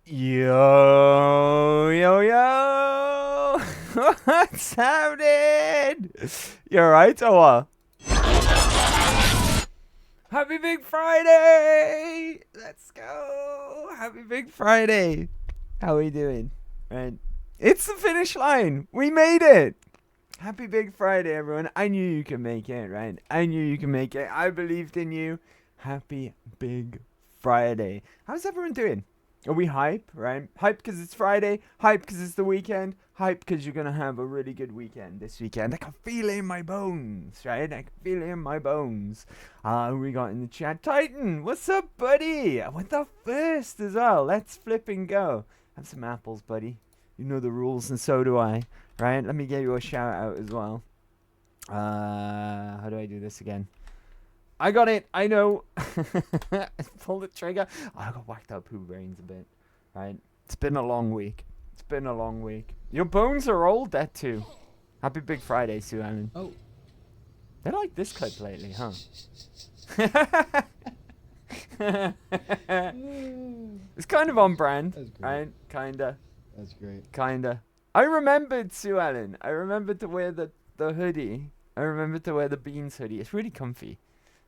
Yo, yo, yo! What's happening? You alright, or what? Happy Big Friday! Let's go! Happy Big Friday! How are we doing? Right? It's the finish line! We made it! Happy Big Friday, everyone. I knew you could make it, right? I knew you could make it. I believed in you. Happy Big Friday. How's everyone doing? Are we hype, right? Hype because it's Friday. Hype because it's the weekend. Hype because you're going to have a really good weekend this weekend. I can feel it in my bones, right? I can feel it in my bones. Who we got in the chat? Titan, what's up, buddy? I went the first as well. Let's flip and go. Have some apples, buddy. You know the rules, and so do I, right? Let me give you a shout out as well. How do I do this again? I got it. I know. Pull the trigger. Oh, I got whacked up poo brains a bit. Right. It's been a long week. It's been a long week. Your bones are old, that too. Happy Big Friday, Sue Ellen. Oh. They like this clip lately, huh? It's kind of on brand, right? Kinda. That's great. Kinda. I remembered, Sue Ellen. I remembered to wear the hoodie. I remembered to wear the beans hoodie. It's really comfy.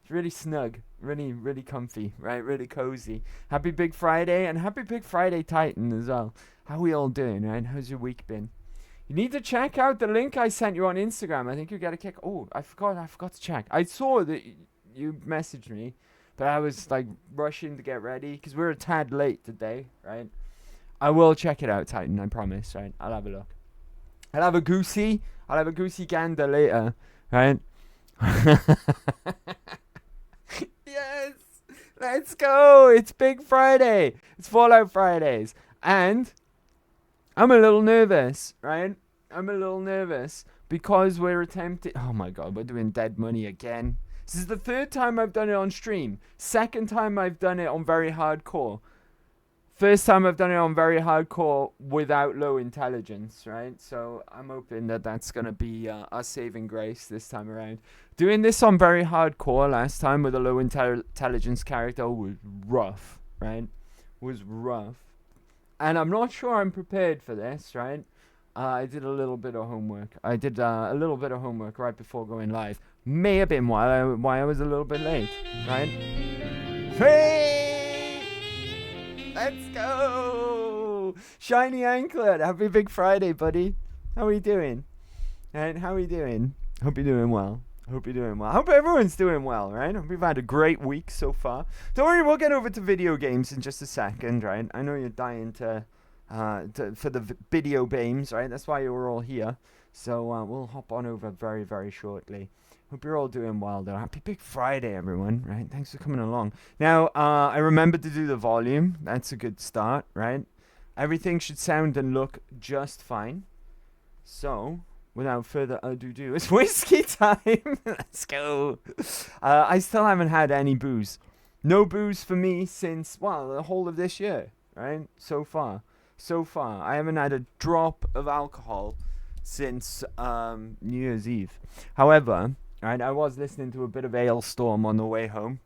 It's really snug, really comfy, right? Really cozy. Happy Big Friday, and happy Big Friday, Titan, as well. How we all doing, right? How's your week been? You need to check out the link I sent you on Instagram. I think you got a kick. Oh, I forgot to check. I saw that you messaged me, but I was like rushing to get ready because we're a tad late today, right? I will check it out, Titan. I promise, right? I'll have a look. I'll have a goosey gander later, right? Yes! Let's go! It's Big Friday! It's Fallout Fridays. And I'm a little nervous, right? I'm a little nervous because we're attempting... Oh my god, we're doing Dead Money again. This is the third time I've done it on stream. Second time I've done it on VeryHardcore. First time I've done it on VeryHardcore without low intelligence, right? So I'm hoping that that's going to be our saving grace this time around. Doing this on VeryHardcore last time with a low intelligence character was rough, right? Was rough. And I'm not sure I'm prepared for this, right? I did a little bit of homework. I did a little bit of homework right before going live. May have been why I was a little bit late, right? Hey! Let's go! Shiny Anklet! Happy Big Friday, buddy. How are you doing? And how are you doing? Hope you're doing well. Hope you're doing well. Hope everyone's doing well, right? Hope we've had a great week so far. Don't worry, we'll get over to video games in just a second, right? I know you're dying for the video games, right? That's why you're all here. So we'll hop on over very, very shortly. Hope you're all doing well, though. Happy Big Friday, everyone, right? Thanks for coming along. Now, I remembered to do the volume. That's a good start, right? Everything should sound and look just fine. So, without further ado, it's whiskey time. Let's go. I still haven't had any booze. No booze for me since, well, the whole of this year, right? So far. I haven't had a drop of alcohol since New Year's Eve. However... Right, I was listening to a bit of Ailstorm on the way home,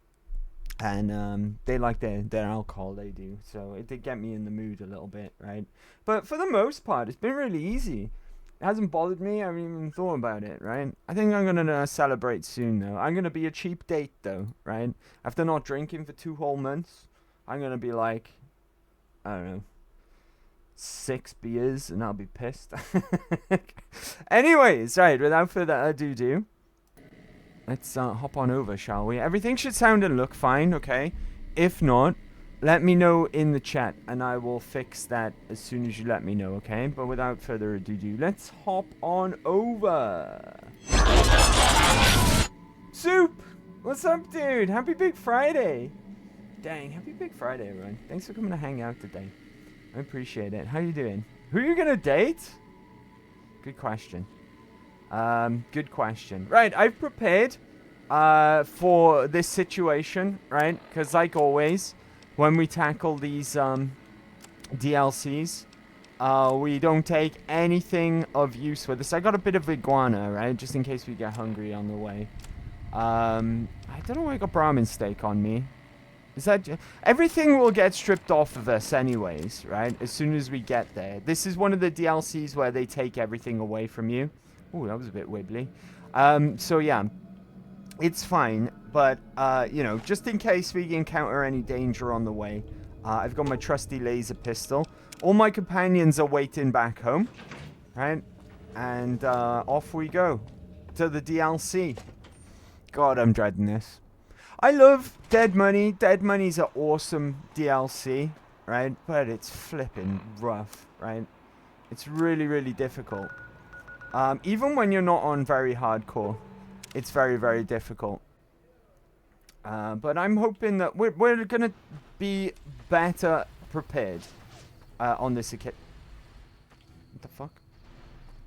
and they like their alcohol, they do, so it did get me in the mood a little bit, right? But for the most part, it's been really easy. It hasn't bothered me. I haven't even thought about it, right? I think I'm gonna celebrate soon, though. I'm gonna be a cheap date, though, right? After not drinking for 2 whole months, I'm gonna be like, I don't know, 6 beers, and I'll be pissed. Anyways, right, without further ado. Let's hop on over, shall we? Everything should sound and look fine, okay? If not, let me know in the chat, and I will fix that as soon as you let me know, okay? But without further ado, let's hop on over. Soup! What's up, dude? Happy Big Friday! Dang, happy Big Friday, everyone. Thanks for coming to hang out today. I appreciate it. How you doing? Who are you gonna date? Good question. Good question. Right, I've prepared for this situation, right? Because like always, when we tackle these DLCs, we don't take anything of use with us. I got a bit of iguana, right? Just in case we get hungry on the way. I don't know why I got Brahmin steak on me. Is that... Everything will get stripped off of us anyways, right? As soon as we get there. This is one of the DLCs where they take everything away from you. Oh, that was a bit wibbly. So yeah, it's fine. But, you know, just in case we encounter any danger on the way, I've got my trusty laser pistol. All my companions are waiting back home, right? And off we go to the DLC. God, I'm dreading this. I love Dead Money. Dead Money's an awesome DLC, right? But it's flipping rough, right? It's really, really difficult. Even when you're not on very hardcore, it's very, very difficult. But I'm hoping that we're going to be better prepared on this occasion. What the fuck?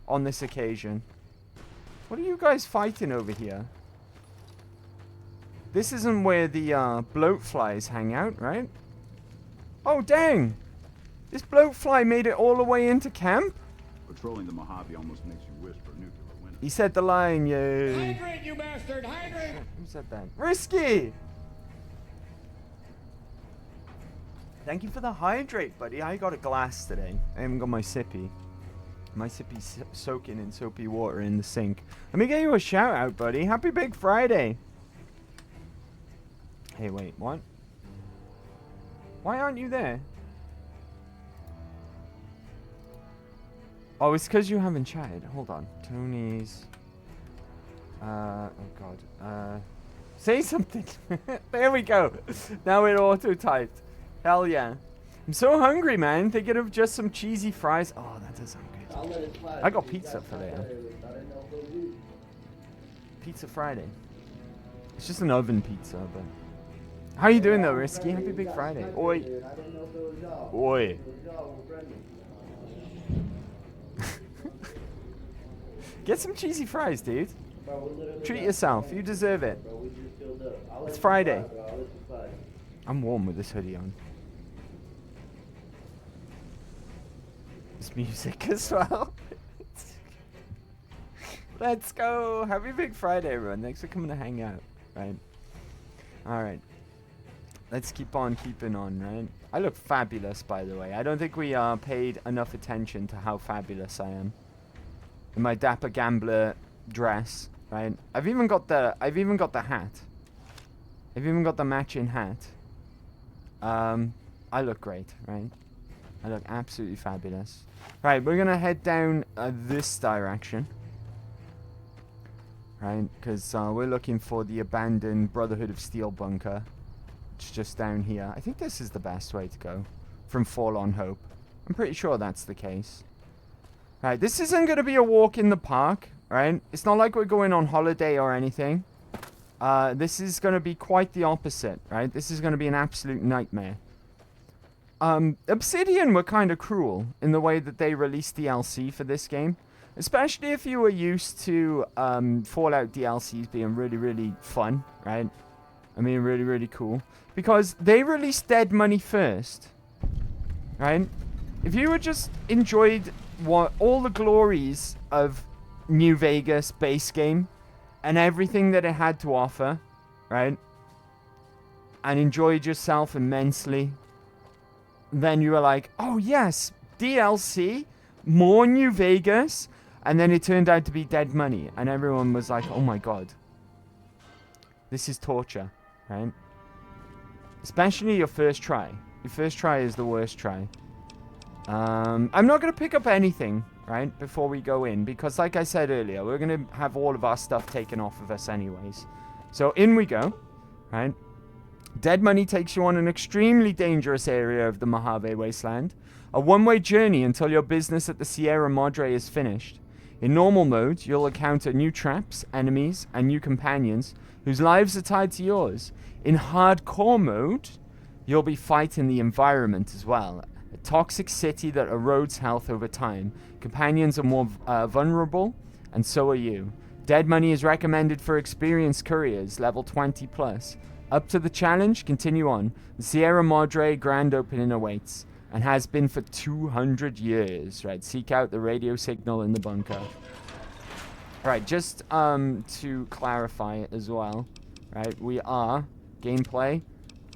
On this occasion. What are you guys fighting over here? This isn't where the bloat flies hang out, right? Oh, dang! This bloat fly made it all the way into camp? Patrolling the Mojave almost makes you wish for a nuclear winter. He said the line, yay. Hydrate, you bastard! Hydrate! Who said that? Risky! Thank you for the hydrate, buddy. I got a glass today. I haven't got my sippy. My sippy's soaking in soapy water in the sink. Let me get you a shout out, buddy. Happy Big Friday. Hey, wait, what? Why aren't you there? Oh, it's because you haven't chatted. Hold on. Tony's... oh, God. Say something. There we go. Now it auto-typed. Hell yeah. I'm so hungry, man. Thinking of just some cheesy fries. Oh, that does sound good. I got pizza for later. Pizza Friday. It's just an oven pizza, but... How you doing though, Risky? Happy Big Friday. Oi. Oi. Get some cheesy fries, dude. Treat yourself. You deserve it. It's Friday. I'm warm with this hoodie on. This music as well. Let's go. Happy Big Friday, everyone. Thanks for coming to hang out. Right. Alright. Let's keep on keeping on, right? I look fabulous, by the way. I don't think we paid enough attention to how fabulous I am. In my Dapper Gambler dress, right? I've even got the hat. I've even got the matching hat. I look great, right? I look absolutely fabulous. Right, we're gonna head down this direction. Right, because we're looking for the abandoned Brotherhood of Steel bunker. It's just down here. I think this is the best way to go. From Forlorn Hope. I'm pretty sure that's the case. Right, this isn't going to be a walk in the park, right? It's not like we're going on holiday or anything. This is going to be quite the opposite, right? This is going to be an absolute nightmare. Obsidian were kind of cruel in the way that they released DLC for this game. Especially if you were used to Fallout DLCs being really, really fun, right? I mean, really, really cool. Because they released Dead Money first, right? If you had just enjoyed all the glories of New Vegas base game and everything that it had to offer, right? And enjoyed yourself immensely, then you were like, oh yes, DLC, more New Vegas, and then it turned out to be Dead Money, and everyone was like, oh my god, this is torture, right? Especially your first try. Your first try is the worst try. I'm not going to pick up anything, right, before we go in, because like I said earlier, we're going to have all of our stuff taken off of us anyways. So in we go, right? Dead Money takes you on an extremely dangerous area of the Mojave Wasteland. A one-way journey until your business at the Sierra Madre is finished. In normal mode, you'll encounter new traps, enemies, and new companions whose lives are tied to yours. In hardcore mode, you'll be fighting the environment as well. A toxic city that erodes health over time. Companions are more vulnerable, and so are you. Dead Money is recommended for experienced couriers, level 20 plus. Up to the challenge, continue on. The Sierra Madre grand opening awaits, and has been for 200 years, right? Seek out the radio signal in the bunker. Right, just to clarify as well, right? We are gameplay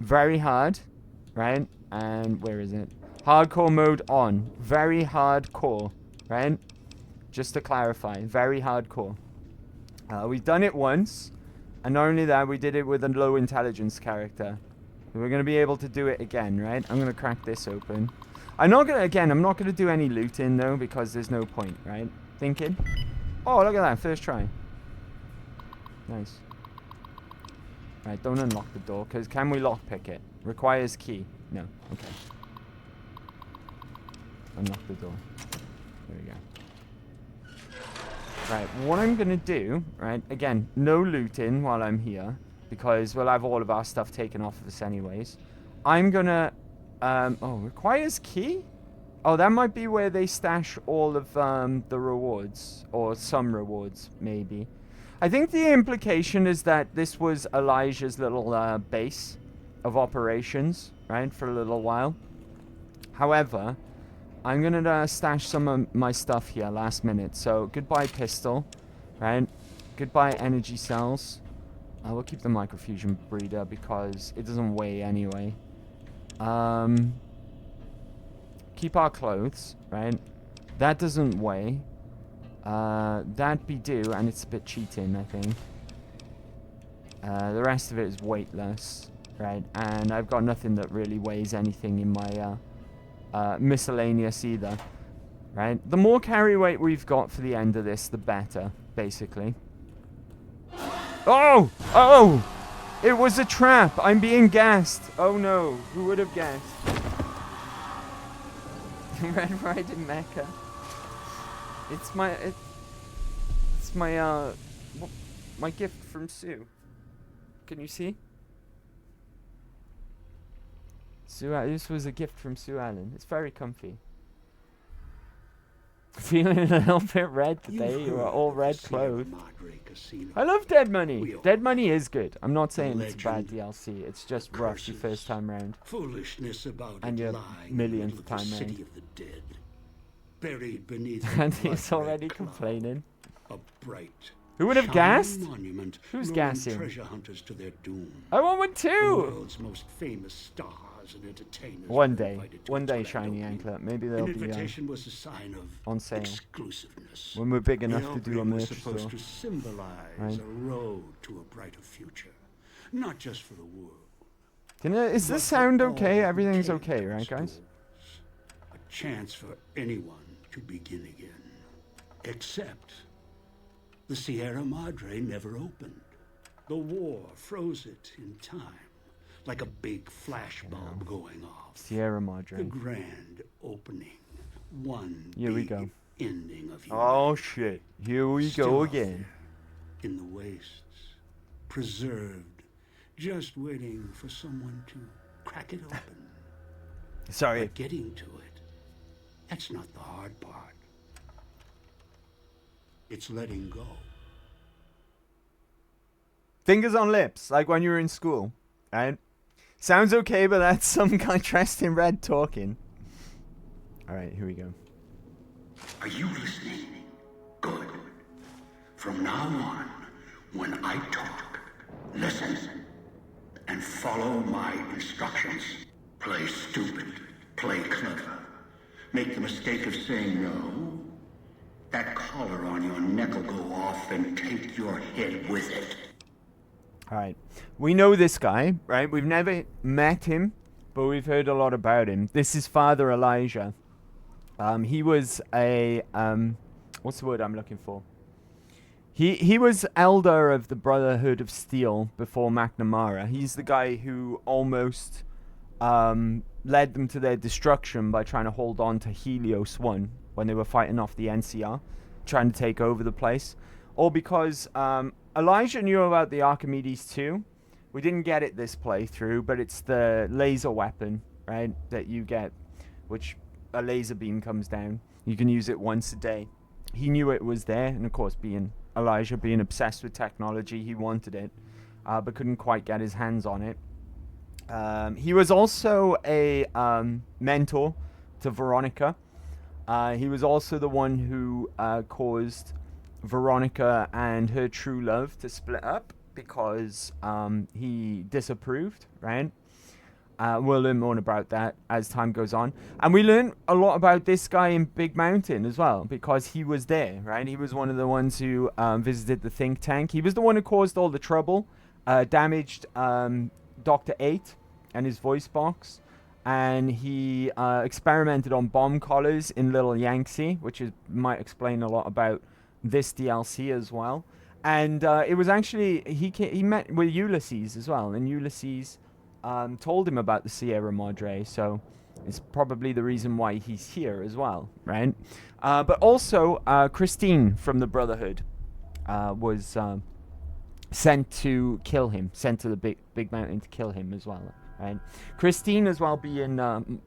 very hard, right? And where is it? Hardcore mode on. Very hardcore, right? Just to clarify, very hardcore. We've done it once, and not only that, we did it with a low intelligence character. We're going to be able to do it again, right? I'm going to crack this open. I'm not going to do any looting, though, because there's no point, right? Thinking. Oh, look at that. First try. Nice. Right, don't unlock the door, because can we lockpick it? Requires key. No. Okay. Unlock the door. There we go. Right, what I'm going to do, right, again, no looting while I'm here, because we'll have all of our stuff taken off of us anyways. I'm going to, oh, requires key? Oh, that might be where they stash all of the rewards, or some rewards, maybe. I think the implication is that this was Elijah's little base of operations, right, for a little while. However, I'm going to stash some of my stuff here last minute. So, goodbye pistol, right? Goodbye energy cells. We'll keep the microfusion breeder because it doesn't weigh anyway. Keep our clothes, right? That doesn't weigh. That be due, and it's a bit cheating, I think. The rest of it is weightless, right? And I've got nothing that really weighs anything in my miscellaneous either, right? The more carry weight we've got for the end of this, the better, basically. Oh! Oh! It was a trap! I'm being gassed! Oh no, who would have guessed? Red Riding Mecha. It's my gift from Sue. Can you see? This was a gift from Sue Allen. It's very comfy. Feeling a little bit red today. You are all red clothed. I love Dead Money. Dead Money is good. I'm not saying it's a bad DLC. It's just rough your first time round. Foolishness about and your millionth time round. Of the dead, buried beneath and he's already complaining. A bright, who would have gassed? Monument who's gassing? Treasure hunters to their doom. I want one too. The world's most famous stars and entertainers. One day, shiny anklet. Maybe they'll be invitation was a sign of on sale exclusiveness. When we're big enough to do a merch store. Supposed to symbolize a road to a brighter future, not just for the world. Is this sound okay? Everything's okay, right, guys? A chance for anyone to begin again, except the Sierra Madre never opened. The war froze it in time, like a big flashbulb going off. Sierra Madre. The grand opening. One Here we big go. Ending of humanity. Oh shit. Here we go again. In the wastes, preserved, just waiting for someone to crack it open. Sorry. But getting to it, that's not the hard part. It's letting go. Fingers on lips, like when you were in school, right? Sounds okay, but that's some guy dressed in red talking. Alright, here we go. Are you listening? Good. From now on, when I talk, listen and follow my instructions. Play stupid, play clever. Make the mistake of saying no. That collar on your neck will go off and take your head with it. Alright. We know this guy, right? We've never met him, but we've heard a lot about him. This is Father Elijah. He was a... what's the word I'm looking for? He was elder of the Brotherhood of Steel before McNamara. He's the guy who almost led them to their destruction by trying to hold on to Helios 1 when they were fighting off the NCR, trying to take over the place. Or because Elijah knew about the Archimedes 2. We didn't get it this playthrough, but it's the laser weapon, right, that you get, which a laser beam comes down. You can use it once a day. He knew it was there, and of course, being Elijah, being obsessed with technology, he wanted it, but couldn't quite get his hands on it. He was also a mentor to Veronica. He was also the one who caused Veronica and her true love to split up because he disapproved, right? We'll learn more about that as time goes on. And we learn a lot about this guy in Big Mountain as well, because he was there, right? He was one of the ones who visited the think tank. He was the one who caused all the trouble, damaged Dr. 8 and his voice box. And he experimented on bomb collars in Little Yangtze, which might explain a lot about this DLC as well. And it was actually, he met with Ulysses as well, and Ulysses told him about the Sierra Madre, so it's probably the reason why he's here as well, right? But also, Christine from the Brotherhood was sent to kill him, sent to the big mountain to kill him as well, right? Christine as well being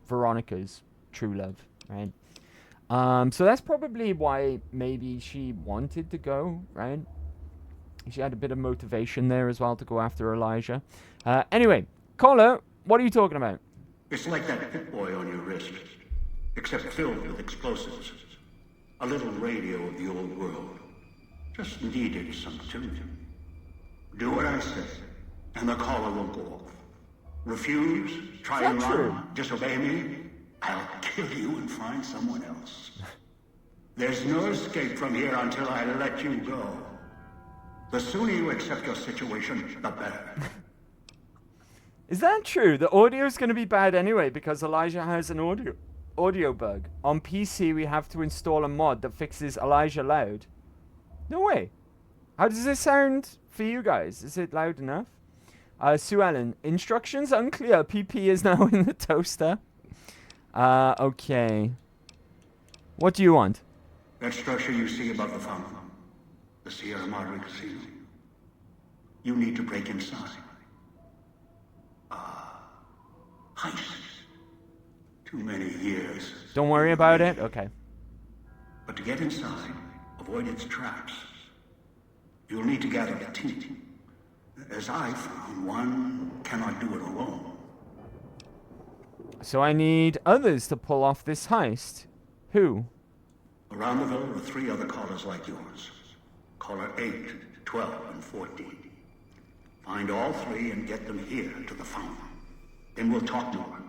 Veronica's true love, right? So that's probably why maybe she wanted to go, right? She had a bit of motivation there as well to go after Elijah. Anyway, Caller, what are you talking about? It's like that Pip Boy on your wrist, except filled with explosives. A little radio of the old world. Just needed some tuning. Do what I say, and the caller will go off. Refuse, try and run, disobey me, I'll kill you and find someone else. There's no escape from here until I let you go. The sooner you accept your situation, the better. Is that true? The audio is going to be bad anyway because Elijah has an audio bug. On PC, we have to install a mod that fixes Elijah loud. No way. How does this sound for you guys? Is it loud enough? Sue Ellen, instructions unclear. PP is now in the toaster. Okay. What do you want? That structure you see above the fountain. The Sierra Madre Casino. You need to break inside. Heist. Too many years. Don't worry about it? Okay. But to get inside, avoid its traps. You'll need to gather a team. As I found, one cannot do it alone. So I need others to pull off this heist. Who? Around the villa are 3 other callers like yours. Caller 8, 12, and 14. Find all 3 and get them here to the fountain. Then we'll talk more.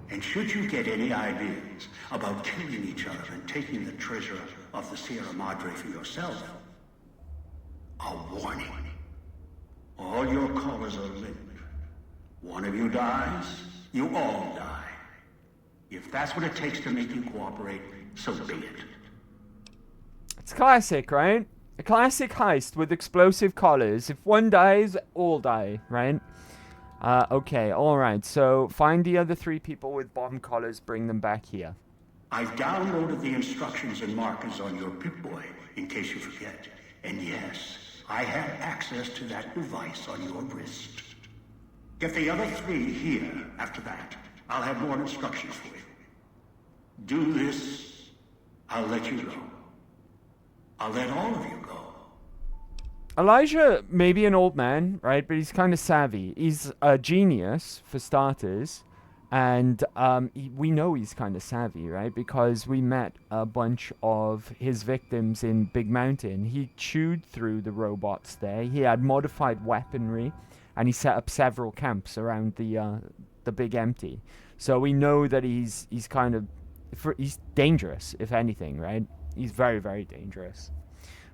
And should you get any ideas about killing each other and taking the treasure of the Sierra Madre for yourself, a warning. All your callers are linked. One of you dies, you all die. If that's what it takes to make you cooperate, so be it. It's classic, right? A classic heist with explosive collars. If one dies, all die, right? Okay, alright. So find the other 3 people with bomb collars, bring them back here. I've downloaded the instructions and markers on your Pip-Boy, in case you forget. And yes, I have access to that device on your wrist. Get the other 3 here after that. I'll have more instructions for you. Do this, I'll let you go. I'll let all of you go. Elijah may be an old man, right? But he's kind of savvy. He's a genius, for starters. And we know he's kind of savvy, right? Because we met a bunch of his victims in Big Mountain. He chewed through the robots there. He had modified weaponry. And he set up several camps around the Big Empty. So we know that he's kind of... he's dangerous, if anything, right? He's very, very dangerous.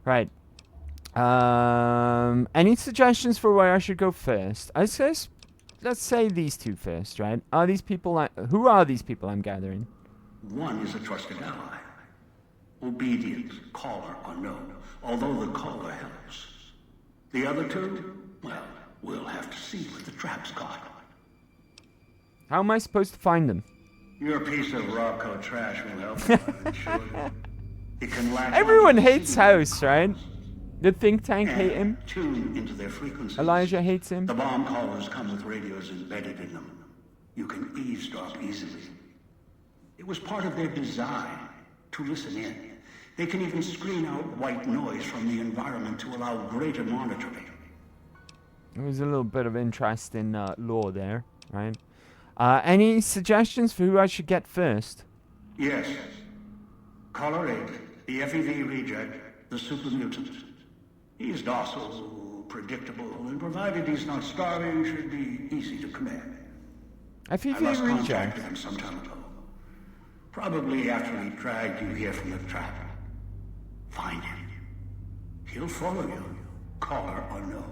Right. Any suggestions for where I should go first? I guess let's say these 2 first, right? Are these people who are these people I'm gathering? One is a trusted ally. Obedient, caller unknown, although the caller helps. The other 2, well, we'll have to see what the traps got. How am I supposed to find them? Your piece of Rocco trash will help, I'm sure. It can latch Everyone hates House, right? The think tank hate him. Tune into their frequencies. Elijah hates him. The bomb callers come with radios embedded in them. You can eavesdrop easily. It was part of their design to listen in. They can even screen out white noise from the environment to allow greater monitoring. There was a little bit of interest in lore there, right? Any suggestions for who I should get first? Yes. Caller 8, the FEV reject, the super mutant. He's docile, predictable, and provided he's not starving, should be easy to command. I FEV lost contact reject. with him some time ago. Probably after he dragged you here from the trap. Find him. He'll follow you, caller or no.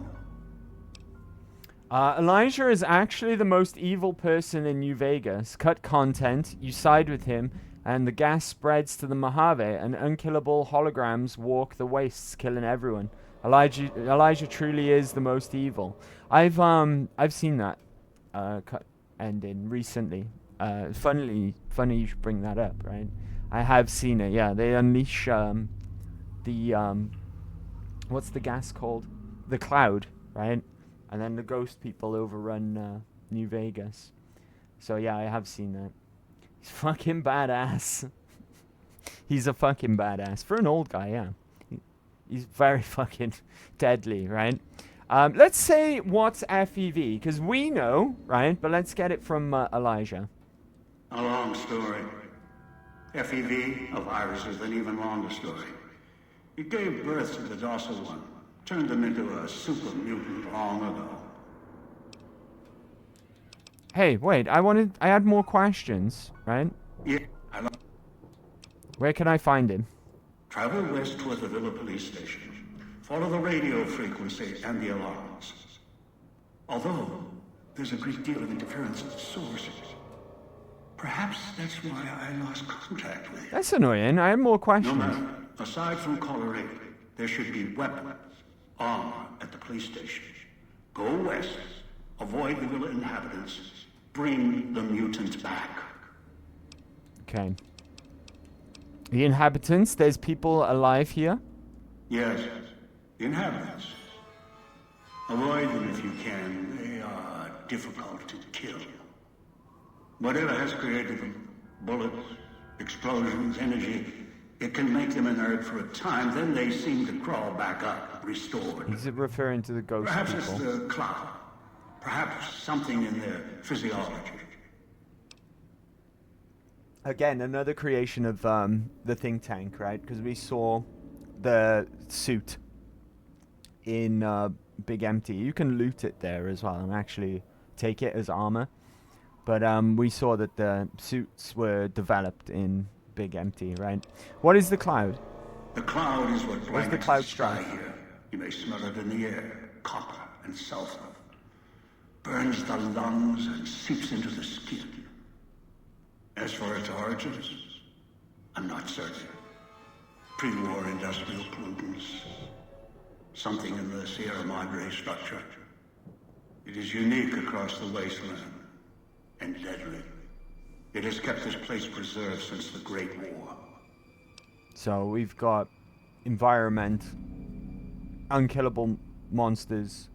Elijah is actually the most evil person in New Vegas. Cut content, you side with him, and the gas spreads to the Mojave, and unkillable holograms walk the wastes, killing everyone. Elijah truly is the most evil. I've seen that cut ending recently. Funny you should bring that up, right? I have seen it. Yeah, they unleash the what's the gas called? The cloud, right? And then the ghost people overrun New Vegas. So yeah, I have seen that. He's fucking badass. He's a fucking badass. For an old guy, yeah. He's very fucking deadly, right? Let's say what's FEV, because we know, right? But let's get it from Elijah. A long story. FEV, a virus, is an even longer story. It gave birth to the docile one. Turned them into a super mutant long ago. Hey, wait, I had more questions, right? Yeah, Where can I find him? travel west toward the Villa police station. Follow the radio frequency and the alarms. Although, there's a great deal of interference at the source. Perhaps that's why I lost contact with you. That's annoying. I have more No questions. matter. Aside from caller 8, there should be weapons, armor at the police station. Go west, avoid the Villa inhabitants, bring the mutants back. Okay. The inhabitants, there's people alive here? Yes, the inhabitants. Avoid them if you can. They are difficult to kill. Whatever has created them, bullets, explosions, energy, it can make them inert for a time, then they seem to crawl back up, restored. Is it referring to the ghost Perhaps people? it's the cloud. Perhaps something in their physiology. Again, another creation of the think tank, right? Because we saw the suit in Big Empty. You can loot it there as well and actually take it as armor. But we saw that the suits were developed in Big Empty, right? What is the cloud? The cloud is what What's the blankets cloud the sky strife? here. You may smell it in the air. Copper and sulfur. Burns the lungs and seeps into the skin. As for its origins, I'm not certain. Pre-war industrial pollutants. Something in the Sierra Madre structure. It is unique across the wasteland. And deadly. It has kept this place preserved since the Great War. So we've got environment, unkillable monsters,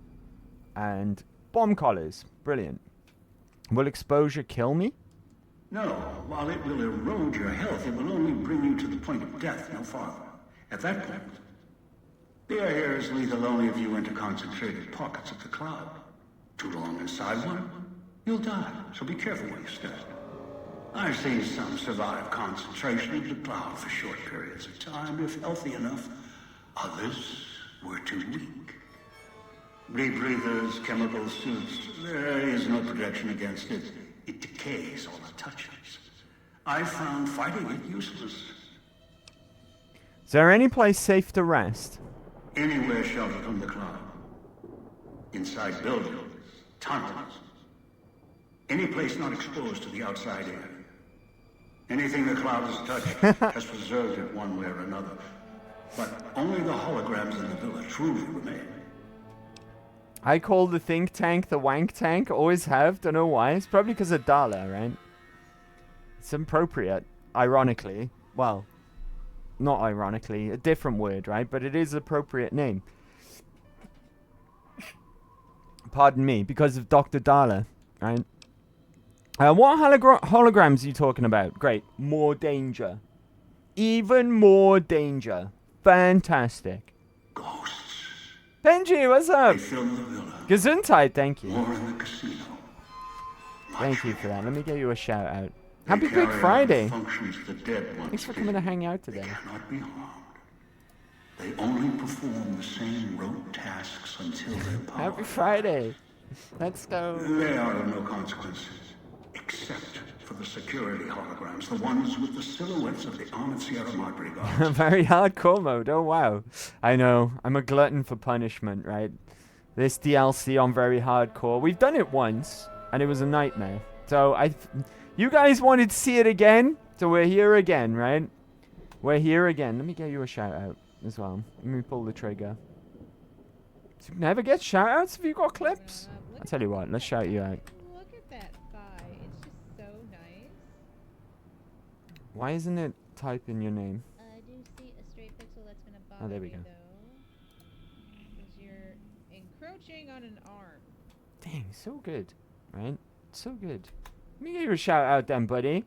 and bomb collars. Brilliant. Will exposure kill me? No, while it will erode your health, it will only bring you to the point of death, no farther. At that point, the air here is lethal only if you enter concentrated pockets of the cloud. Too long inside one, you'll die, so be careful where you step. I've seen some survive concentration of the cloud for short periods of time, if healthy enough. Others were too weak. Rebreathers, chemical suits, there is no protection against it. It decays all it touches. I found fighting it useless. Is there any place safe to rest? Anywhere sheltered from the cloud. Inside buildings, tunnels. Any place not exposed to the outside air. Anything the cloud has touched has preserved it one way or another. But only the holograms in the villa truly remain. I call the think tank the wank tank. Always have. Don't know why. It's probably because of Dala, right? It's appropriate. Ironically. Well, not ironically. A different word, right? But it is an appropriate name. Pardon me. Because of Dr. Dala, right? What holograms are you talking about? Great. More danger. Even more danger. Fantastic. Ghosts. Benji, what's up? They fill the villa. Gesundheit, thank you. More in the casino. Thank you for that. Let me give you a shout out. They Happy Big carry out Friday. the functions the dead ones Thanks for did. coming to hang out They today. cannot be harmed. They only perform the same rote tasks until their power. Happy Friday. Let's go. They are of no consequence, the security holograms, the ones with the silhouettes of the armored Sierra Madre guards. Very hardcore mode. Oh, wow. I know. I'm a glutton for punishment, right? This DLC on Very Hardcore. We've done it once, and it was a nightmare. So, you guys wanted to see it again, so we're here again, right? We're here again. Let me get you a shout-out as well. Let me pull the trigger. You never get shout-outs if you got clips? I'll tell you what. Let's shout you out. Look at that thigh. It's just so nice. Why isn't it typing your name? I do see a straight pixel that's been a bother Oh, there we go. Because you're encroaching on an arm. Dang, so good, right? So good. Let me get you a shout out then, buddy.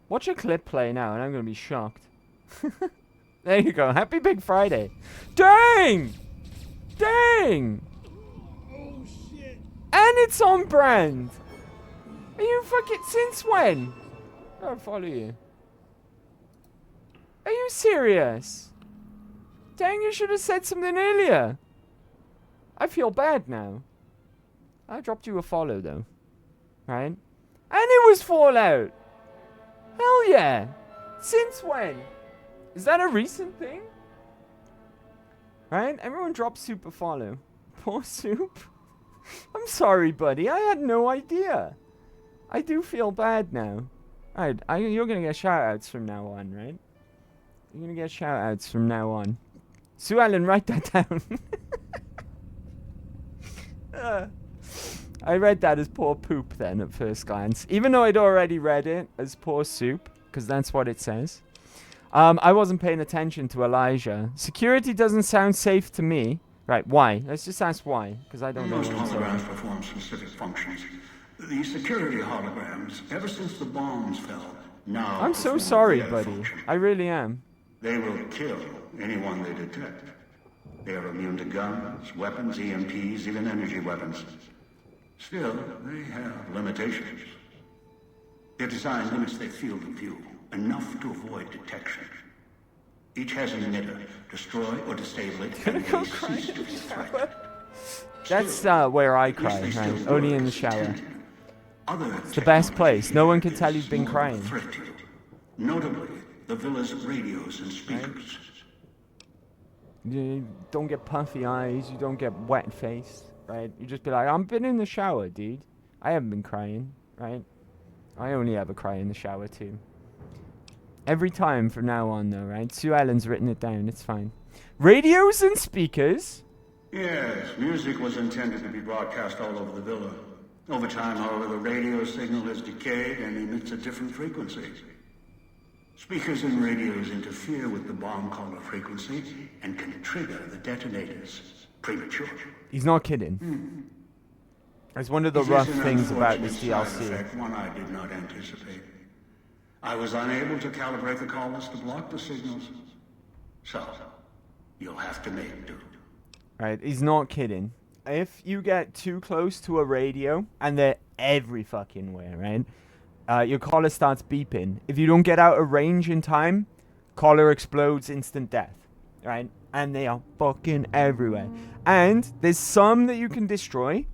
Watch a clip play now, and I'm gonna be shocked. There you go. Happy Big Friday. Dang! Dang! Oh shit! And it's on brand. Are you fucking since when? I'll follow you. Are you serious? Dang, you should have said something earlier. I feel bad now. I dropped you a follow though. Right? And it was Fallout. Hell yeah. Since when? Is that a recent thing? Right? Everyone drops super follow. Poor Soup. I'm sorry, buddy. I had no idea. I do feel bad now. Alright, you're gonna get shoutouts from now on, right? You're gonna get shoutouts from now on. Sue Ellen, write that down. I read that as poor poop then at first glance. Even though I'd already read it as poor soup, because that's what it says. I wasn't paying attention to Elijah. Security doesn't sound safe to me. Right, why? Let's just ask why, because I don't know Most what I'm saying. holograms perform specific functions. The security holograms, ever since the bombs fell, now I'm so perform sorry, their buddy. function. I really am. They will kill anyone they detect. They are immune to guns, weapons, EMPs, even energy weapons. Still, they have limitations. Their design limits their field of view, enough to avoid detection. Each has an emitter. Destroy or disable it, and they cease to be a threat. That's where I cry, right? Only in the shower. It's the best place. No one can tell you've been crying. Notably, the villa's radios and speakers. You don't get puffy eyes. You don't get wet face, right? You just be like, I've been in the shower, dude. I haven't been crying, right? I only ever cry in the shower, too. Every time from now on, though, right? Sue Ellen's written it down. It's fine. Radios and speakers? Yes, music was intended to be broadcast all over the villa. Over time, however, the radio signal has decayed and emits a different frequency. Speakers and radios interfere with the bomb caller frequency and can trigger the detonators prematurely. He's not kidding. It's one of the It is rough an things about unfortunate this side DLC. effect, one I did not anticipate. I was unable to calibrate the callers to block the signals. So, you'll have to make do. Right, he's not kidding. If you get too close to a radio, and they're every fucking where, right? Your collar starts beeping. If you don't get out of range in time, collar explodes, instant death, right? And they are fucking everywhere. And there's some that you can destroy,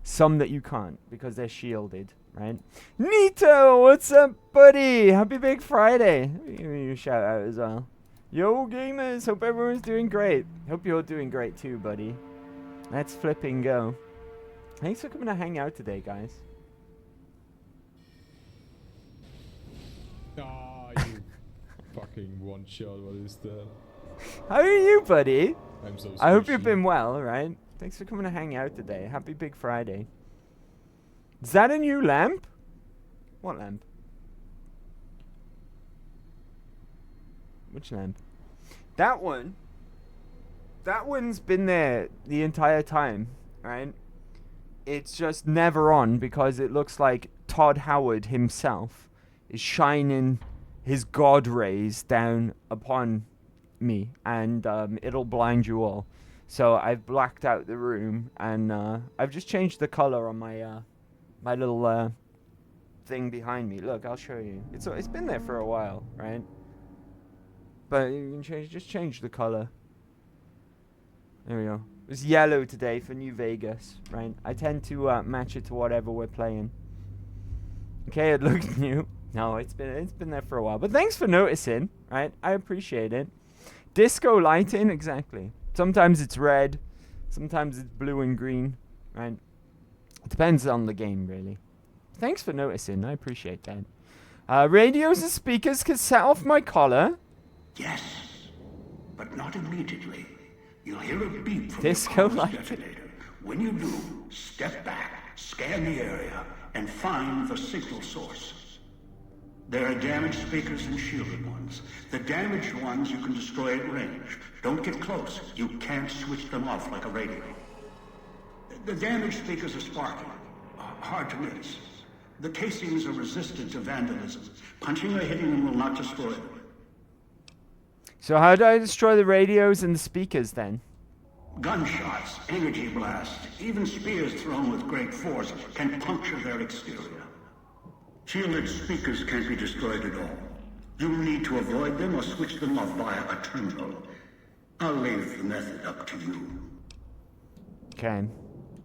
some that you can't, because they're shielded, right? Nito, what's up, buddy? Happy Big Friday. Give you a shout out as well. Yo, gamers, hope everyone's doing great. Hope you're doing great too, buddy. Let's flipping go. Thanks for coming to hang out today, guys. Ah, you fucking one shot. What is that? How are you, buddy? I'm so I hope squishy. you've been well, right? Thanks for coming to hang out today. Happy Big Friday. Is that a new lamp? What lamp? Which lamp? That one. That one's been there the entire time, right? It's just never on because it looks like Todd Howard himself is shining his God rays down upon me, and it'll blind you all. So I've blacked out the room, and I've just changed the color on my my little thing behind me. Look, I'll show you. It's been there for a while, right? But you can just change the color. There we go. It's yellow today for New Vegas, right? I tend to match it to whatever we're playing. Okay, it looks new. No, it's been there for a while. But thanks for noticing, right? I appreciate it. Disco lighting, exactly. Sometimes it's red, sometimes it's blue and green, right? It depends on the game, really. Thanks for noticing. I appreciate that. Radios and speakers can set off my collar. Yes, but not immediately. You'll hear a beep from Disco the lighting. detonator. When you do, step back, scan the area, and find the signal source. There are damaged speakers and shielded ones. The damaged ones you can destroy at range. Don't get close. You can't switch them off like a radio. The damaged speakers are sparking. Hard to miss. The casings are resistant to vandalism. Punching or hitting them will not destroy them. So how do I destroy the radios and the speakers then? Gunshots, energy blasts, even spears thrown with great force can puncture their exterior. Shielded speakers can't be destroyed at all. You'll need to avoid them or switch them off via a terminal. I'll leave the method up to you. Okay.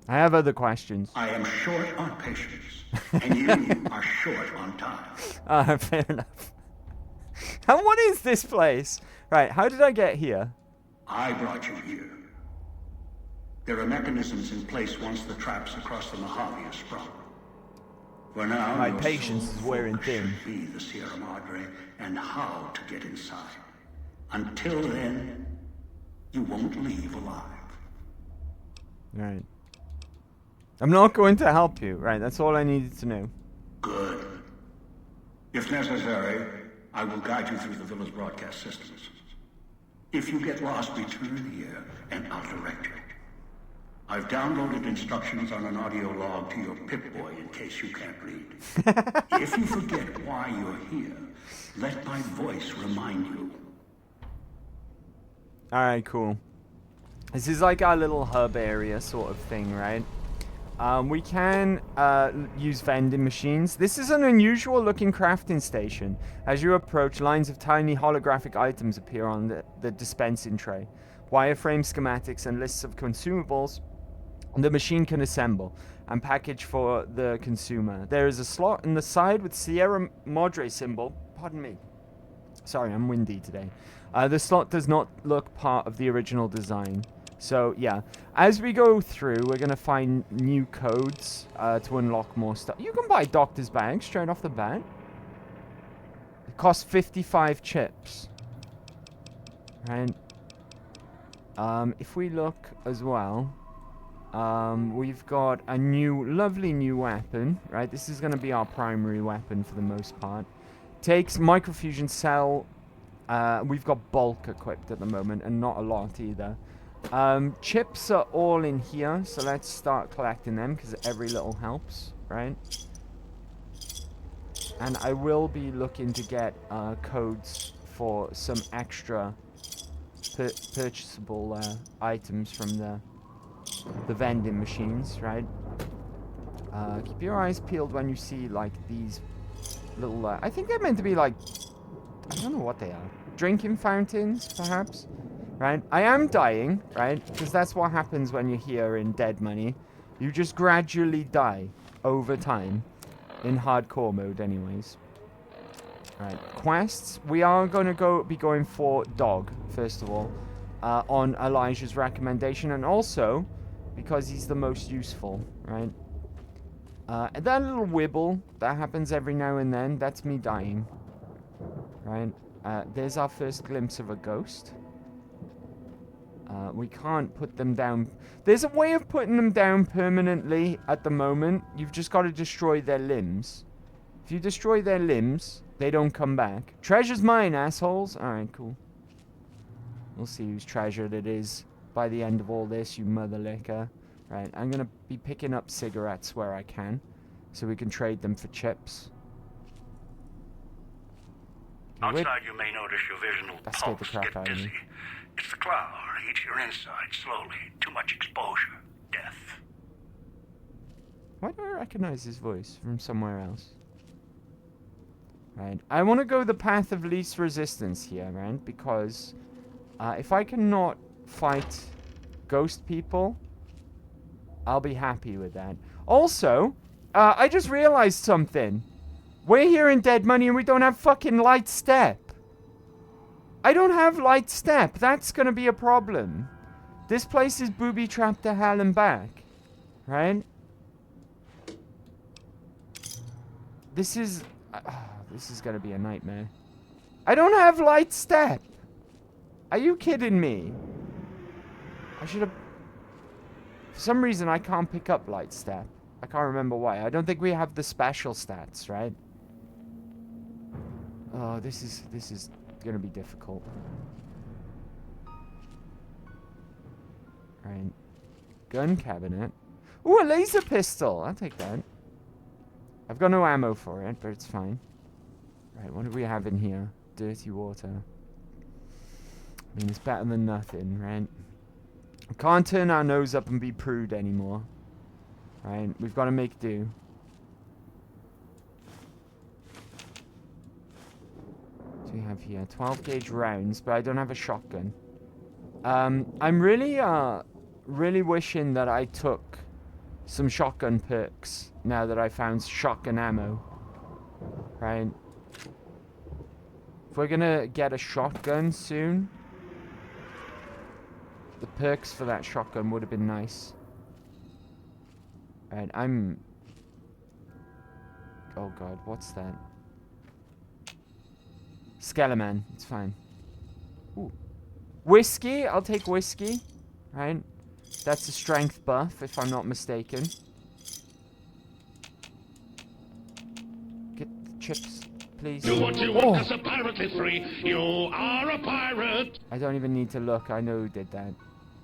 I have other questions. I am short on patience, and you are short on time. Fair enough. And what is this place? Right, how did I get here? I brought you here. There are mechanisms in place once the traps across the Mojave are sprung. For now, My your patience sole is wearing focus thin. should be the Sierra Madre and how to get inside. Until then, you won't leave alive. Right. I'm not going to help you. Right, that's all I needed to know. Good. If necessary, I will guide you through the villa's broadcast systems. If you get lost, return here, and I'll direct you. I've downloaded instructions on an audio log to your Pip-Boy in case you can't read. If you forget why you're here, let my voice remind you. Alright, cool. This is like our little hub area sort of thing, right? We can use vending machines. This is an unusual looking crafting station. As you approach, lines of tiny holographic items appear on the dispensing tray. Wireframe schematics and lists of consumables the machine can assemble and package for the consumer. There is a slot in the side with Sierra Madre symbol. Pardon me. Sorry, I'm windy today. The slot does not look part of the original design. So, yeah. As we go through, we're going to find new codes to unlock more stuff. You can buy doctor's bags straight off the bat. It costs 55 chips. Right? If we look as well, we've got a lovely new weapon. Right? This is going to be our primary weapon for the most part. Takes microfusion cell. We've got bulk equipped at the moment, and not a lot either. Chips are all in here, so let's start collecting them because every little helps, right? And I will be looking to get codes for some extra purchasable items from the vending machines, right? Keep your eyes peeled when you see like these little. I think they're meant to be like, I don't know what they are. Drinking fountains, perhaps. Right? I am dying, right? Because that's what happens when you're here in Dead Money. You just gradually die over time. In hardcore mode, anyways. Right. Quests. We are going to be going for Dog, first of all. On Elijah's recommendation. And also, because he's the most useful, right? And that little wibble that happens every now and then, that's me dying. Right? There's our first glimpse of a ghost. We can't put them down. There's a way of putting them down permanently at the moment. You've just got to destroy their limbs. If you destroy their limbs, they don't come back. Treasure's mine, assholes. Alright, cool. We'll see whose treasure it is by the end of all this, you mother licker. Right, I'm going to be picking up cigarettes where I can, so we can trade them for chips. Okay, Outside, you may notice your vision will that scared the pulse, crap get out of me. dizzy. It's the cloud. Eats your inside slowly. Too much exposure. Death. Why do I recognize his voice from somewhere else? Right, I want to go the path of least resistance here, right? Because if I cannot fight ghost people, I'll be happy with that. Also, I just realized something. We're here in Dead Money and we don't have fucking light step. I don't have light step. That's gonna be a problem. This place is booby-trapped to hell and back. Right? This is gonna be a nightmare. I don't have light step. Are you kidding me? I should have... For some reason, I can't pick up light step. I can't remember why. I don't think we have the special stats, right? Oh, this is gonna be difficult. Right. Gun cabinet. Ooh, a laser pistol. I'll take that. I've got no ammo for it, but it's fine. Right, what do we have in here? Dirty water. I mean, it's better than nothing, right? We can't turn our nose up and be prude anymore. Right, we've got to make do. What do we have here? 12 gauge rounds, but I don't have a shotgun. I'm really wishing that I took some shotgun perks now that I found shotgun ammo. Right? If we're gonna get a shotgun soon, the perks for that shotgun would have been nice. Right, oh god, what's that? Skeleman, it's fine. Ooh. Whiskey, I'll take whiskey. Right? That's a strength buff, if I'm not mistaken. Get the chips, please. Do what you want, as a pirate is free. You are a pirate. I don't even need to look. I know who did that.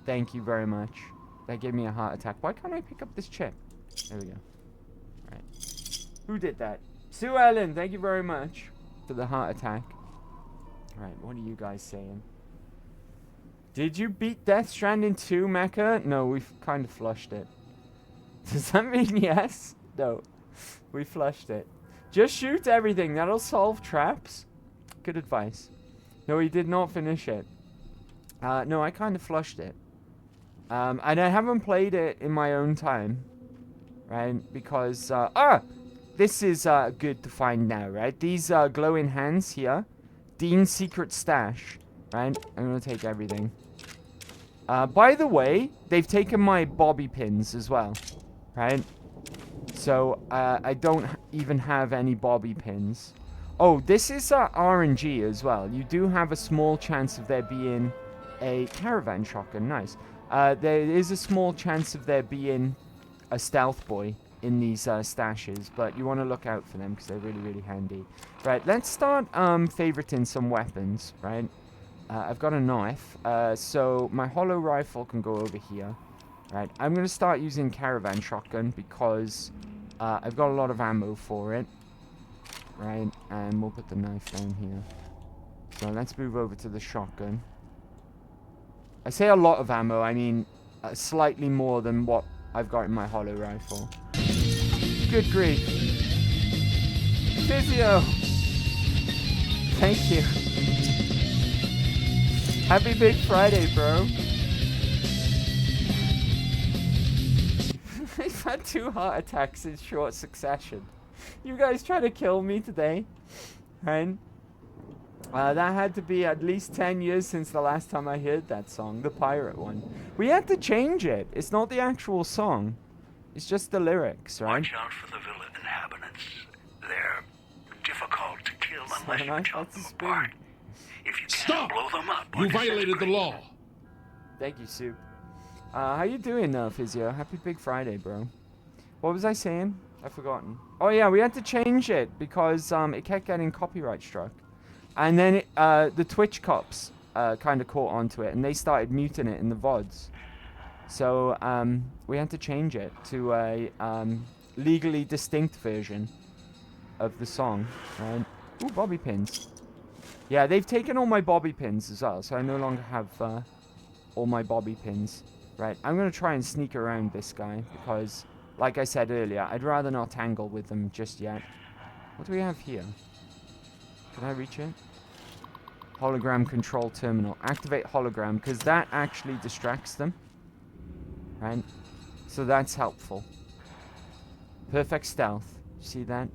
Thank you very much. That gave me a heart attack. Why can't I pick up this chip? There we go. Right. Who did that? Sue Ellen, thank you very much for the heart attack. Right, what are you guys saying? Did you beat Death Stranding 2, Mecha? No, we've kind of flushed it. Does that mean yes? No. We flushed it. Just shoot everything. That'll solve traps. Good advice. No, he did not finish it. No, I kind of flushed it. And I haven't played it in my own time. Right? Because, this is good to find now, right? These glowing hands here. Dean's secret stash. Right? I'm going to take everything. By the way, they've taken my bobby pins as well. Right? So, I don't even have any bobby pins. Oh, this is RNG as well. You do have a small chance of there being a caravan shotgun. Nice. There is a small chance of there being a stealth boy in these stashes, but you want to look out for them because they're really, really handy. Right, let's start favoriting some weapons, right? I've got a knife, so my hollow rifle can go over here. Right, I'm going to start using caravan shotgun because I've got a lot of ammo for it. Right, and we'll put the knife down here. So let's move over to the shotgun. I say a lot of ammo, I mean slightly more than what I've got in my hollow rifle. Good grief. Physio! Thank you. Happy Big Friday, bro. I've had 2 heart attacks in short succession. You guys try to kill me today, right? That had to be at least 10 years since the last time I heard that song, the pirate one. We had to change it. It's not the actual song. It's just the lyrics, right? Watch out for the villa inhabitants. They're difficult to kill unless you chop them apart. If you can't blow them up, You violated the law. Thank you, Soup. How you doing, Physio? Happy Big Friday, bro. What was I saying? I've forgotten. Oh yeah, we had to change it because it kept getting copyright struck. And then the Twitch cops kind of caught onto it, and they started muting it in the VODs. So we had to change it to a legally distinct version of the song. Right? Ooh, bobby pins. Yeah, they've taken all my bobby pins as well, so I no longer have all my bobby pins. Right, I'm going to try and sneak around this guy because, like I said earlier, I'd rather not tangle with them just yet. What do we have here? Can I reach it? Hologram control terminal. Activate hologram, because that actually distracts them. Right? So that's helpful. Perfect stealth. See that?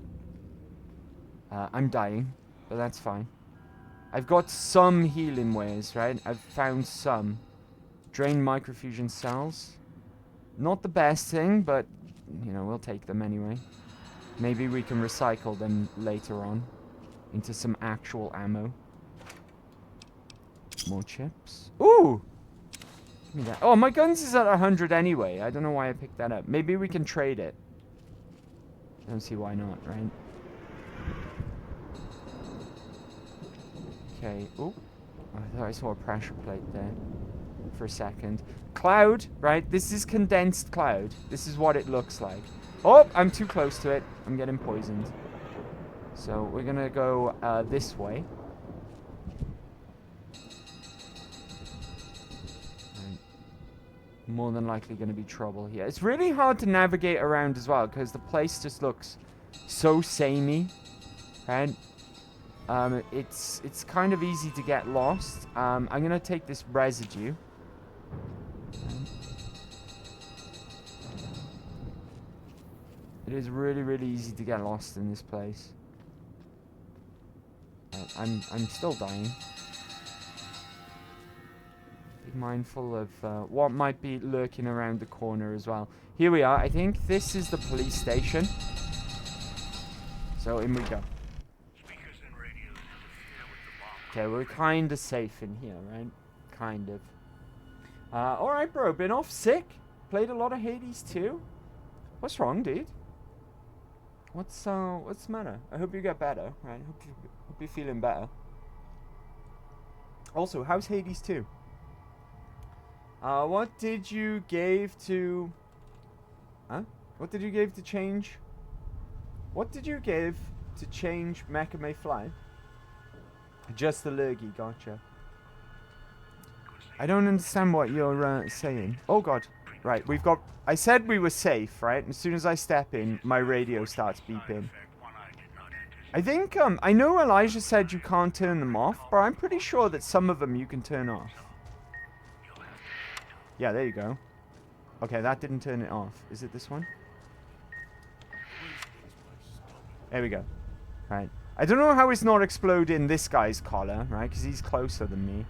I'm dying, but that's fine. I've got some healing ways, right? I've found some. Drain microfusion cells. Not the best thing, but, you know, we'll take them anyway. Maybe we can recycle them later on into some actual ammo. More chips. Ooh! Give me that. Oh, my guns is at 100 anyway. I don't know why I picked that up. Maybe we can trade it. I don't see why not, right? Okay. Ooh. I thought I saw a pressure plate there for a second. Cloud, right? This is condensed cloud. This is what it looks like. Oh, I'm too close to it. I'm getting poisoned. So we're gonna go this way. Right. More than likely gonna be trouble here. It's really hard to navigate around as well because the place just looks so samey, right? It's kind of easy to get lost. I'm gonna take this residue. It is really, really easy to get lost in this place. I'm still dying. Be mindful of what might be lurking around the corner as well. Here we are. I think this is the police station. So in we go. Okay, we're kind of safe in here, right? Kind of. Alright, bro. Been off sick? Played a lot of Hades too? What's wrong, dude? What's the matter? I hope you get better, right? Hope you're feeling better. Also, how's Hades 2? What did you give to... Huh? What did you give to change... What did you give to change Mecha May Fly? Just the lurgy, gotcha. I don't understand what you're saying. Oh god. Right, we've got... I said we were safe, right? As soon as I step in, my radio starts beeping. I think, I know Elijah said you can't turn them off, but I'm pretty sure that some of them you can turn off. Yeah, there you go. Okay, that didn't turn it off. Is it this one? There we go. Right. I don't know how it's not exploding this guy's collar, right? Because he's closer than me.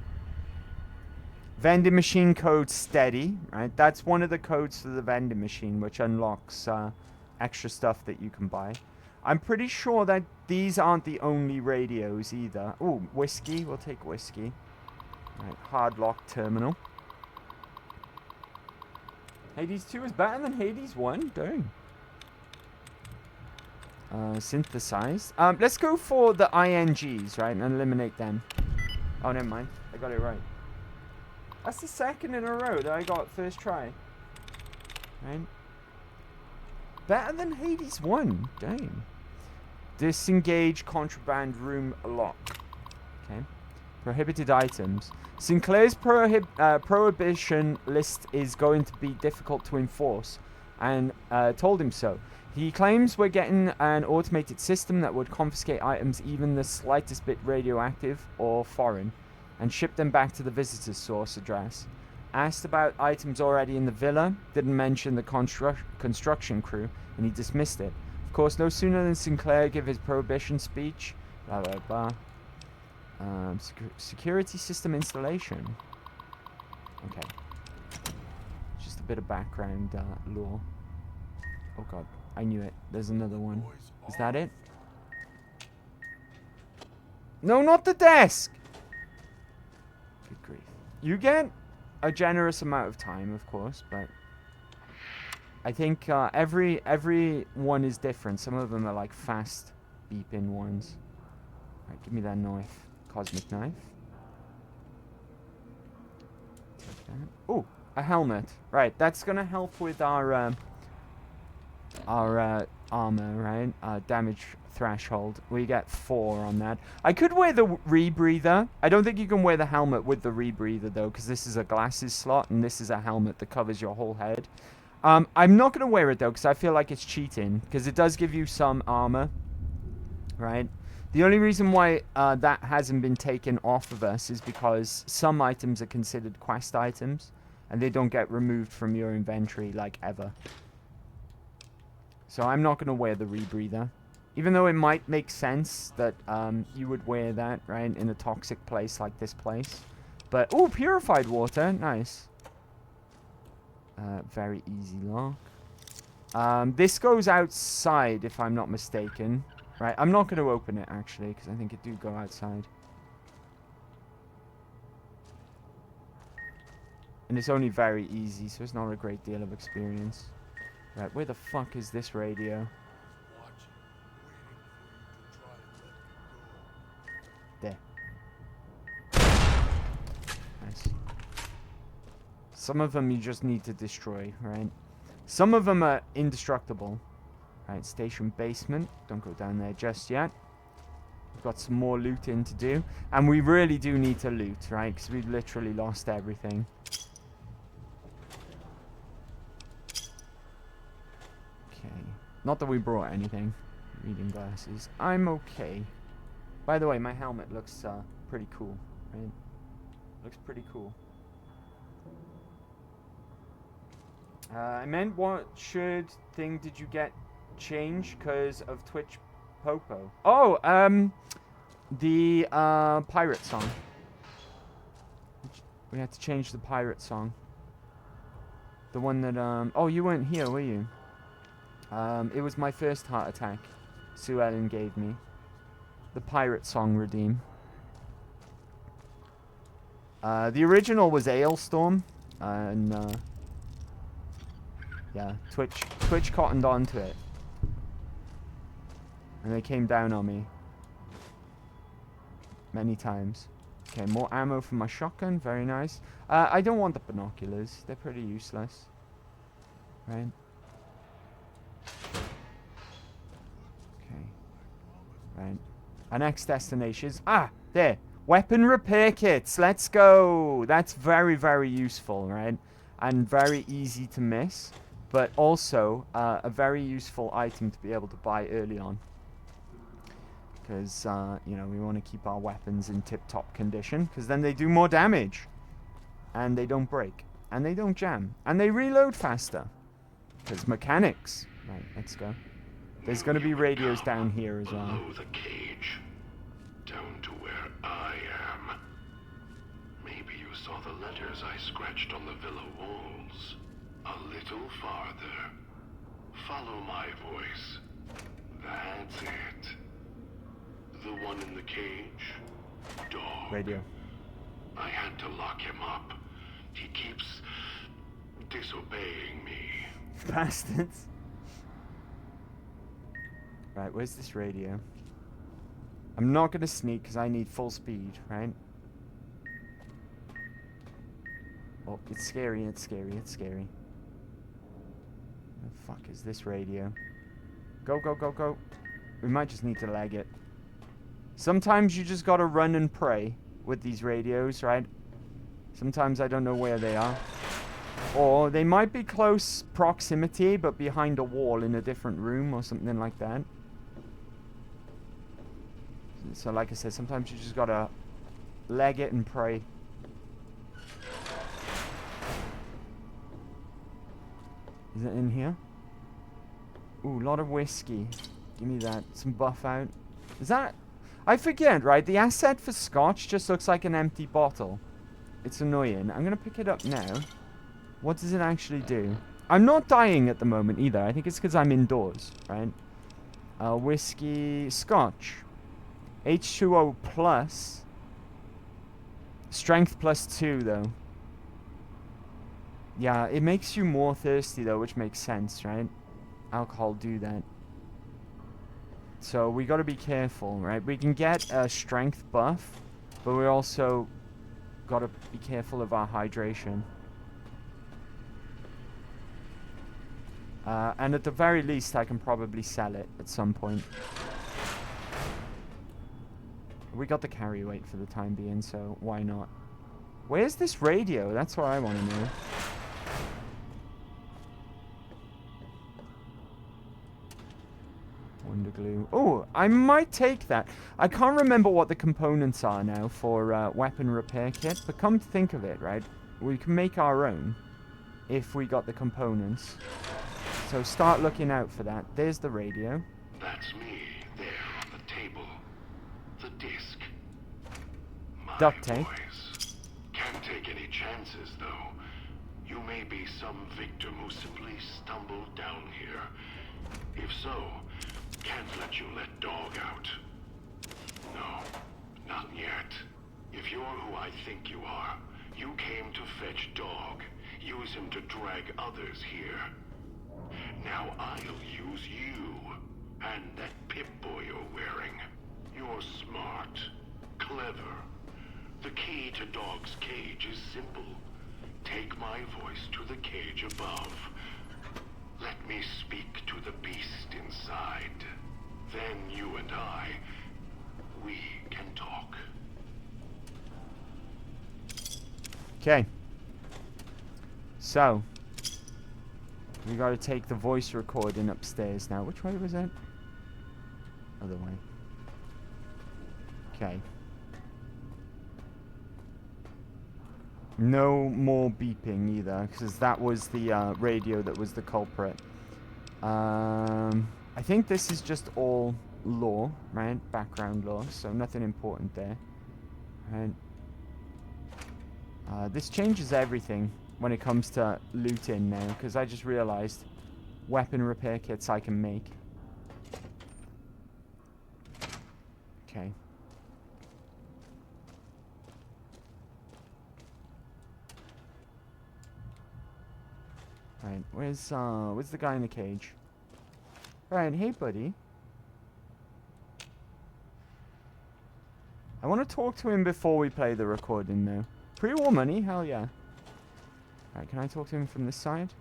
Vending machine code steady, right? That's one of the codes for the vending machine, which unlocks extra stuff that you can buy. I'm pretty sure that these aren't the only radios either. Ooh, whiskey. We'll take whiskey. Right, hard lock terminal. Hades 2 is better than Hades 1? Dang. Synthesized. Let's go for the INGs, right? And eliminate them. Oh, never mind. I got it right. That's the second in a row that I got first try. Right? Better than Hades 1. Dang. Disengage contraband room lock. Okay. Prohibited items. Sinclair's prohibition list is going to be difficult to enforce, and told him so. He claims we're getting an automated system that would confiscate items even the slightest bit radioactive or foreign, and ship them back to the visitor's source address. Asked about items already in the villa, didn't mention the construction crew, and he dismissed it. Of course, no sooner than Sinclair give his prohibition speech, blah blah blah. Security system installation. Okay. Just a bit of background lore. Oh god, I knew it. There's another one. Is that it? No, not the desk! Good grief. You get a generous amount of time, of course, but I think every one is different. Some of them are like fast beeping ones. Alright, give me that knife. Cosmic knife. Take that. Oh, a helmet. Right, that's gonna help with our armor, right? Damage threshold. We get 4 on that. I could wear the rebreather. I don't think you can wear the helmet with the rebreather though, because this is a glasses slot and this is a helmet that covers your whole head. I'm not gonna wear it though, because I feel like it's cheating, because it does give you some armor, right? The only reason why that hasn't been taken off of us is because some items are considered quest items, and they don't get removed from your inventory, like, ever. So I'm not going to wear the rebreather. Even though it might make sense that you would wear that, right, in a toxic place like this place. But, ooh, purified water. Nice. Very easy lock. This goes outside, if I'm not mistaken. Right, I'm not going to open it, actually, because I think it do go outside. And it's only very easy, so it's not a great deal of experience. Right, where the fuck is this radio? There. Nice. Some of them you just need to destroy, right? Some of them are indestructible. Right, station basement. Don't go down there just yet. We've got some more looting to do. And we really do need to loot, right? Because we've literally lost everything. Okay. Not that we brought anything. Reading glasses. I'm okay. By the way, my helmet looks pretty cool, right? Looks pretty cool. I meant what thing did you get changed because of Twitch Popo? Oh, the pirate song. We had to change the pirate song. The one that, oh, you weren't here, were you? It was my first heart attack Sue Ellen gave me. The pirate song redeem. The original was Ailstorm, and yeah, Twitch cottoned onto it, and they came down on me many times. Okay, more ammo for my shotgun, very nice. I don't want the binoculars; they're pretty useless, right? Okay, right. Our next destination is there. Weapon repair kits. Let's go. That's very, very useful, right? And very easy to miss, but also a very useful item to be able to buy early on. Because, you know, we want to keep our weapons in tip-top condition, because then they do more damage. And they don't break. And they don't jam. And they reload faster. Because mechanics. Right, let's go. There's going to be radios down here as well. Below the cage, down to where I am. Maybe you saw the letters I scratched on the villa walls. A little farther. Follow my voice. That's it. The one in the cage. Dog. Radio. I had to lock him up. He keeps disobeying me. Bastards. Right, where's this radio? I'm not gonna sneak because I need full speed, right? Oh, it's scary, it's scary, it's scary. Where the fuck is this radio? Go, go, go, go. We might just need to leg it. Sometimes you just gotta run and pray with these radios, right? Sometimes I don't know where they are. Or they might be close proximity, but behind a wall in a different room or something like that. So like I said, sometimes you just gotta leg it and pray. Is it in here? Ooh, a lot of whiskey. Give me that. Some buff out. Is that... I forget, right? The asset for scotch just looks like an empty bottle. It's annoying. I'm gonna pick it up now. What does it actually do? I'm not dying at the moment either. I think it's because I'm indoors, right? Whiskey, scotch. H2O plus. Strength plus 2, though. Yeah, it makes you more thirsty, though, which makes sense, right? Alcohol do that. So we got to be careful, right? We can get a strength buff, but we also got to be careful of our hydration. And at the very least, I can probably sell it at some point. We got the carry weight for the time being, so why not? Where's this radio? That's what I want to know. Wonder glue. Oh, I might take that. I can't remember what the components are now for weapon repair kit, but come to think of it, right? We can make our own if we got the components. So start looking out for that. There's the radio. That's me. duct tape. Boys. Can't take any chances, though. You may be some victim who simply stumbled down here. If so, can't let you let Dog out. No, not yet. If you're who I think you are, you came to fetch Dog. Use him to drag others here. Now I'll use you. And that Pip-Boy you're wearing. You're smart. Clever. The key to Dog's cage is simple. Take my voice to the cage above. Let me speak to the beast inside. Then you and we can talk. Okay. So, we gotta take the voice recording upstairs now. Which way was it? Other way. Okay. No more beeping either, because that was the radio that was the culprit. I think this is just all lore, right? Background lore, so nothing important there. Right. This changes everything when it comes to looting now, because I just realized weapon repair kits I can make. Okay. Right, where's the guy in the cage? Right, hey buddy. I want to talk to him before we play the recording though. Pre-war money? Hell yeah. Right, can I talk to him from this side?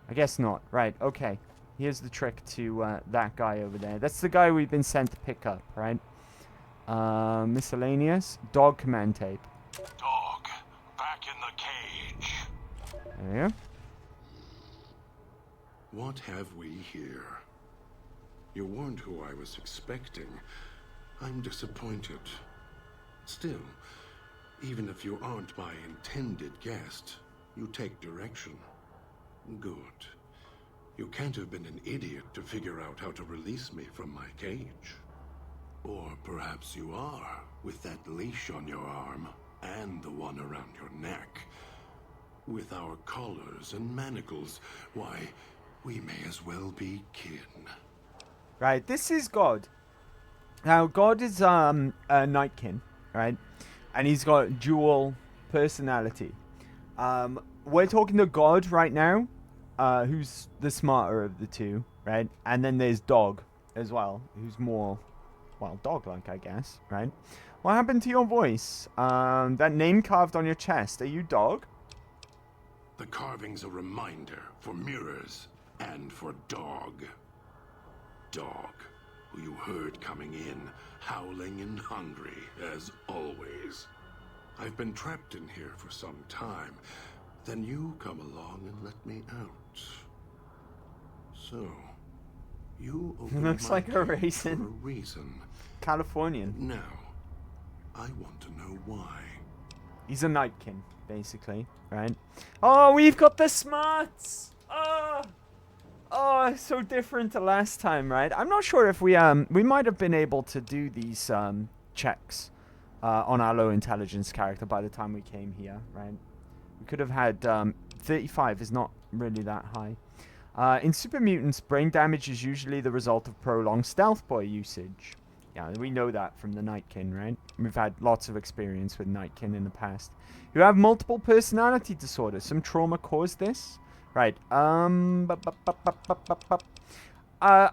I guess not. Right, okay. Here's the trick to that guy over there. That's the guy we've been sent to pick up, right? Miscellaneous. Dog command tape. Dog, back in the cage. There you go. What have we here? You weren't who I was expecting. I'm disappointed. Still, even if you aren't my intended guest, you take direction. Good. You can't have been an idiot to figure out how to release me from my cage. Or perhaps you are, with that leash on your arm, and the one around your neck. With our collars and manacles, why, we may as well be kin. Right, this is God. Now, God is a Nightkin, right? And he's got dual personality. We're talking to God right now, who's the smarter of the two, right? And then there's Dog as well, who's more, well, dog-like, I guess, right? What happened to your voice? That name carved on your chest. Are you Dog? The carving's a reminder for mirrors and for Dog. Dog, who you heard coming in, howling and hungry, as always. I've been trapped in here for some time. Then you come along and let me out. So, you opened Looks my like a cage raisin. for a reason. Californian. Now, I want to know why. He's a Nightkin, basically, right? Oh, we've got the smarts! Oh, so different to last time, right? I'm not sure if we might have been able to do these checks on our low intelligence character by the time we came here, right? We could have had 35 is not really that high. In Super Mutants, brain damage is usually the result of prolonged Stealth Boy usage. Yeah, we know that from the Nightkin, right? We've had lots of experience with Nightkin in the past. You have multiple personality disorders. Some trauma caused this. Right, I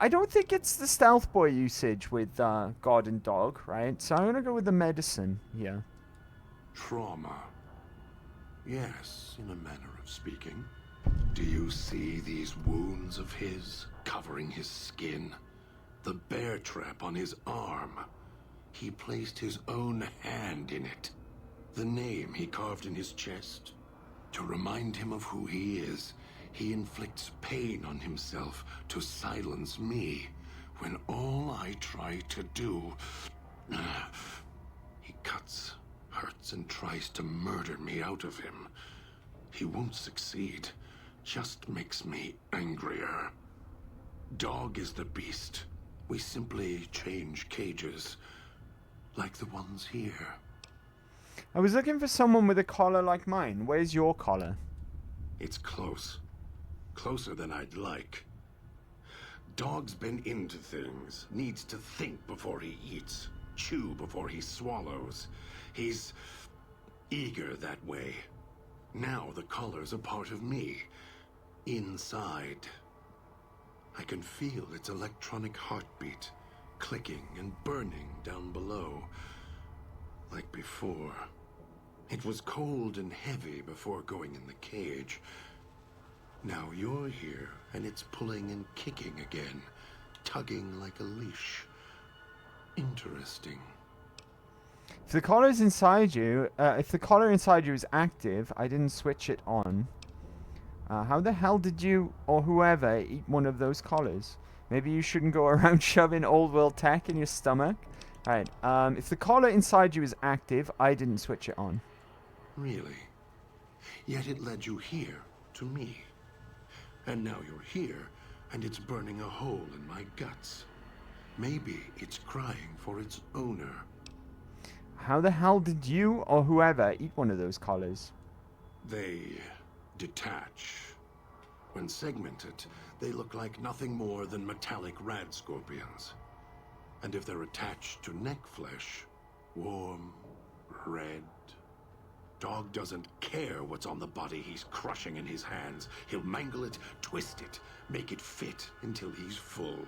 don't think it's the Stealth Boy usage with God and Dog, right? So I'm going to go with the medicine here. Trauma. Yes, in a manner of speaking. Do you see these wounds of his covering his skin? The bear trap on his arm. He placed his own hand in it. The name he carved in his chest. To remind him of who he is, he inflicts pain on himself to silence me, when all I try to do... He cuts, hurts, and tries to murder me out of him. He won't succeed, just makes me angrier. Dog is the beast. We simply change cages, like the ones here. I was looking for someone with a collar like mine. Where's your collar? It's close. Closer than I'd like. Dog's been into things. Needs to think before he eats. Chew before he swallows. He's eager that way. Now the collar's a part of me. Inside. I can feel its electronic heartbeat. Clicking and burning down below. Like before. It was cold and heavy before going in the cage. Now you're here, and it's pulling and kicking again. Tugging like a leash. Interesting. If the collar's inside you, if the collar inside you is active, I didn't switch it on. How the hell did you, or whoever, eat one of those collars? Maybe you shouldn't go around shoving old world tech in your stomach. Alright, if the collar inside you is active, I didn't switch it on. Really? Yet it led you here, to me. And now you're here, and it's burning a hole in my guts. Maybe it's crying for its owner. How the hell did you, or whoever, eat one of those collars? They detach. When segmented, they look like nothing more than metallic rad scorpions. And if they're attached to neck flesh, warm, red. Dog doesn't care what's on the body he's crushing in his hands. He'll mangle it, twist it, make it fit until he's full.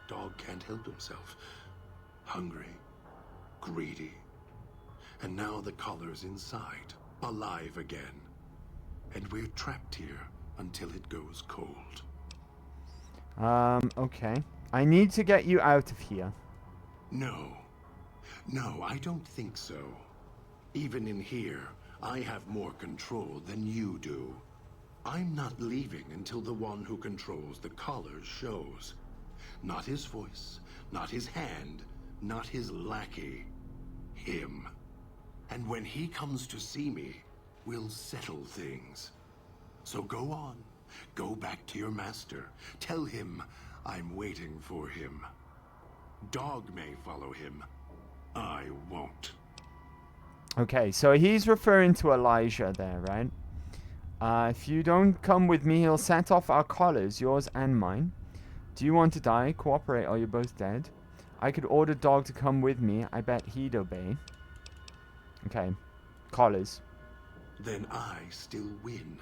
Dog can't help himself. Hungry, greedy. And now the collar's inside, alive again. And we're trapped here until it goes cold. Okay. I need to get you out of here. No. No, I don't think so. Even in here, I have more control than you do. I'm not leaving until the one who controls the collars shows. Not his voice, not his hand, not his lackey. Him. And when he comes to see me, we'll settle things. So go on. Go back to your master. Tell him I'm waiting for him. Dog may follow him. I won't. Okay, so he's referring to Elijah there, right? If you don't come with me, he'll set off our collars, yours and mine. Do you want to die? Cooperate or you're both dead. I could order Dog to come with me. I bet he'd obey. Okay. Collars. Then I still win.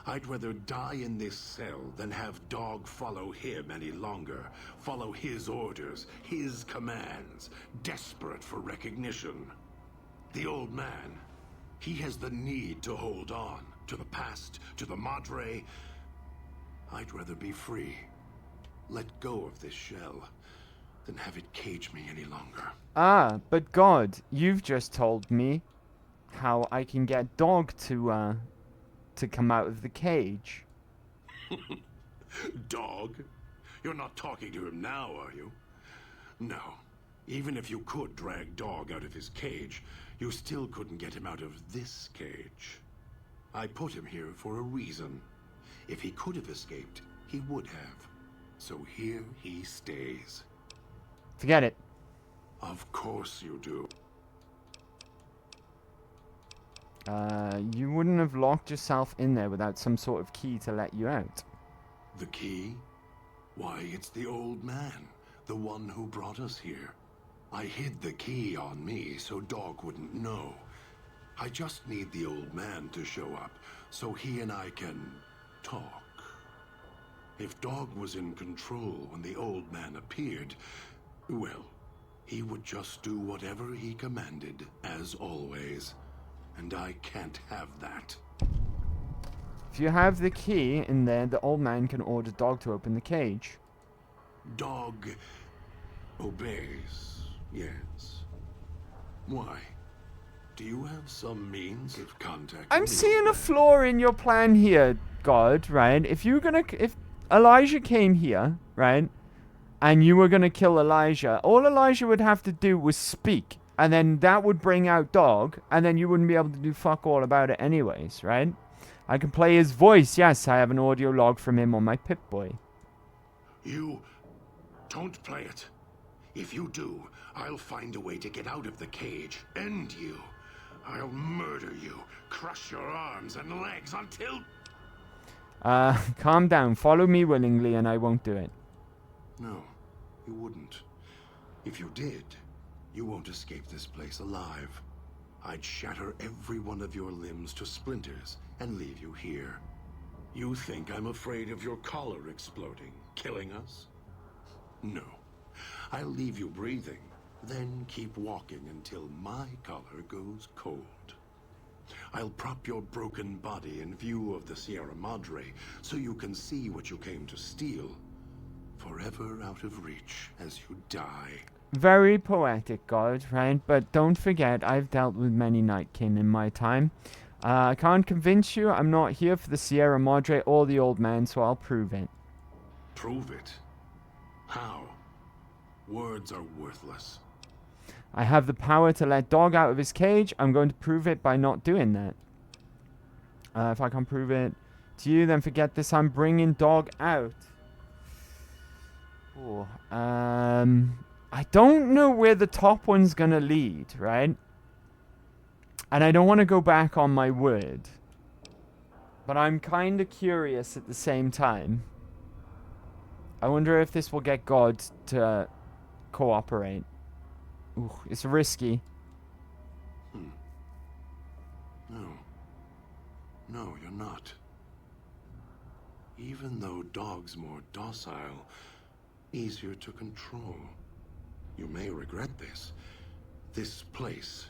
I'd rather die in this cell than have Dog follow him any longer. Follow his orders, his commands, desperate for recognition. The old man, he has the need to hold on to the past, to the Madre. I'd rather be free. Let go of this shell than have it cage me any longer. Ah, but God, you've just told me how I can get Dog to come out of the cage. Dog? You're not talking to him now, are you? No. Even if you could drag Dog out of his cage, you still couldn't get him out of this cage. I put him here for a reason. If he could have escaped, he would have. So here he stays. Forget it. Of course you do. You wouldn't have locked yourself in there without some sort of key to let you out. The key? Why, it's the old man, the one who brought us here. I hid the key on me so Dog wouldn't know. I just need the old man to show up so he and I can talk. If Dog was in control when the old man appeared, well, he would just do whatever he commanded, as always. And I can't have that. If you have the key in there, the old man can order Dog to open the cage. Dog obeys, yes. Why? Do you have some means of contact? I'm seeing a flaw in your plan here, God, right? If Elijah came here, right, and you were gonna kill Elijah, all Elijah would have to do was speak, and then that would bring out Dog, and then you wouldn't be able to do fuck all about it anyways, right? I can play his voice. Yes, I have an audio log from him on my Pip-Boy. You don't play it. If you do, I'll find a way to get out of the cage. End you. I'll murder you, crush your arms and legs until... Calm down. Follow me willingly and I won't do it. No, you wouldn't. If you did, you won't escape this place alive. I'd shatter every one of your limbs to splinters and leave you here. You think I'm afraid of your collar exploding, killing us? No. I'll leave you breathing, then keep walking until my collar goes cold. I'll prop your broken body in view of the Sierra Madre so you can see what you came to steal, forever out of reach as you die. Very poetic, God, right? But don't forget, I've dealt with many Night King in my time. I can't convince you. I'm not here for the Sierra Madre or the old man, so I'll prove it. Prove it? How? Words are worthless. I have the power to let Dog out of his cage. I'm going to prove it by not doing that. If I can't prove it to you, then forget this. I'm bringing Dog out. Ooh, I don't know where the top one's going to lead, right? And I don't want to go back on my word. But I'm kind of curious at the same time. I wonder if this will get God to cooperate. Ooh, it's risky. No, you're not. Even though Dog's more docile, easier to control. You may regret this. This place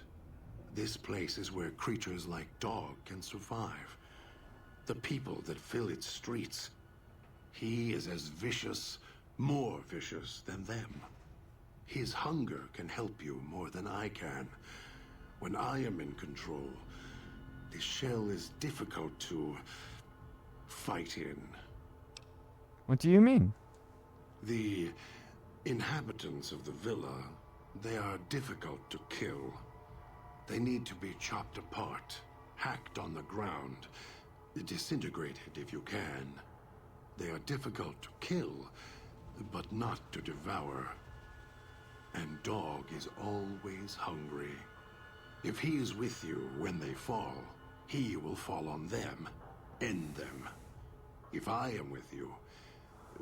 is where creatures like Dog can survive. The people that fill its streets. He is as vicious, more vicious than them. His hunger can help you more than I can. When I am in control, this shell is difficult to fight in. What do you mean? The inhabitants of the villa, they are difficult to kill. They need to be chopped apart, hacked on the ground, disintegrated if you can. They are difficult to kill, but not to devour. And Dog is always hungry. If he is with you when they fall, he will fall on them, end them. If I am with you,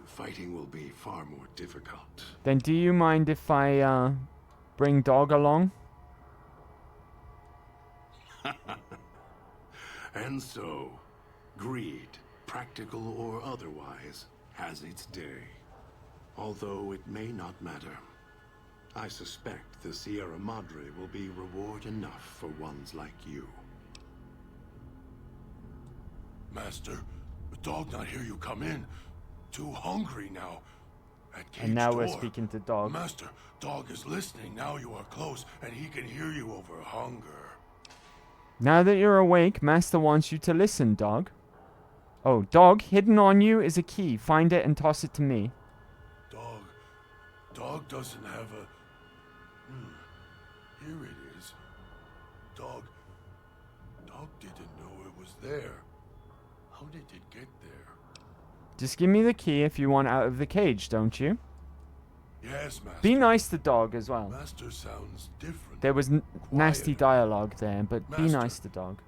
fighting will be far more difficult. Then do you mind if I bring Dog along? And so, greed, practical or otherwise, has its day. Although it may not matter. I suspect the Sierra Madre will be reward enough for ones like you. Master, the Dog not hear you come in. Too hungry now. At cage And now we're door. speaking to Dog. Master, Dog is listening. Now you are close, and he can hear you over hunger. Now that you're awake, Master wants you to listen, Dog. Oh, Dog, hidden on you is a key. Find it and toss it to me. Dog doesn't have a... Here it is. Dog didn't know it was there. How did it get there? Just give me the key if you want out of the cage, don't you? Yes, Master. Be nice to Dog as well. Master sounds different. There was nasty dialogue there, but be Master. nice to Dog.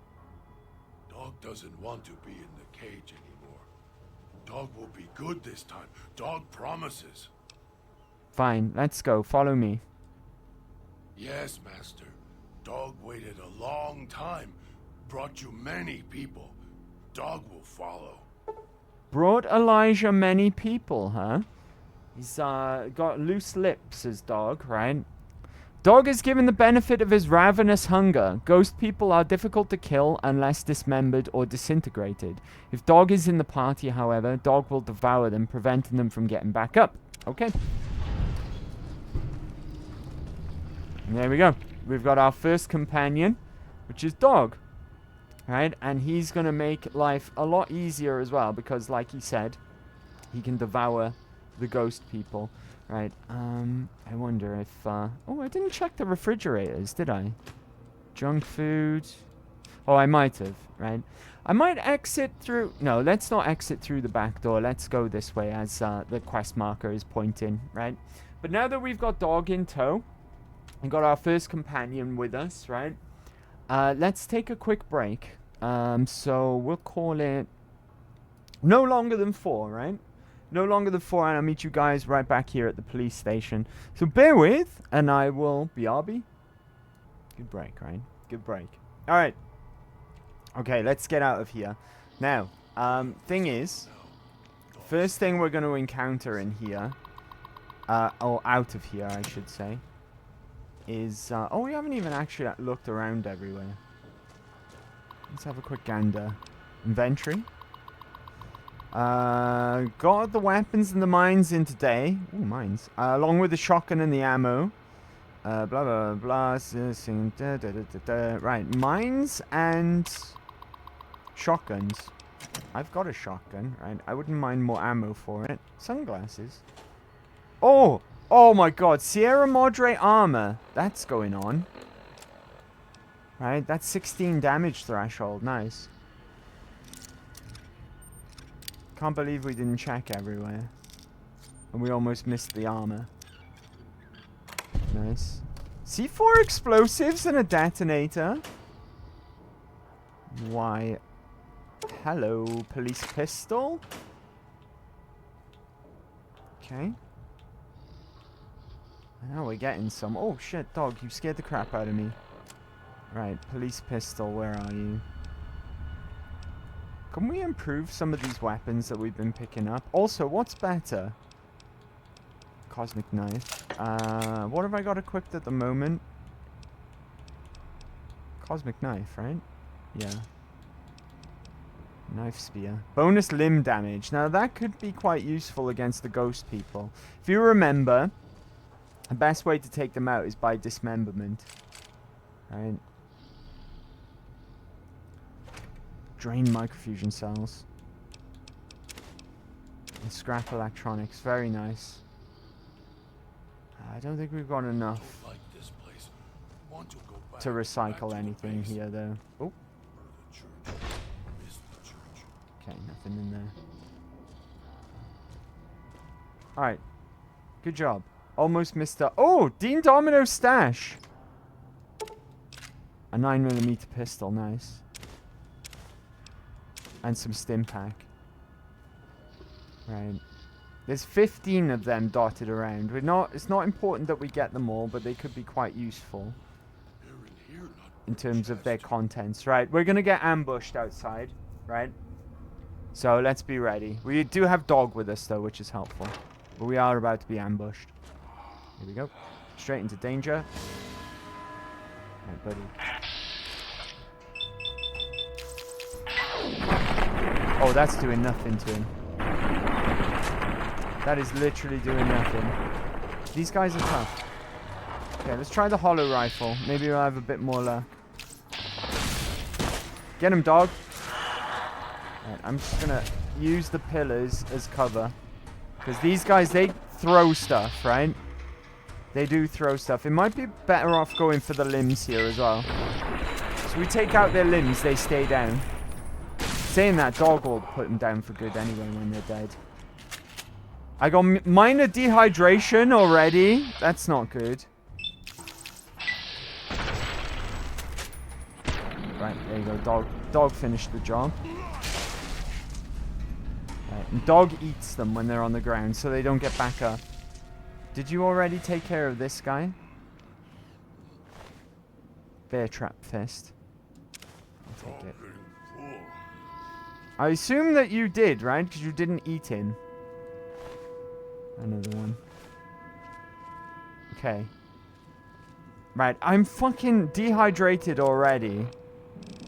Dog doesn't want to be in the cage anymore. Dog will be good this time. Dog promises. Fine, let's go. Follow me. Yes, Master. Dog waited a long time. Brought you many people. Dog will follow. Brought Elijah many people, huh? He's got loose lips, as Dog, right? Dog is given the benefit of his ravenous hunger. Ghost people are difficult to kill unless dismembered or disintegrated. If Dog is in the party, however, Dog will devour them, preventing them from getting back up. Okay. And there we go. We've got our first companion, which is Dog. Right? And he's going to make life a lot easier as well, because like he said, he can devour the ghost people. Right? I wonder if... oh, I didn't check the refrigerators, did I? Junk food. Oh, I might have, right? I might exit through... No, let's not exit through the back door. Let's go this way as the quest marker is pointing, right? But now that we've got Dog in tow, and got our first companion with us, right? let's take a quick break. So we'll call it no longer than 4, right? No longer than 4, and I'll meet you guys right back here at the police station. So bear with, and I will BRB. Good break, right? Good break. All right. Okay, let's get out of here. Now, thing is, first thing we're going to encounter in here, or out of here, I should say, is, oh, we haven't even actually looked around everywhere. Let's have a quick gander. Inventory. Got the weapons and the mines in today. Ooh, mines. Along with the shotgun and the ammo. Blah, blah, blah. Right, mines and shotguns. I've got a shotgun, right? I wouldn't mind more ammo for it. Sunglasses. Oh! Oh my god, Sierra Madre armor. That's going on. Right, that's 16 damage threshold. Nice. Can't believe we didn't check everywhere. And we almost missed the armor. Nice. C4 explosives and a detonator. Why? Hello, police pistol. Okay. Now we're getting some. Oh shit, dog, you scared the crap out of me. Right, police pistol, where are you? Can we improve some of these weapons that we've been picking up? Also, what's better? Cosmic knife. What have I got equipped at the moment? Cosmic knife, right? Yeah. Knife spear. Bonus limb damage. Now that could be quite useful against the ghost people. If you remember, the best way to take them out is by dismemberment. Right? Drain microfusion cells. And scrap electronics. Very nice. I don't think we've got enough to recycle anything here, though. Oh. Okay, nothing in there. Alright. Good job. Almost missed up. Oh! Dean Domino's stash! A 9mm pistol. Nice. And some stim pack. Right. There's 15 of them dotted around. It's not important that we get them all, but they could be quite useful in terms of their contents. Right, we're going to get ambushed outside, right? So let's be ready. We do have dog with us, though, which is helpful. But we are about to be ambushed. Here we go. Straight into danger. Right, buddy. Oh, that's doing nothing to him. That is literally doing nothing. These guys are tough. Okay, let's try the hollow rifle. Maybe we'll have a bit more luck. Get him, dog. Right, I'm just gonna use the pillars as cover. Because these guys, they throw stuff, right? They do throw stuff. It might be better off going for the limbs here as well. So we take out their limbs, they stay down. Saying that, dog will put them down for good anyway when they're dead. I got minor dehydration already. That's not good. Right, there you go. Dog finished the job. Right, and dog eats them when they're on the ground so they don't get back up. Did you already take care of this guy? Bear trap fist. I'll take it. I assume that you did, right? Because you didn't eat him. Another one. Okay. Right, I'm fucking dehydrated already.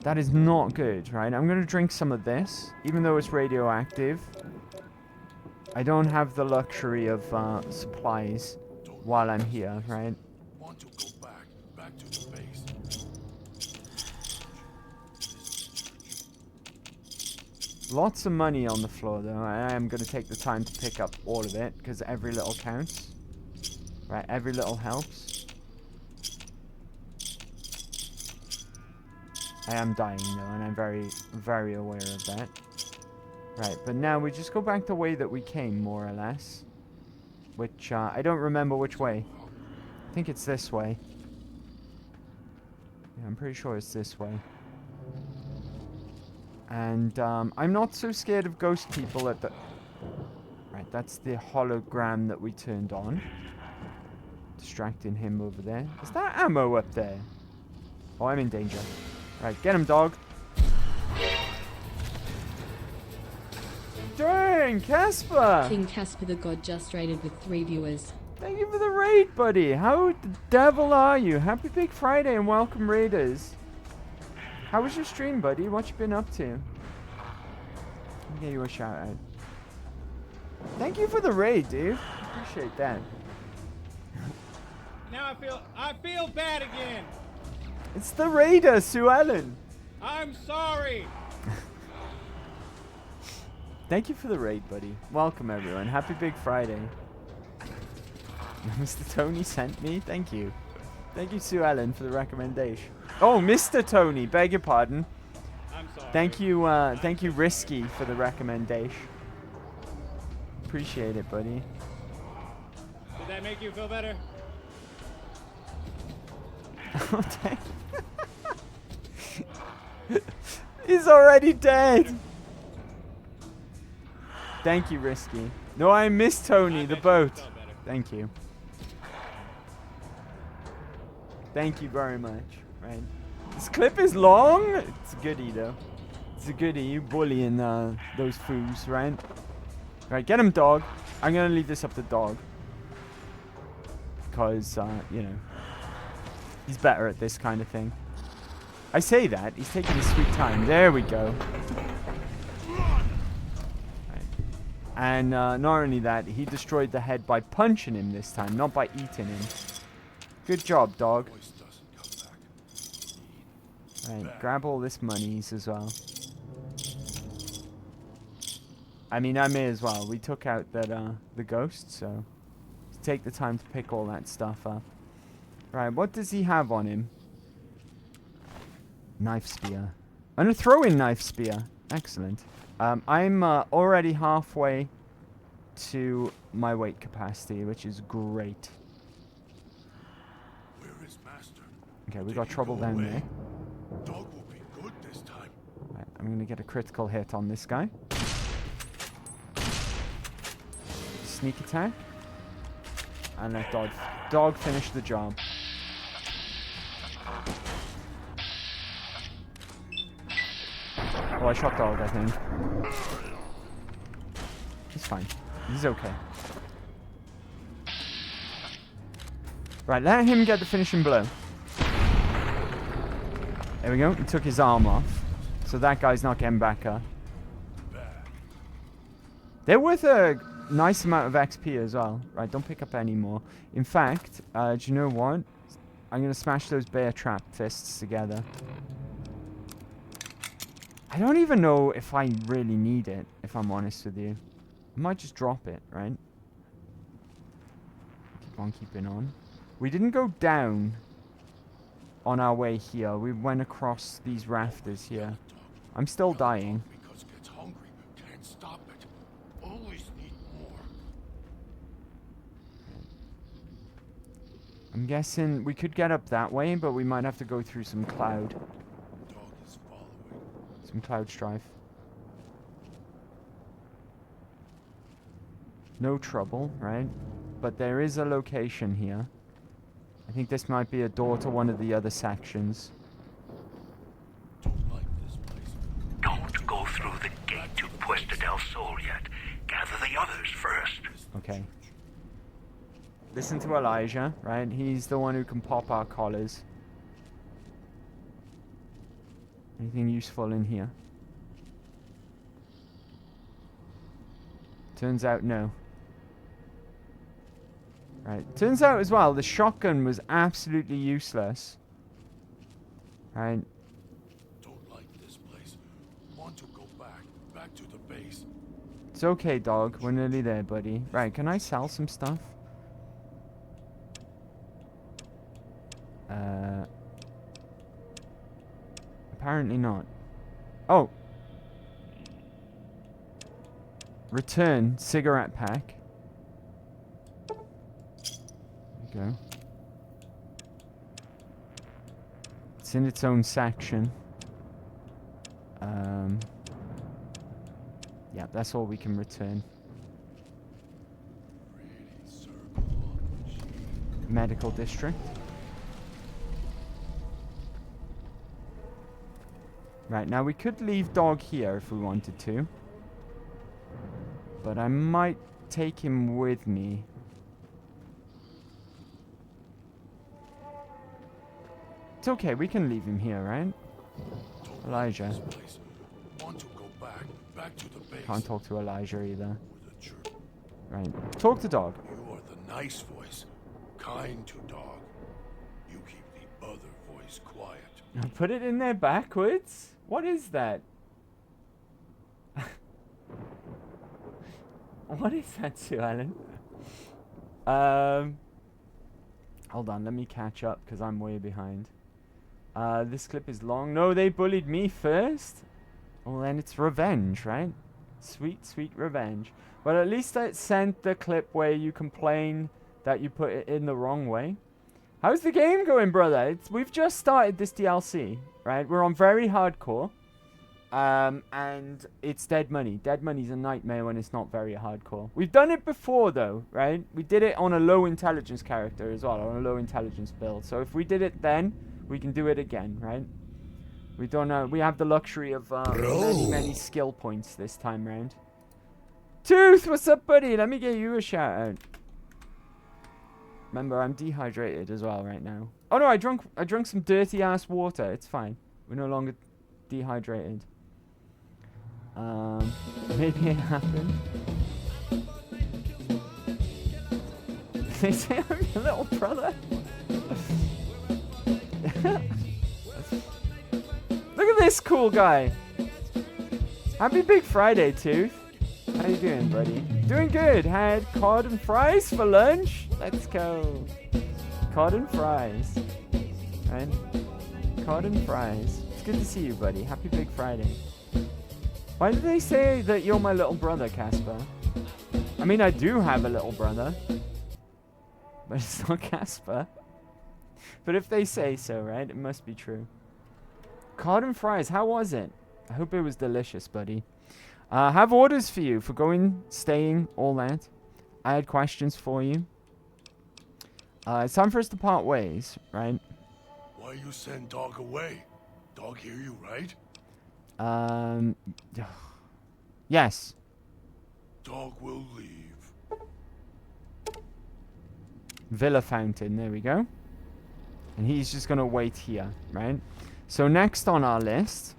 That is not good, right? I'm gonna drink some of this, even though it's radioactive. I don't have the luxury of supplies while I'm here, right? Want to go back to the base. Lots of money on the floor, though. I am going to take the time to pick up all of it, because every little counts. Right, every little helps. I am dying, though, and I'm very, very aware of that. Right, but now we just go back the way that we came, more or less. Which, I don't remember which way. I think it's this way. Yeah, I'm pretty sure it's this way. And I'm not so scared of ghost people at the... Right, that's the hologram that we turned on. Distracting him over there. Is that ammo up there? Oh, I'm in danger. Right, get him, dog. Dang, Casper! King Casper the God just raided with 3 viewers. Thank you for the raid, buddy. How the devil are you? Happy Big Friday and welcome, raiders. How was your stream, buddy? What you been up to? Let me get you a shout out. Thank you for the raid, dude. Appreciate that. Now I feel bad again. It's the raider, Sue Ellen. I'm sorry. Thank you for the raid, buddy. Welcome, everyone. Happy Big Friday. Mr. Tony sent me. Thank you. Thank you, Sue Ellen, for the recommendation. Oh, Mr. Tony. Beg your pardon. I'm sorry. Thank you, Risky, for the recommendation. Appreciate it, buddy. Did that make you feel better? Oh, dang. He's already dead. Thank you, Risky. No, I miss Tony, the boat. Thank you. Thank you very much. Right. This clip is long. It's a goodie, though. It's a goodie. You bullying those fools, right? Right, get him, dog. I'm going to leave this up to dog. Because, you know, he's better at this kind of thing. I say that. He's taking his sweet time. There we go. And not only that, he destroyed the head by punching him this time, not by eating him. Good job, dog. Right, grab all this monies as well. I mean, I may as well. We took out that the ghost, so take the time to pick all that stuff up. Right, what does he have on him? Knife spear. And a throw-in knife spear. Excellent. I'm already halfway to my weight capacity, which is great. Where is Master? Okay, we got trouble down there. Dog will be good this time. Right, I'm going to get a critical hit on this guy. Sneak attack. And let dog finish the job. Oh, I shot dog, I think. He's fine. He's okay. Right, let him get the finishing blow. There we go. He took his arm off. So that guy's not getting back up. They're worth a nice amount of XP as well. Right, don't pick up any more. In fact, do you know what? I'm going to smash those bear trap fists together. I don't even know if I really need it, if I'm honest with you. I might just drop it, right? Keep on keeping on. We didn't go down on our way here. We went across these rafters here. I'm still dying. Because gets hungry, can't stop it. Always need more. I'm guessing we could get up that way, but we might have to go through some cloud. Dog is following. Some cloud strife. No trouble, right? But there is a location here. I think this might be a door to one of the other sections. Don't like this place. Don't go through the gate to Puesta del Sol yet. Gather the others first. Okay. Listen to Elijah, right? He's the one who can pop our collars. Anything useful in here? Turns out no. Right. Turns out as well, the shotgun was absolutely useless. Right. Don't like this place. Want to go back to the base. It's okay, dog. We're nearly there, buddy. Right, can I sell some stuff? Apparently not. Oh. Return cigarette pack. There we go. It's in its own section. Yeah, that's all we can return. Medical district. Right, now we could leave dog here if we wanted to. But I might take him with me. It's okay, we can leave him here, right? Elijah. Want to go back to the base. Can't talk to Elijah either. Right. Talk to dog. You are the nice voice, kind to dog. You keep the other voice quiet. Put it in there backwards? What is that? What is that, Sue Ellen? Hold on, let me catch up because I'm way behind. This clip is long. No, they bullied me first. Well, then it's revenge, right? Sweet, sweet revenge. But at least I sent the clip where you complain that you put it in the wrong way. How's the game going, brother? We've just started this DLC, right? We're on very hardcore. And it's dead money. Dead money's a nightmare when it's not very hardcore. We've done it before, though, right? We did it on a low intelligence character as well, on a low intelligence build. So if we did it then, we can do it again, right? We don't we have the luxury of many skill points this time round. Tooth, what's up, buddy? Let me get you a shout out. Remember, I'm dehydrated as well right now. Oh no, I drunk some dirty ass water. It's fine. We're no longer dehydrated. Maybe it happened. They say I'm your little brother. Look at this cool guy. Happy Big Friday, Tooth. How you doing, buddy? Doing good. Had cod and fries for lunch. Let's go. Cod and fries. Right? Cod and fries. It's good to see you, buddy. Happy Big Friday. Why did they say that you're my little brother, Casper? I mean, I do have a little brother. But it's not Casper. But if they say so, right, it must be true. Cod and fries, how was it? I hope it was delicious, buddy. Have orders for you for going, staying, all that. I had questions for you. It's time for us to part ways, right? Why you send dog away? Dog hear you, right? Yes. Dog will leave. Villa Fountain, there we go. And he's just going to wait here, right? So next on our list,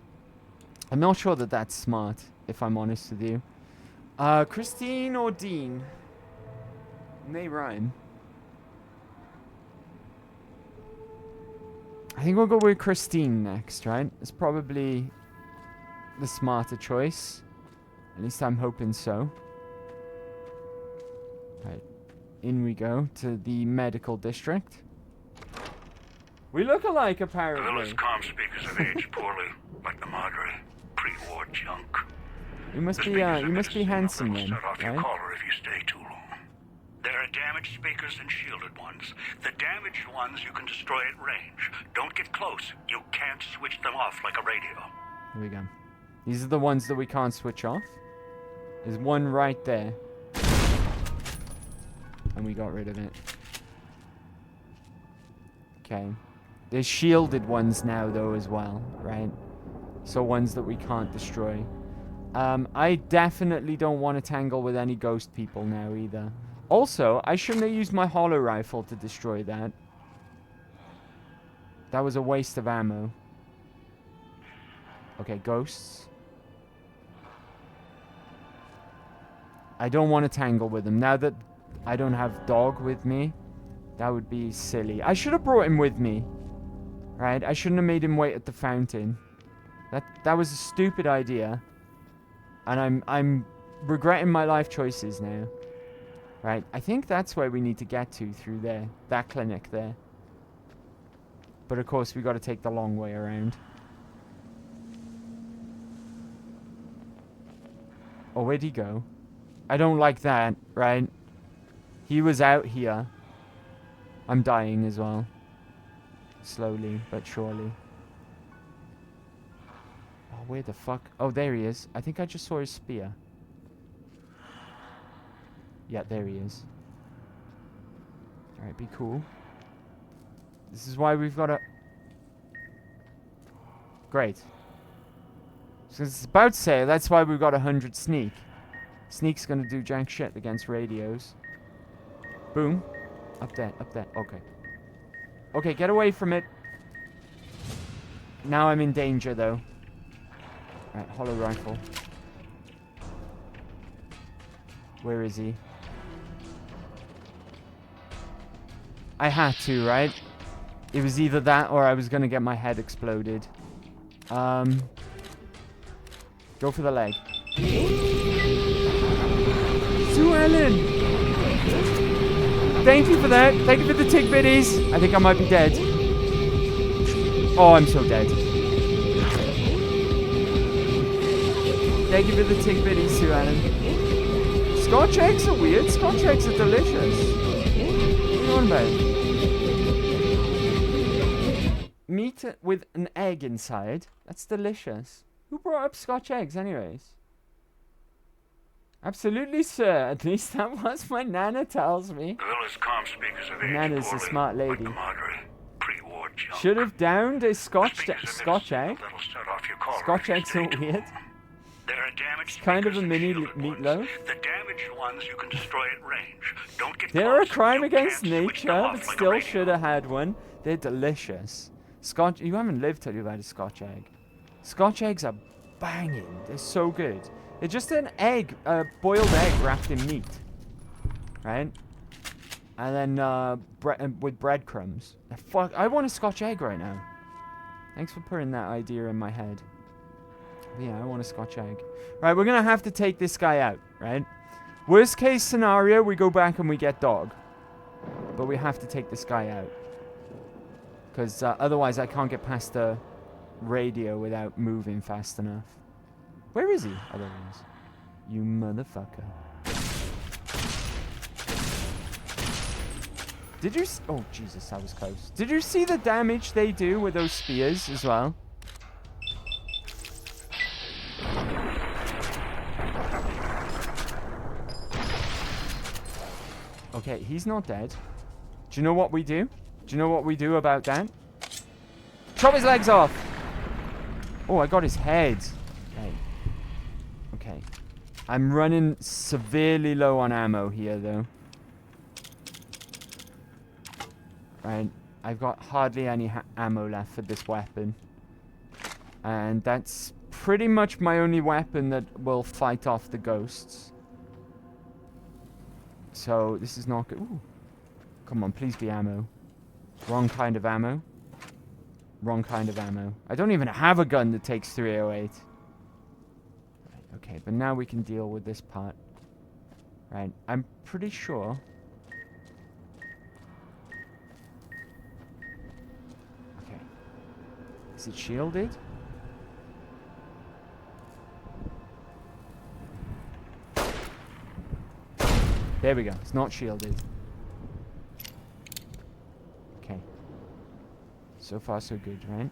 I'm not sure that that's smart, if I'm honest with you. Christine or Dean? They rhyme. I think we'll go with Christine next, right? It's probably the smarter choice. At least I'm hoping so. Right. In we go to the medical district. We look alike, apparently. Villa's comm speakers have aged poorly, like the Madre. Pre-war junk. You must be handsome then, Set off your right? caller if you stay too long. There are damaged speakers and shielded ones. The damaged ones you can destroy at range. Don't get close. You can't switch them off like a radio. Here we go. These are the ones that we can't switch off. There's one right there. And we got rid of it. Okay. There's shielded ones now, though, as well, right? So ones that we can't destroy. I definitely don't want to tangle with any ghost people now, either. Also, I shouldn't have used my hollow rifle to destroy that. That was a waste of ammo. Okay, ghosts. I don't want to tangle with them. Now that I don't have dog with me, that would be silly. I should have brought him with me. Right? I shouldn't have made him wait at the fountain. That was a stupid idea. And I'm regretting my life choices now. Right? I think that's where we need to get to through there. That clinic there. But of course, we got to take the long way around. Oh, where'd he go? I don't like that, right? He was out here. I'm dying as well. Slowly, but surely. where the fuck? Oh, there he is. I think I just saw his spear. Yeah, there he is. Alright, be cool. This is why we've got to... Great. So it's about to say, that's why we've got 100 sneak. Sneak's gonna do jank shit against radios. Boom. Up there, up there. Okay. Okay, get away from it. Now I'm in danger, though. Right, hollow rifle. Where is he? I had to, right? It was either that or I was gonna get my head exploded. Go for the leg. Sue Ellen! Thank you for that. Thank you for the tick biddies. I think I might be dead. Oh, I'm so dead. Thank you for the tick biddies, Sue Ellen. Scotch eggs are weird. Scotch eggs are delicious. What are you on about? Meat with an egg inside. That's delicious. Who brought up Scotch eggs, anyways? Absolutely, sir. At least that was what Nana tells me. The village comm speakers have aged Nana's a poorly, smart like lady. the Madre, pre-war junk. Should have downed a Scotch Speakers have Scotch been egg. that'll set off your call Scotch radio eggs are station. weird. There are damaged It's kind of a speakers and mini shielded ones. meatloaf. The damaged ones you can destroy at range. Don't get They're a close. crime You against can't switch them nature, off but like a still radio. should have had one. They're delicious. Scotch. You haven't lived till you've had a Scotch egg. Scotch eggs are banging. They're so good. They're just an egg, a boiled egg wrapped in meat, right? And then with breadcrumbs. Fuck, I want a Scotch egg right now. Thanks for putting that idea in my head. But yeah, I want a Scotch egg. Right, we're gonna have to take this guy out, right? Worst case scenario, we go back and we get dog. But we have to take this guy out. Because otherwise I can't get past the radio without moving fast enough. Where is he? Oh, there he is. You motherfucker. Did you... Oh, Jesus, that was close. Did you see the damage they do with those spears as well? Okay, he's not dead. Do you know what we do? Do you know what we do about that? Chop his legs off! Oh, I got his head. Okay. Okay. I'm running severely low on ammo here, though. Right. I've got hardly any ammo left for this weapon. And that's pretty much my only weapon that will fight off the ghosts. So, this is not good. Ooh. Come on, please be ammo. Wrong kind of ammo. Wrong kind of ammo. I don't even have a gun that takes 308. Right, okay, but now we can deal with this part. Right, I'm pretty sure... Okay. Is it shielded? There we go. It's not shielded. Okay. So far, so good, right?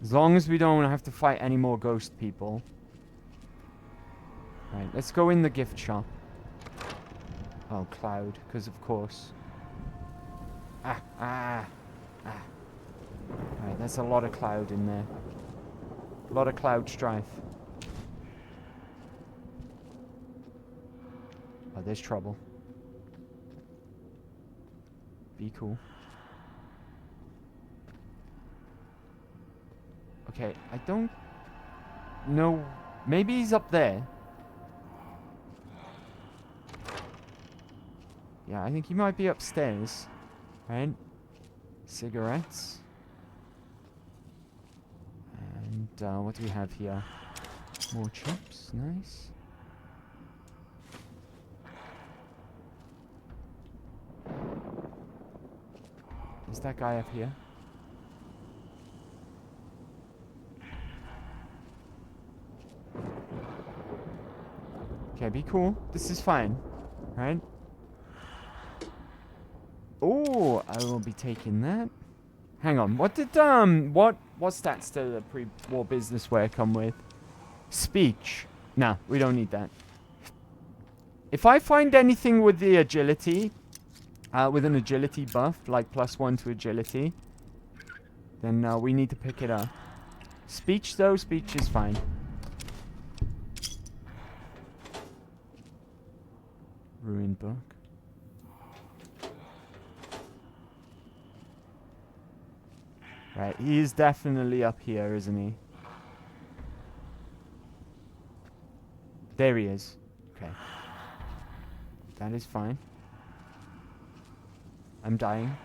As long as we don't have to fight any more ghost people. Right, let's go in the gift shop. Oh, cloud, because of course. Right, that's a lot of cloud in there. A lot of cloud strife. Oh, there's trouble. Be cool. Okay, I don't know. Maybe he's up there. Yeah, I think he might be upstairs. Right? Cigarettes. And what do we have here? More chips. Nice. Is that guy up here? Okay, be cool. This is fine. Right? Oh, I will be taking that. Hang on. What did what's that still the pre-war business wear come with? Speech. Nah, we don't need that. If I find anything with the agility, with an agility buff, like +1 to agility, then we need to pick it up. Speech though, speech is fine. Ruined book. Right, he is definitely up here, isn't he? There he is. Okay. That is fine. I'm dying.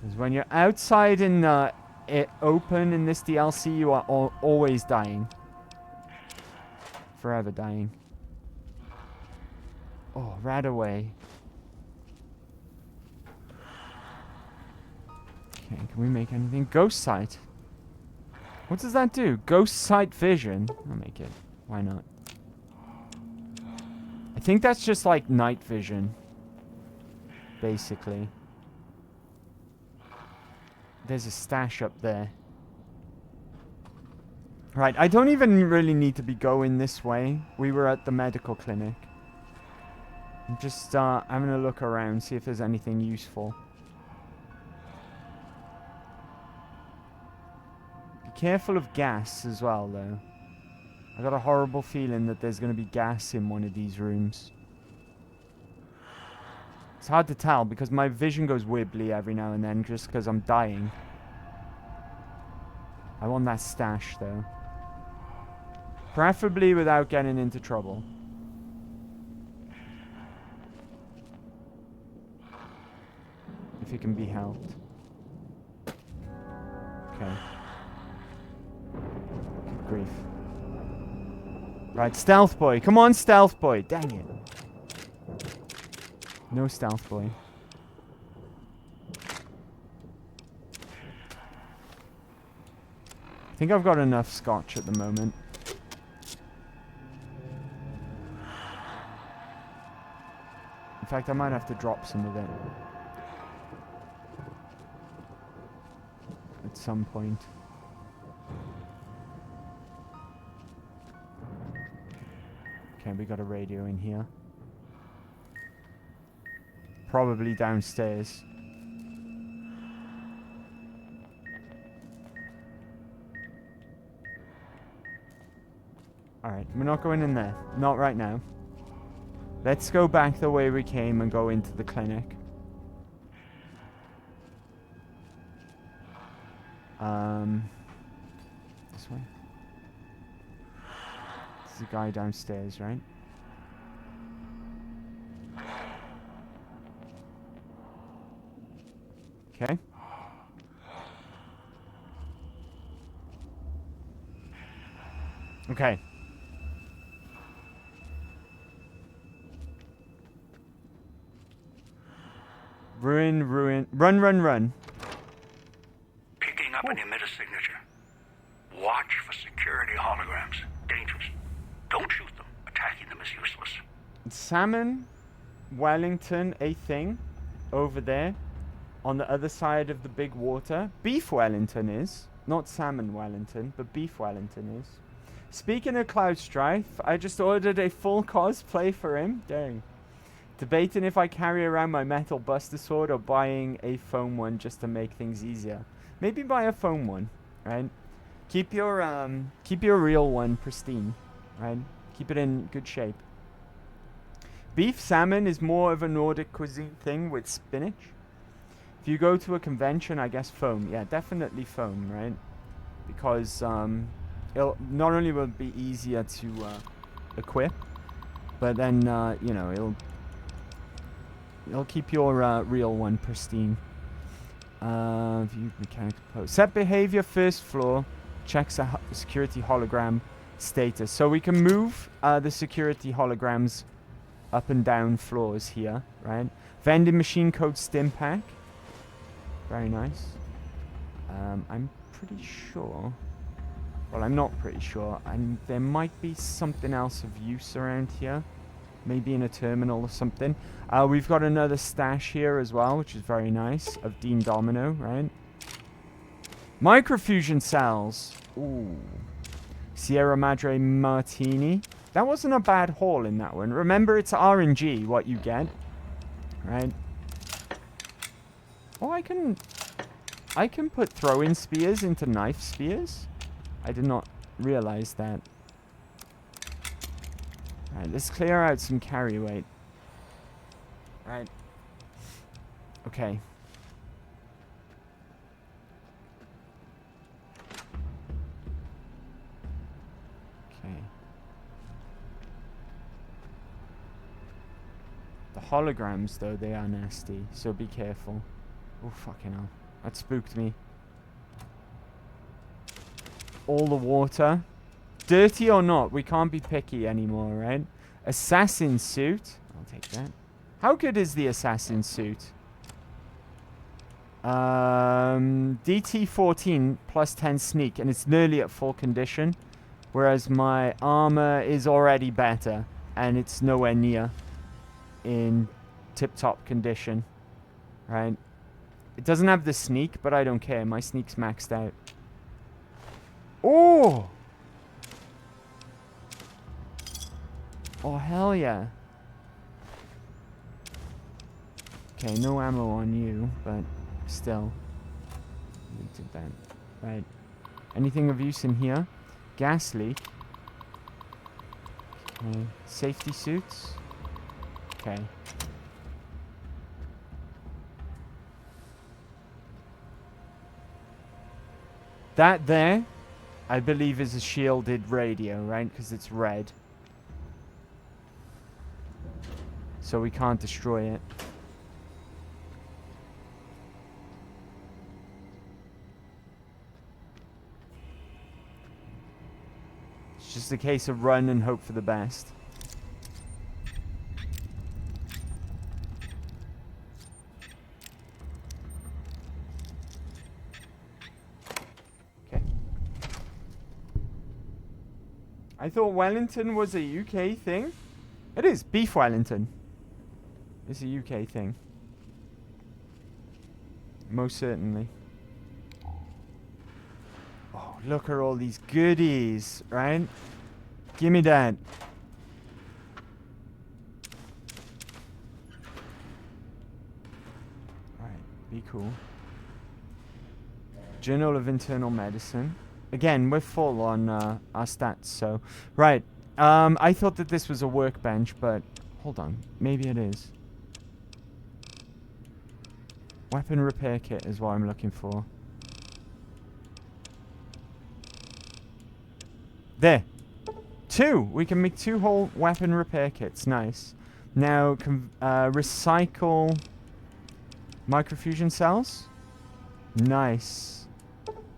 Because when you're outside in it open in this DLC, you are always dying. Forever dying. Oh, right away. Okay, can we make anything? Ghost sight. What does that do? Ghost sight vision. I'll make it. Why not? I think that's just like night vision. Basically. There's a stash up there. Right, I don't even really need to be going this way. We were at the medical clinic. I'm just having a look around, see if there's anything useful. Be careful of gas as well, though. I got a horrible feeling that there's going to be gas in one of these rooms. It's hard to tell because my vision goes wibbly every now and then just because I'm dying. I want that stash, though. Preferably without getting into trouble. If it can be helped. Okay. Good grief. Right, stealth boy. Come on, stealth boy. Dang it. No stealth boy. I think I've got enough scotch at the moment. In fact, I might have to drop some of it. At some point. Okay, we got a radio in here. Probably downstairs. Alright, we're not going in there. Not right now. Let's go back the way we came and go into the clinic. This way. There's a guy downstairs, right? Okay. Okay. Run. Picking up an emitter signature. Watch for security holograms. Dangerous. Don't shoot them. Attacking them is useless. Salmon, Wellington, a thing over there on the other side of the big water. Beef Wellington is. Not Salmon Wellington, but Beef Wellington is. Speaking of Cloud Strife, I just ordered a full cosplay for him. Dang. Debating if I carry around my metal buster sword or buying a foam one just to make things easier. Maybe buy a foam one, right? Keep your real one pristine, right? Keep it in good shape. Beef salmon is more of a Nordic cuisine thing with spinach. If you go to a convention, I guess foam. Yeah, definitely foam, right? Because it'll not only will it be easier to equip, but then you know it'll keep your real one pristine. View mechanical pose. Set behavior first floor. Checks a security hologram status. So we can move the security holograms up and down floors here, right? Vending machine code stim pack. Very nice. I'm pretty sure. Well, I'm not pretty sure. There might be something else of use around here. Maybe in a terminal or something. We've got another stash here as well, which is very nice, of Dean Domino, right? Microfusion cells. Ooh. Sierra Madre Martini. That wasn't a bad haul in that one. Remember, it's RNG what you get, right? Oh, I can put throw-in spears into knife spears. I did not realize that. Alright, let's clear out some carry weight. Right. Okay. Okay. The holograms, though, they are nasty, so be careful. Oh, fucking hell. That spooked me. All the water. Dirty or not, we can't be picky anymore, right? Assassin suit. I'll take that. How good is the assassin suit? DT14 plus 10 sneak, and it's nearly at full condition. Whereas my armor is already better, and it's nowhere near in tip-top condition, right? It doesn't have the sneak, but I don't care. My sneak's maxed out. Oh! Oh, hell yeah. Okay, no ammo on you, but still. We did that. Right. Anything of use in here? Gas leak. Okay. Safety suits. Okay. That there, I believe, is a shielded radio, right? Because it's red. So we can't destroy it. It's just a case of run and hope for the best. Okay. I thought Wellington was a UK thing. It is. Beef Wellington. It's a UK thing. Most certainly. Oh, look at all these goodies, right? Give me that. Alright, be cool. Journal of Internal Medicine. Again, we're full on our stats, so... Right. I thought that this was a workbench, but... Hold on. Maybe it is. Weapon repair kit is what I'm looking for. There. 2! We can make 2 whole weapon repair kits. Nice. Now, recycle microfusion cells. Nice.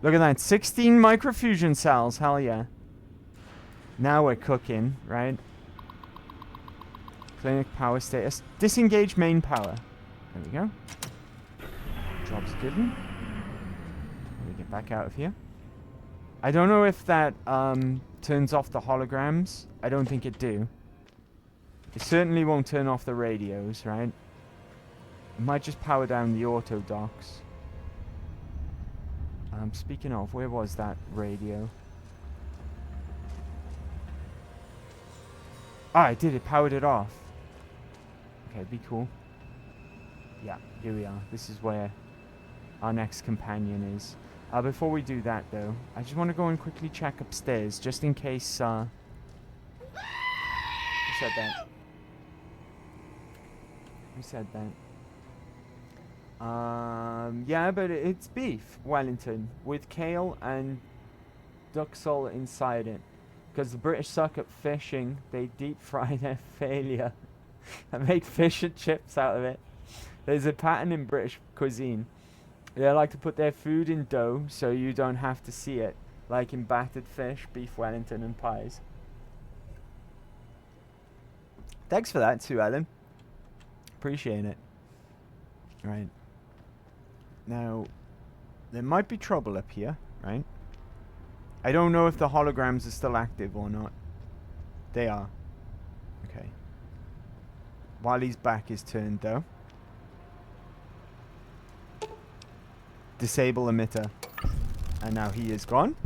Look at that. 16 microfusion cells. Hell yeah. Now we're cooking, right? Clinic power status. Disengage main power. There we go. Job's good. Let me get back out of here. I don't know if that turns off the holograms. I don't think it do. It certainly won't turn off the radios, right? It might just power down the auto docks. Speaking of, where was that radio? Ah, it did. It powered it off. Okay, be cool. Yeah, here we are. This is where our next companion is. Before we do that, though, I just want to go and quickly check upstairs, just in case, Who said that? Who said that? Yeah, but it's beef Wellington with kale and duck salt inside it. Because the British suck at fishing, they deep fry their failure and make fish and chips out of it. There's a pattern in British cuisine. They like to put their food in dough so you don't have to see it, like in battered fish, beef Wellington, and pies. Thanks for that too, Alan. Appreciate it. Right. Now, there might be trouble up here, right? I don't know if the holograms are still active or not. They are. Okay. while his back is turned, though. Disable emitter. And now he is gone.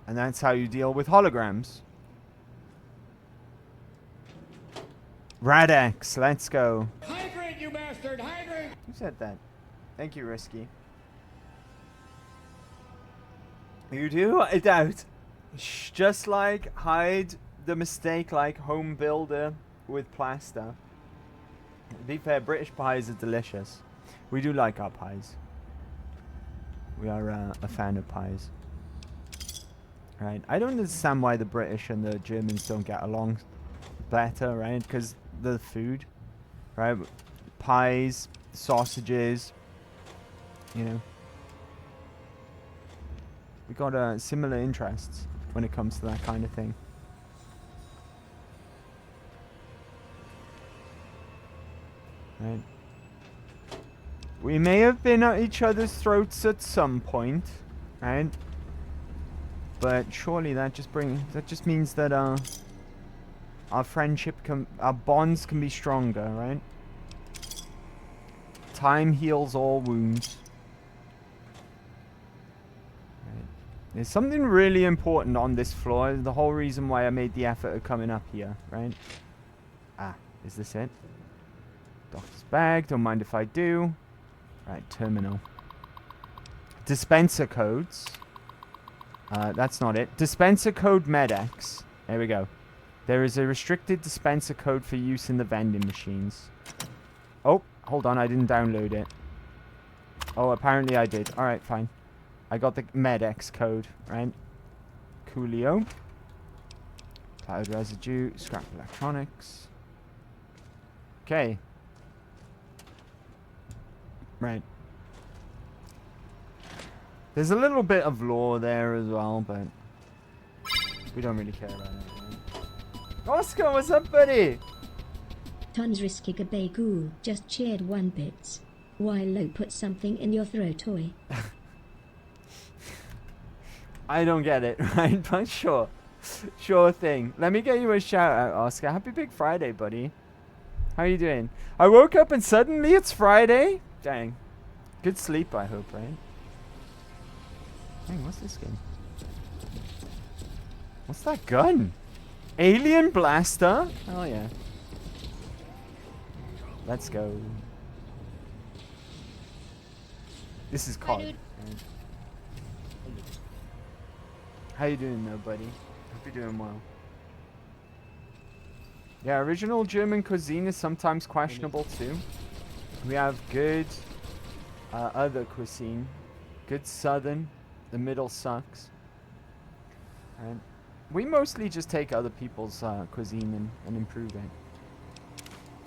And that's how you deal with holograms. Radex, let's go. Hydrate, you bastard! Hydrate! Who said that? Thank you, Risky. You do? I doubt. Just like hide the mistake like home builder with plaster. To be fair, British pies are delicious. We do like our pies. We are a fan of pies. Right. I don't understand why the British and the Germans don't get along better, right? Because the food, right? Pies, sausages, you know. We got similar interests when it comes to that kind of thing. Right. We may have been at each other's throats at some point, right? But surely that just means that our friendship our bonds can be stronger, right? Time heals all wounds. Right. There's something really important on this floor. The whole reason why I made the effort of coming up here, right? Ah, is this it? Doctor's bag, don't mind if I do. Right, terminal. Dispenser codes. That's not it. Dispenser code Medex. There we go. There is a restricted dispenser code for use in the vending machines. Oh, hold on, I didn't download it. Oh, apparently I did. Alright, fine. I got the Medex code, right? Coolio. Cloud residue, scrap electronics. Okay. Right. There's a little bit of lore there as well, but we don't really care about it, right? Oscar, what's up, buddy? Tons risky Gabay just cheered 1 bits. While Lo put something in your throat toy. I don't get it, right? But sure. Sure thing. Let me get you a shout out, Oscar. Happy Big Friday, buddy. How you doing? I woke up and suddenly it's Friday? Dang. Good sleep, I hope, right? Dang, what's this game? What's that gun? Alien blaster? Oh, yeah. Let's go. This is COD. Right? How you doing, though, buddy? Hope you're doing well. Yeah, original German cuisine is sometimes questionable, too. We have good other cuisine. Good southern. The middle sucks. Right? We mostly just take other people's cuisine and improve it.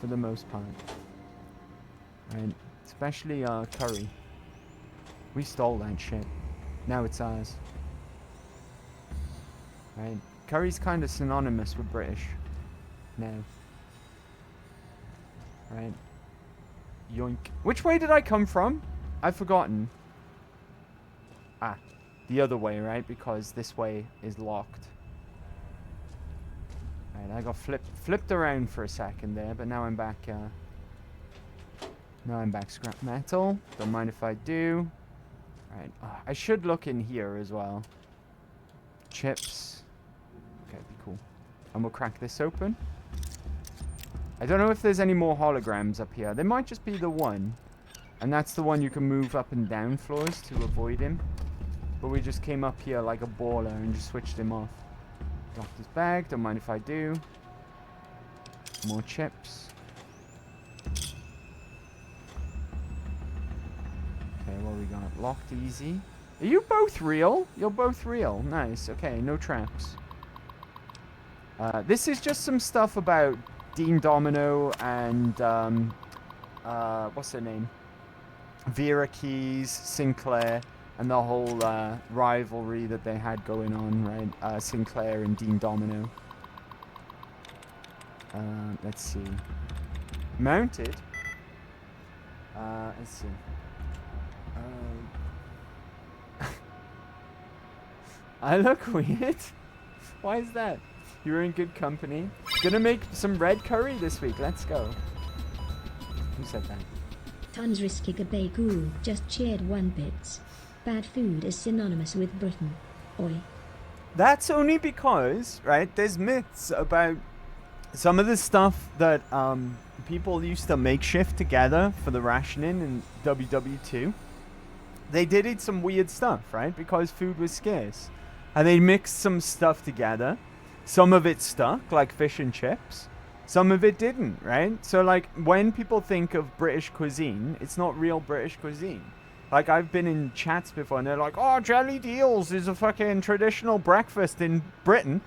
For the most part. Right? Especially curry. We stole that shit. Now it's ours. Right? Curry's kind of synonymous with British. Now. Right? Yoink. Which way did I come from? I've forgotten. Ah. The other way, right? Because this way is locked. Right, I got flipped around for a second there, but now I'm back, now I'm back scrap metal. Don't mind if I do. Right, I should look in here as well. Chips. Okay, be cool. And we'll crack this open. I don't know if there's any more holograms up here. There might just be the one. And that's the one you can move up and down floors to avoid him. But we just came up here like a baller and just switched him off. Doctor's bag, don't mind if I do. More chips. Okay, what we got? Locked easy. Are you both real? You're both real. Nice. Okay, no traps. This is just some stuff about Dean Domino and, what's her name? Vera Keys, Sinclair. And the whole rivalry that they had going on, right? Sinclair and Dean Domino. Let's see. Mounted? Let's see. I look weird? Why is that? You're in good company. Gonna make some red curry this week. Let's go. Who said that? Tons risky Gabagool just cheered 1 bits. Bad food is synonymous with Britain. Oi. That's only because, right, there's myths about some of the stuff that people used to makeshift together for the rationing in WW2. They did eat some weird stuff, right, because food was scarce. And they mixed some stuff together. Some of it stuck, like fish and chips. Some of it didn't, right? So, like, when people think of British cuisine, it's not real British cuisine. Like, I've been in chats before, and they're like, oh, jelly deals is a fucking traditional breakfast in Britain.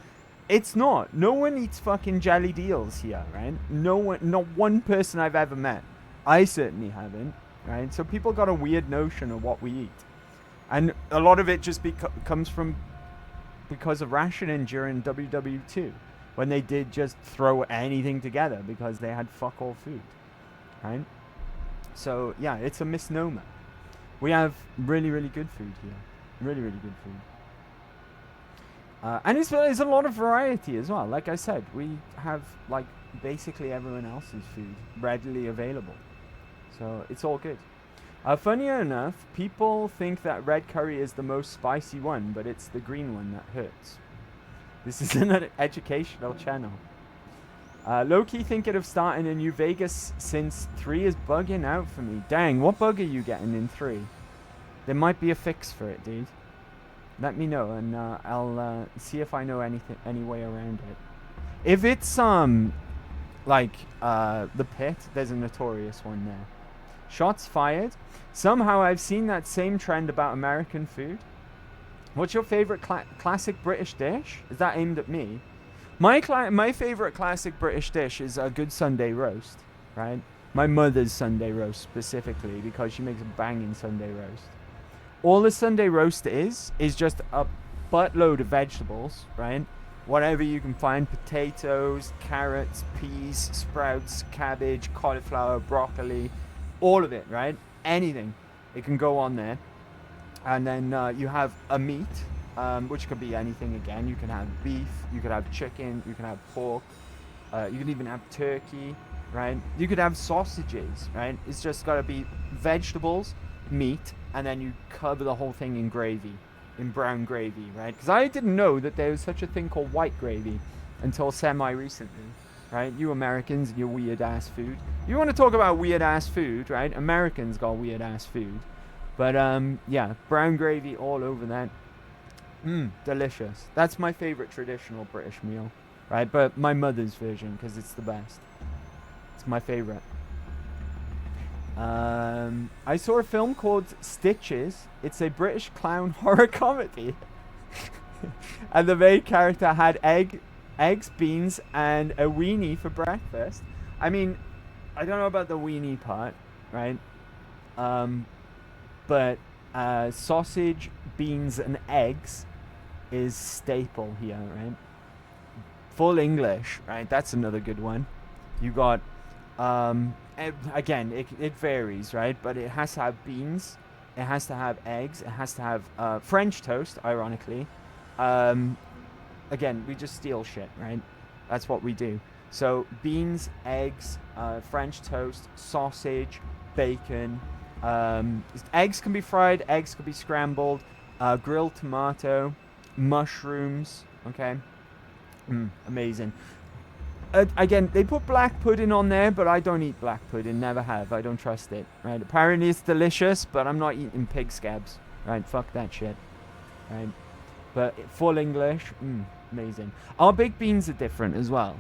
It's not. No one eats fucking jelly deals here, right? No one, not one person I've ever met. I certainly haven't, right? So people got a weird notion of what we eat. And a lot of it just comes from because of rationing during WW2, when they did just throw anything together because they had fuck all food, right? So, yeah, it's a misnomer. We have really, really good food here. Really, really good food. And there's a lot of variety as well. Like I said, we have, like, basically everyone else's food readily available. So, it's all good. Funny enough, people think that red curry is the most spicy one, but it's the green one that hurts. This is an educational channel. Low-key thinking of starting in New Vegas since 3 is bugging out for me. Dang, what bug are you getting in 3? There might be a fix for it, dude. Let me know, and I'll see if I know any way around it. If it's like the pit, there's a notorious one there. Shots fired. Somehow I've seen that same trend about American food. What's your favorite classic British dish? Is that aimed at me? My favorite classic British dish is a good Sunday roast, right? My mother's Sunday roast specifically, because she makes a banging Sunday roast. All the Sunday roast is just a buttload of vegetables, right? Whatever you can find: potatoes, carrots, peas, sprouts, cabbage, cauliflower, broccoli, all of it, right? Anything, it can go on there. And then you have a meat, which could be anything again. You can have beef, you could have chicken, you can have pork, you can even have turkey, right? You could have sausages, right? It's just got to be vegetables, meat, and then you cover the whole thing in gravy, in brown gravy, right? Because I didn't know that there was such a thing called white gravy until semi-recently, right? You Americans and your weird-ass food. You want to talk about weird-ass food, right? Americans got weird-ass food. But, yeah, brown gravy all over that. Delicious. That's my favorite traditional British meal, right? But my mother's version, because it's the best. It's my favorite. I saw a film called Stitches. It's a British clown horror comedy. And the main character had eggs, beans, and a weenie for breakfast. I mean, I don't know about the weenie part, right? But sausage, beans, and eggs is staple here, right? Full English, right? That's another good one. You got, again, it varies, right? But it has to have beans, it has to have eggs, it has to have French toast, ironically. Again, we just steal shit, right? That's what we do. So beans, eggs, French toast, sausage, bacon. Eggs can be fried, eggs can be scrambled, grilled tomato, mushrooms. Okay, amazing. Again, they put black pudding on there, but I don't eat black pudding. Never have. I don't trust it. Right? Apparently it's delicious, but I'm not eating pig scabs. Right? Fuck that shit. Right? But full English, amazing. Our baked beans are different as well.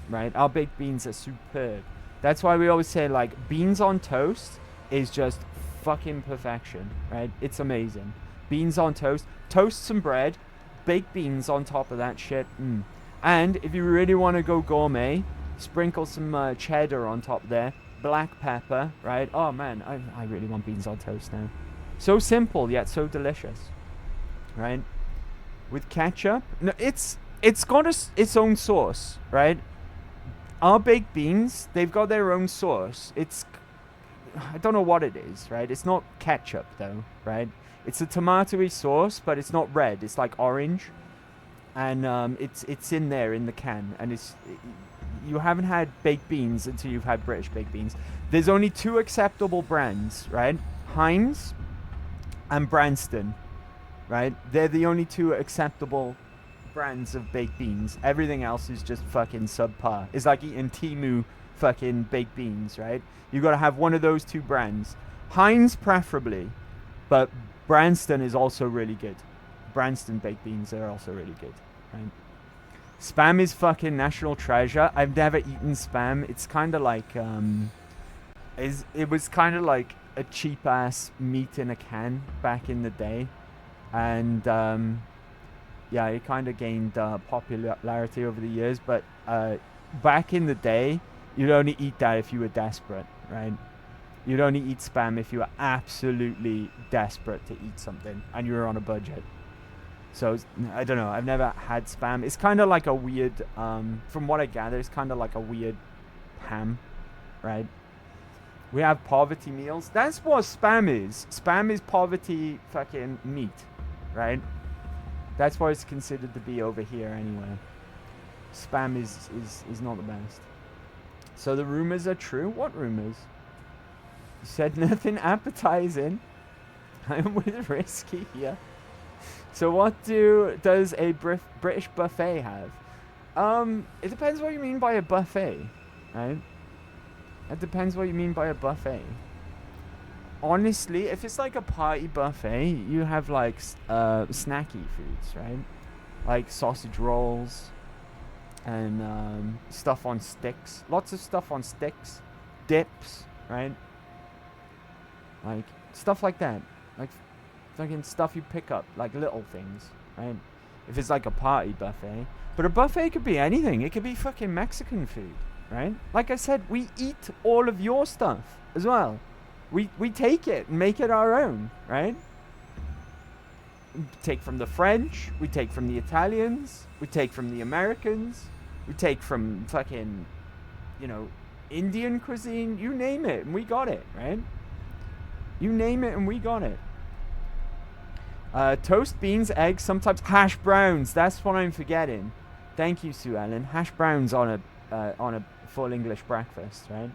Right? Our baked beans are superb. That's why we always say, like, beans on toast is just fucking perfection, right? It's amazing. Beans on toast, toast some bread, baked beans on top of that shit. And if you really want to go gourmet, sprinkle some cheddar on top there, black pepper, right? Oh man, I really want beans on toast now. So simple yet so delicious, right? With ketchup, no, it's got its own sauce, right? Our baked beans, they've got their own sauce. I don't know what it is, right? It's not ketchup though, right? It's a tomatoey sauce, but it's not red. It's like orange. and it's in there in the can, and you haven't had baked beans until you've had British baked beans. There's only 2 acceptable brands, right? Heinz and Branston, right? They're the only 2 acceptable brands of baked beans. Everything else is just fucking subpar. It's like eating Temu fucking baked beans, right? You got to have one of those 2 brands. Heinz preferably, but Branston is also really good. Branston baked beans are also really good, right? Spam is fucking national treasure. I've never eaten spam. It's kind of like it was kind of like a cheap ass meat in a can back in the day, and yeah, it kind of gained popularity over the years. But back in the day, you'd only eat that if you were desperate, right? You'd only eat spam if you were absolutely desperate to eat something and you were on a budget. So I don't know. I've never had spam. It's kind of like a weird, from what I gather, it's kind of like a weird ham, right? We have poverty meals. That's what spam is. Spam is poverty fucking meat, right? That's what it's considered to be over here anyway. Spam is not the best. So the rumors are true? What rumors? You said nothing appetizing. I'm with Risky here. So what does a British buffet have? It depends what you mean by a buffet, right? It depends what you mean by a buffet. Honestly, if it's like a party buffet, you have like snacky foods, right? Like sausage rolls and stuff on sticks. Lots of stuff on sticks. Dips, right? Like stuff like that. Like fucking stuff you pick up, like little things, right? If it's like a party buffet. But a buffet could be anything. It could be fucking Mexican food, right? Like I said, we eat all of your stuff as well. We take it and make it our own, right? We take from the French, we take from the Italians, we take from the Americans, we take from fucking, you know, Indian cuisine, you name it, and we got it, right? You name it and we got it. Toast, beans, eggs, sometimes hash browns. That's what I'm forgetting. Thank you, Sue Ellen. Hash browns on a full English breakfast, right?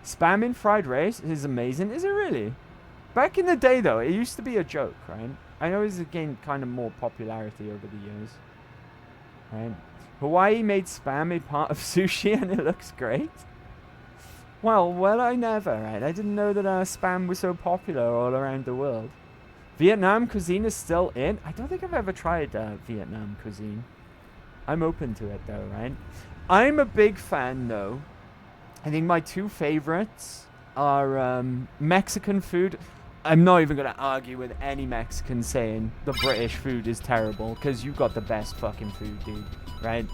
Spam in fried rice is amazing. Is it really? Back in the day, though, it used to be a joke, right? I know it's gained kind of more popularity over the years, right? Hawaii made spam a part of sushi, and it looks great. Well, I never, right? I didn't know that spam was so popular all around the world. Vietnam cuisine is still in. I don't think I've ever tried Vietnam cuisine. I'm open to it, though, right? I'm a big fan, though. I think my 2 favorites are Mexican food. I'm not even going to argue with any Mexican saying the British food is terrible, because you got the best fucking food, dude, right?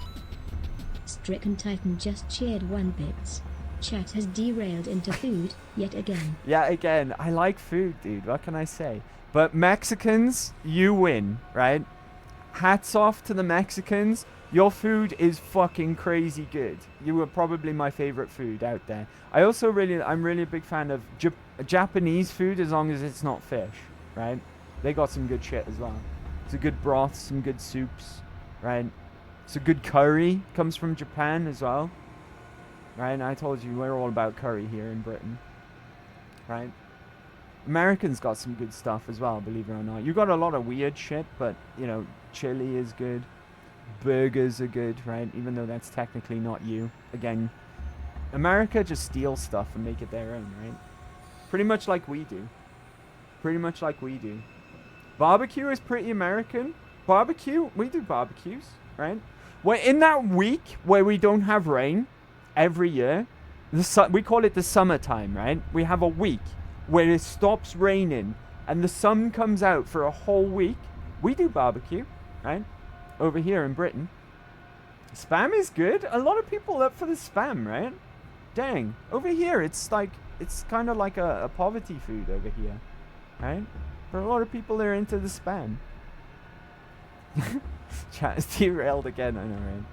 Stricken Titan just cheered 1 bits. Chat has derailed into food yet again. Yeah, again, I like food, dude. What can I say? But Mexicans, you win, right? Hats off to the Mexicans. Your food is fucking crazy good. You were probably my favorite food out there. I'm really a big fan of Japanese food, as long as it's not fish, right? They got some good shit as well. It's a good broth, some good soups, right? It's a good curry, comes from Japan as well, right? And I told you we're all about curry here in Britain, right? Americans got some good stuff as well, believe it or not. You got a lot of weird shit, but, you know, chili is good. Burgers are good, right? Even though that's technically not you. Again, America just steals stuff and make it their own, right? Pretty much like we do. Pretty much like we do. Barbecue is pretty American. Barbecue, we do barbecues, right? We're in that week where we don't have rain every year. We call it the summertime, right? We have a week where it stops raining and the sun comes out for a whole week. We do barbecue, right? Over here in Britain. Spam is good. A lot of people up for the spam, right? Dang. Over here, it's kind of like a poverty food over here, right? But a lot of people are into the spam. Chat is derailed again, I know, right?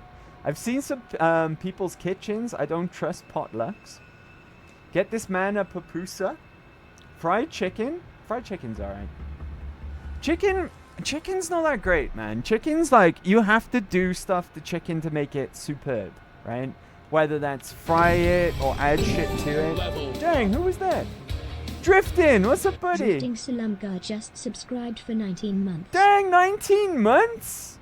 I've seen some people's kitchens. I don't trust potlucks. Get this man a pupusa. Fried chicken. Fried chicken's alright. Chicken, Chicken's not that great, man. Chicken's like, you have to do stuff to chicken to make it superb, right? Whether that's fry it or add shit to it. Dang, who was that? Drifting, what's up, buddy? Drifting Salumgar just subscribed for 19 months. Dang, 19 months?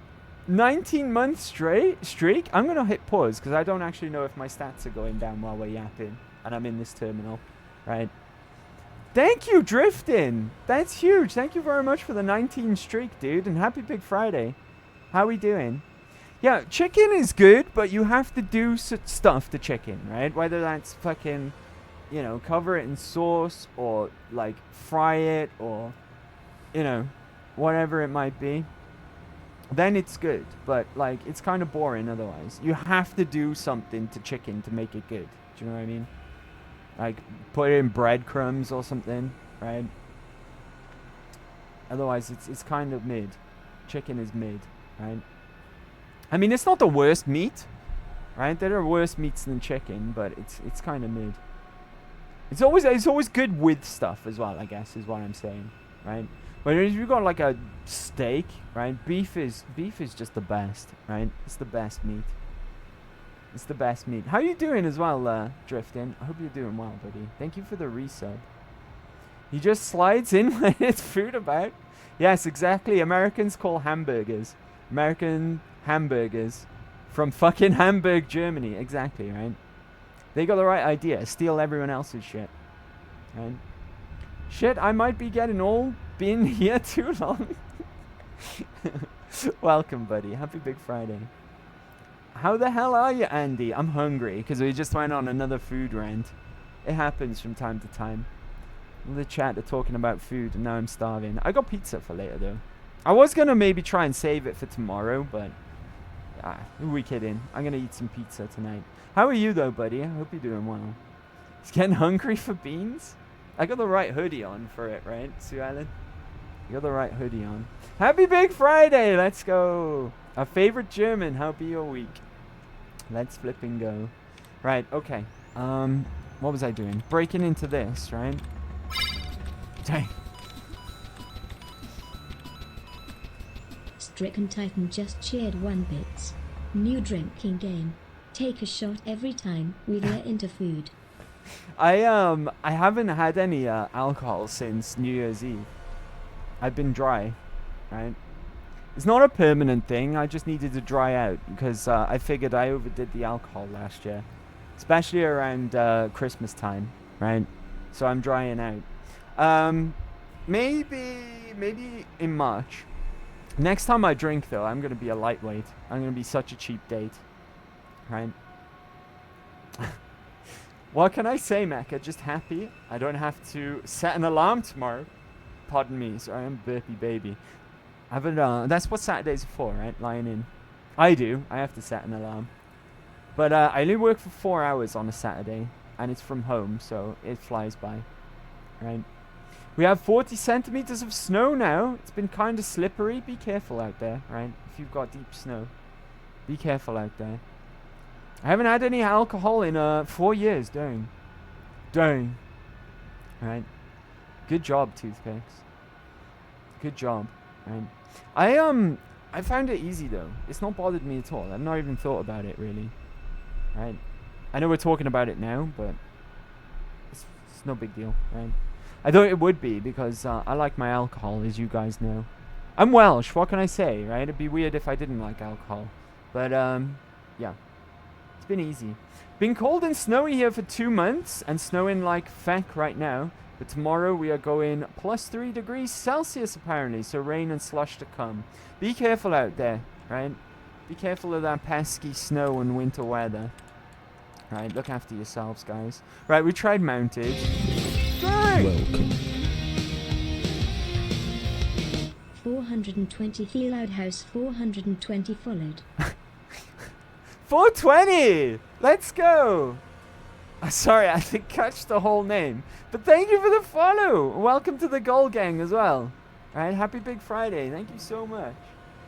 19 months streak? I'm going to hit pause because I don't actually know if my stats are going down while we're yapping. And I'm in this terminal, right? Thank you, Drifting. That's huge. Thank you very much for the 19 streak, dude. And happy Big Friday. How we doing? Yeah, chicken is good, but you have to do stuff to chicken, right? Whether that's fucking, you know, cover it in sauce or, like, fry it or, you know, whatever it might be. Then it's good. But, like, it's kind of boring otherwise. You have to do something to chicken to make it good. Do you know what I mean? Like, put it in breadcrumbs or something, right? Otherwise, it's kind of mid. Chicken is mid, right? I mean, it's not the worst meat, right? There are worse meats than chicken, but it's kind of mid. It's always good with stuff as well, I guess, is what I'm saying, right? But if you've got like a steak, right? Beef is just the best, right? It's the best meat. It's the best meat. How you doing as well, Drifting? I hope you're doing well, buddy. Thank you for the resub. He just slides in when it's food about. Yes, exactly. Americans call hamburgers. American hamburgers from fucking Hamburg, Germany. Exactly, right? They got the right idea. Steal everyone else's shit. Right? Shit, I might be getting old being here too long. Welcome, buddy. Happy Big Friday. How the hell are you, Andy? I'm hungry because we just went on another food rant. It happens from time to time. The chat are talking about food and now I'm starving. I got pizza for later though. I was going to maybe try and save it for tomorrow, but who are we kidding? I'm going to eat some pizza tonight. How are you though, buddy? I hope you're doing well. He's getting hungry for beans? I got the right hoodie on for it, right, Sue Ellen? You got the right hoodie on. Happy Big Friday! Let's go! Our favorite German, how be your week? Let's flip and go. Right, okay. What was I doing? Breaking into this, right? Dang. Stricken Titan just cheered 1 bits. New drinking game. Take a shot every time we get into food. I haven't had any alcohol since New Year's Eve. I've been dry, right? It's not a permanent thing. I just needed to dry out because I figured I overdid the alcohol last year, especially around Christmas time, right? So I'm drying out. Maybe in March. Next time I drink, though, I'm gonna be a lightweight. I'm gonna be such a cheap date, right? What can I say, Mecca? Just happy I don't have to set an alarm tomorrow. Pardon me, sorry, I'm burpy baby. I haven't, that's what Saturdays are for, right? Lying in. I do. I have to set an alarm. But I only work for 4 hours on a Saturday, and it's from home, so it flies by, right? We have 40 centimeters of snow now. It's been kind of slippery. Be careful out there, right? If you've got deep snow, be careful out there. I haven't had any alcohol in 4 years. Dang. Right. Good job, Toothpicks. Good job. Right. I found it easy though. It's not bothered me at all. I've not even thought about it really. Right. I know we're talking about it now, but it's no big deal. Right. I thought it would be because I like my alcohol, as you guys know. I'm Welsh. What can I say? Right. It'd be weird if I didn't like alcohol. But yeah. It's been easy. Been cold and snowy here for 2 months, and snowing like feck right now. But tomorrow we are going +3 degrees Celsius apparently, so rain and slush to come. Be careful out there, right? Be careful of that pesky snow and winter weather. Right, look after yourselves, guys. Right, we tried mounted. Dang! Welcome. 420 Loudhouse 420 followed. 420! Let's go! Sorry, I didn't catch the whole name. But thank you for the follow! Welcome to the Goal Gang as well. Alright, happy Big Friday. Thank you so much.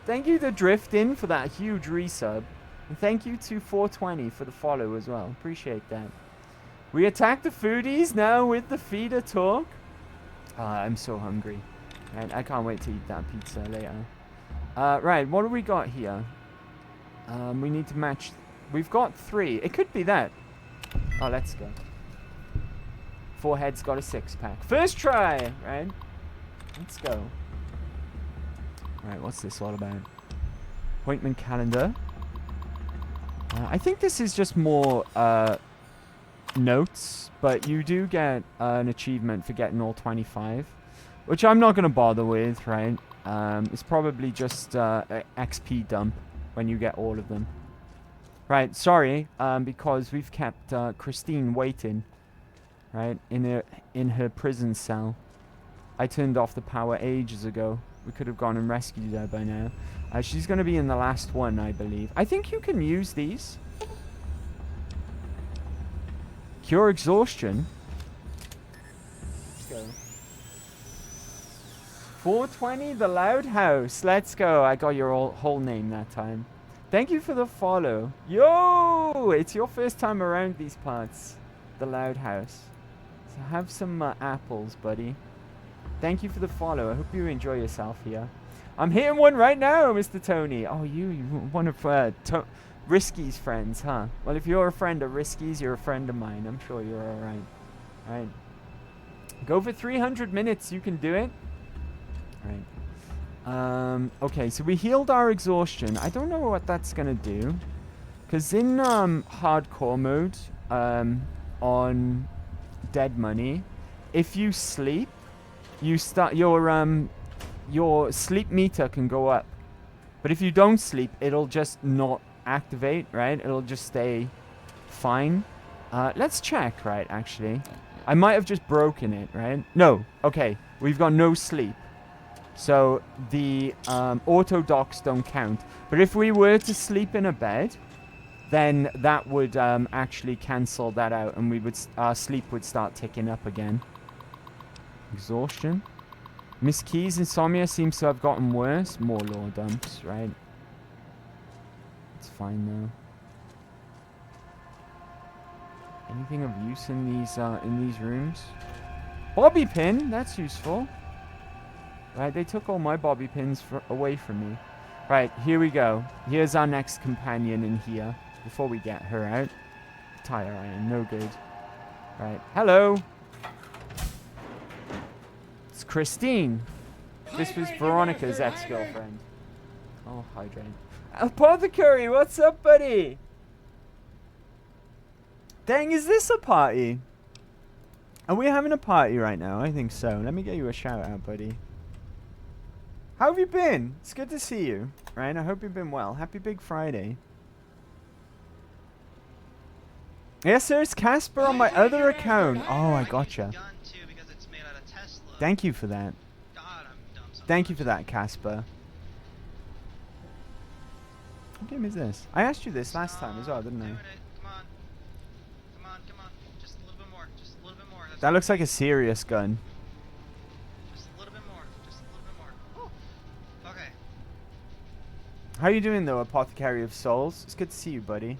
Thank you to Driftin for that huge resub. And thank you to 420 for the follow as well. Appreciate that. We attack the foodies now with the feeder talk. I'm so hungry. Right, I can't wait to eat that pizza later. Right, what do we got here? We need to match. We've got 3. It could be that. Oh, let's go. 4head's got a 6-pack. First try, right? Let's go. Right, what's this all about? Appointment calendar. I think this is just more notes, but you do get an achievement for getting all 25, which I'm not going to bother with, right? It's probably just a XP dump when you get all of them. Right, sorry, because we've kept Christine waiting, right, in her prison cell. I turned off the power ages ago. We could have gone and rescued her by now. She's going to be in the last one, I believe. I think you can use these. Cure exhaustion. Let's go. 420, the Loud House. Let's go. I got your whole name that time. Thank you for the follow. Yo! It's your first time around these parts. The Loud House. So have some apples, buddy. Thank you for the follow. I hope you enjoy yourself here. I'm hitting one right now, Mr. Tony. Oh, you one of Risky's friends, huh? Well, if you're a friend of Risky's, you're a friend of mine. I'm sure you're alright. Alright. Go for 300 minutes. You can do it. Right. Okay, so we healed our exhaustion. I don't know what that's gonna do. Because in hardcore mode, on Dead Money, if you sleep, you start your sleep meter can go up. But if you don't sleep, it'll just not activate, right? It'll just stay fine. Let's check, right, actually. I might have just broken it, right? No. Okay, we've got no sleep. So the auto docks don't count. But if we were to sleep in a bed, then that would actually cancel that out, and we would our sleep would start ticking up again. Exhaustion. Miss Key's insomnia seems to have gotten worse. More lore dumps, right? It's fine though. Anything of use in these rooms? Bobby pin, that's useful. Right, they took all my bobby pins away from me. Right, here we go. Here's our next companion in here. Before we get her out. Tire iron, no good. Right, hello. It's Christine. This was Veronica's ex-girlfriend. Oh, hydrate. Apothecary, what's up, buddy? Dang, is this a party? Are we having a party right now? I think so. Let me get you a shout out, buddy. How have you been? It's good to see you. Right, I hope you've been well. Happy Big Friday. Yes, there's Casper on my other account. Oh, I gotcha. Thank you for that. Thank you for that, Casper. What game is this? I asked you this last time as well, didn't I? Come on. Just a little bit more. Just a little bit more. That looks like a serious gun. Just a little bit more. Just a little bit more. Oh. Okay. How you doing though, Apothecary of Souls? It's good to see you, buddy.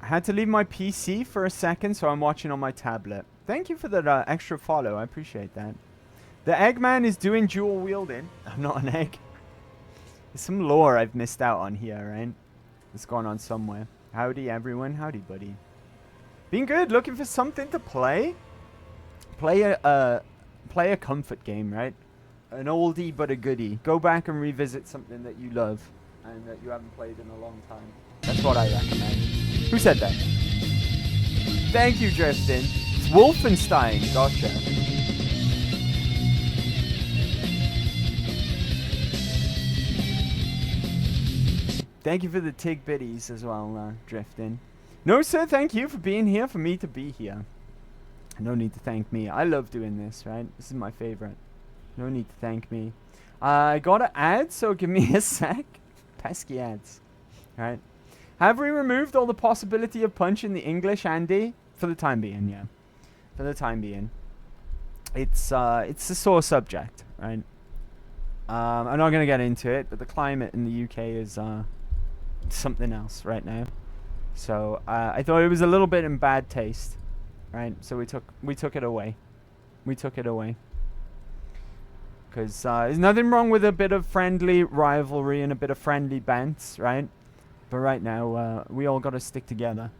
I had to leave my PC for a second, so I'm watching on my tablet. Thank you for that extra follow. I appreciate that. The Eggman is doing dual wielding. I'm not an egg. There's some lore I've missed out on here, right? It's gone on somewhere. Howdy, everyone. Howdy, buddy. Being good. Looking for something to play. Play a comfort game, right? An oldie but a goodie. Go back and revisit something that you love and that you haven't played in a long time. That's what I recommend. Who said that? Thank you, Driftin. It's Wolfenstein. Gotcha. Thank you for the tig bitties as well, Driftin. No, sir, thank you for being here, for me to be here. No need to thank me. I love doing this, right? This is my favorite. No need to thank me. I got an ad, so give me a sec. Pesky ads. Right. Have we removed all the possibility of punching the English, Andy? For the time being, yeah. For the time being. It's a sore subject, right? I'm not going to get into it, but the climate in the UK is something else right now. So I thought it was a little bit in bad taste, right? So we took it away. We took it away. Because there's nothing wrong with a bit of friendly rivalry and a bit of friendly bants, right? But right now, we all got to stick together.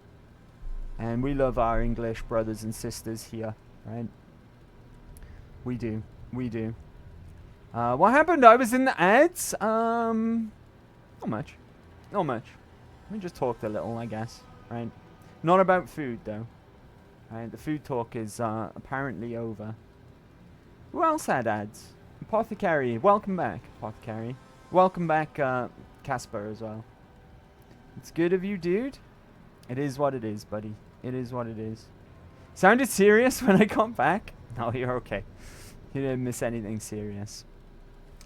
And we love our English brothers and sisters here, right? We do. We do. What happened? I was in the ads. Not much. Not much. We just talked a little, I guess, right? Not about food, though. Right? The food talk is apparently over. Who else had ads? Apothecary. Welcome back, Apothecary. Welcome back, Casper, as well. It's good of you, dude. It is what it is, buddy. It is what it is. Sounded serious when I got back? No, you're okay. You didn't miss anything serious.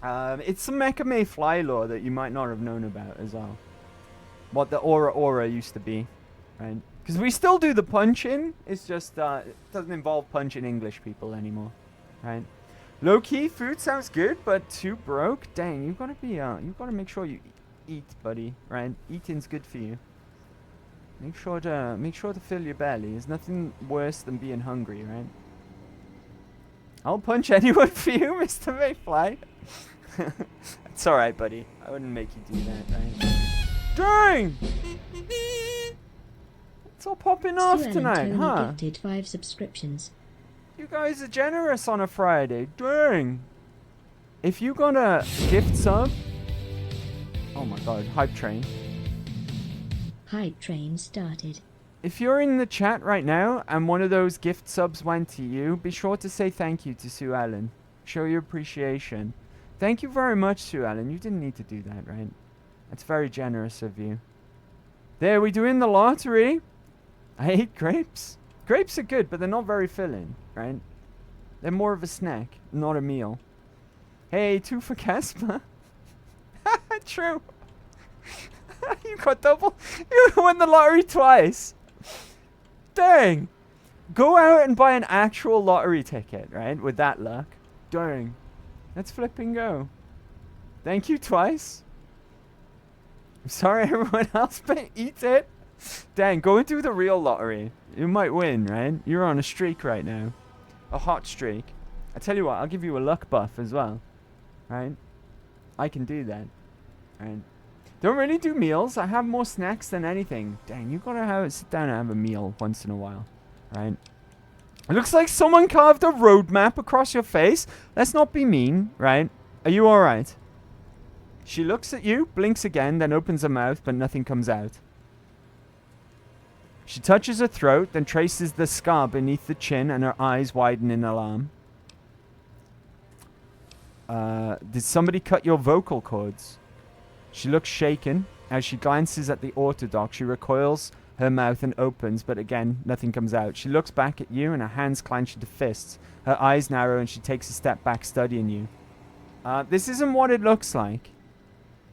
It's some Mecha May fly lore that you might not have known about as well. What the Aura used to be, right? Because we still do the punch-in. It's just, it doesn't involve punching English people anymore, right? Low-key, food sounds good, but too broke? Dang, you've got to be, you've got to make sure you eat, buddy, right? Eating's good for you. Make sure to fill your belly. There's nothing worse than being hungry, right? I'll punch anyone for you, Mr. Mayfly. It's alright, buddy. I wouldn't make you do that, right? Dang! It's all popping off tonight, huh? Gifted 5 subscriptions. You guys are generous on a Friday. Dang! If you got a gift sub... Oh my god, hype train. Hype train started. If you're in the chat right now and one of those gift subs went to you, be sure to say thank you to Sue Ellen. Show your appreciation. Thank you very much, Sue Ellen. You didn't need to do that, right? That's very generous of you. There, we doing the lottery. I hate grapes. Grapes are good, but they're not very filling, right? They're more of a snack, not a meal. Hey, 2 for Casper. True. You got double. You won the lottery twice. Dang. Go out and buy an actual lottery ticket, right? With that luck. Dang. Let's flip and go. Thank you twice. I'm sorry everyone else, but eat it. Dang, go and do the real lottery. You might win, right? You're on a streak right now. A hot streak. I tell you what, I'll give you a luck buff as well. Right? I can do that. Right? Don't really do meals. I have more snacks than anything. Dang, you gotta sit down and have a meal once in a while. Right? It looks like someone carved a roadmap across your face. Let's not be mean, right? Are you alright? She looks at you, blinks again, then opens her mouth, but nothing comes out. She touches her throat, then traces the scar beneath the chin, and her eyes widen in alarm. Did somebody cut your vocal cords? She looks shaken. As she glances at the orthodox, she recoils her mouth and opens, but again, nothing comes out. She looks back at you, and her hands clench into fists. Her eyes narrow, and she takes a step back, studying you. This isn't what it looks like.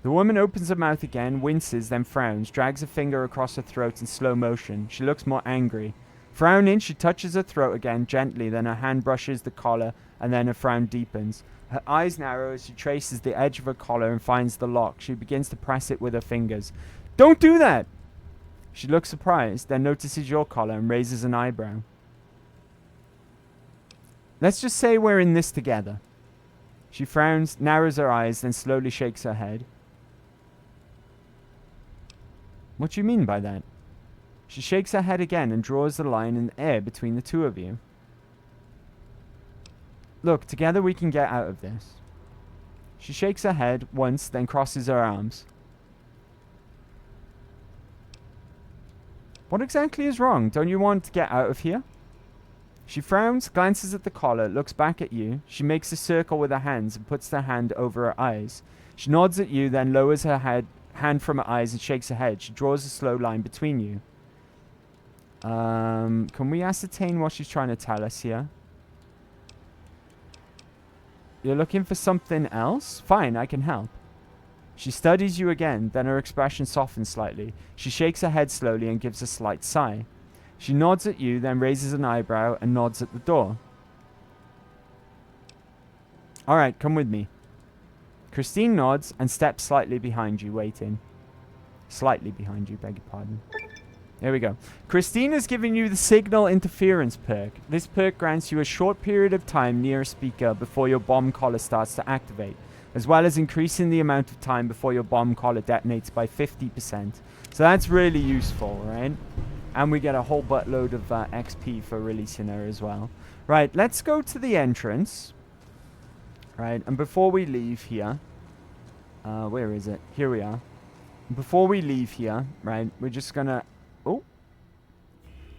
The woman opens her mouth again, winces, then frowns, drags a finger across her throat in slow motion. She looks more angry. Frowning, she touches her throat again, gently, then her hand brushes the collar, and then her frown deepens. Her eyes narrow as she traces the edge of her collar and finds the lock. She begins to press it with her fingers. Don't do that! She looks surprised, then notices your collar and raises an eyebrow. Let's just say we're in this together. She frowns, narrows her eyes, then slowly shakes her head. What do you mean by that? She shakes her head again and draws the line in the air between the two of you. Look, together we can get out of this. She shakes her head once, then crosses her arms. What exactly is wrong? Don't you want to get out of here? She frowns, glances at the collar, looks back at you. She makes a circle with her hands and puts her hand over her eyes. She nods at you, then lowers her hand from her eyes and shakes her head. She draws a slow line between you. Can we ascertain what she's trying to tell us here? You're looking for something else? Fine, I can help. She studies you again, then her expression softens slightly. She shakes her head slowly and gives a slight sigh. She nods at you, then raises an eyebrow and nods at the door. Alright, come with me. Christine nods and steps slightly behind you, waiting. Slightly behind you, beg your pardon. There we go. Christina's giving you the signal interference perk. This perk grants you a short period of time near a speaker before your bomb collar starts to activate, as well as increasing the amount of time before your bomb collar detonates by 50%. So that's really useful, right? And we get a whole buttload of XP for releasing her as well. Right, let's go to the entrance. Right, and before we leave here... where is it? Here we are. Before we leave here, right, we're just gonna... Oh.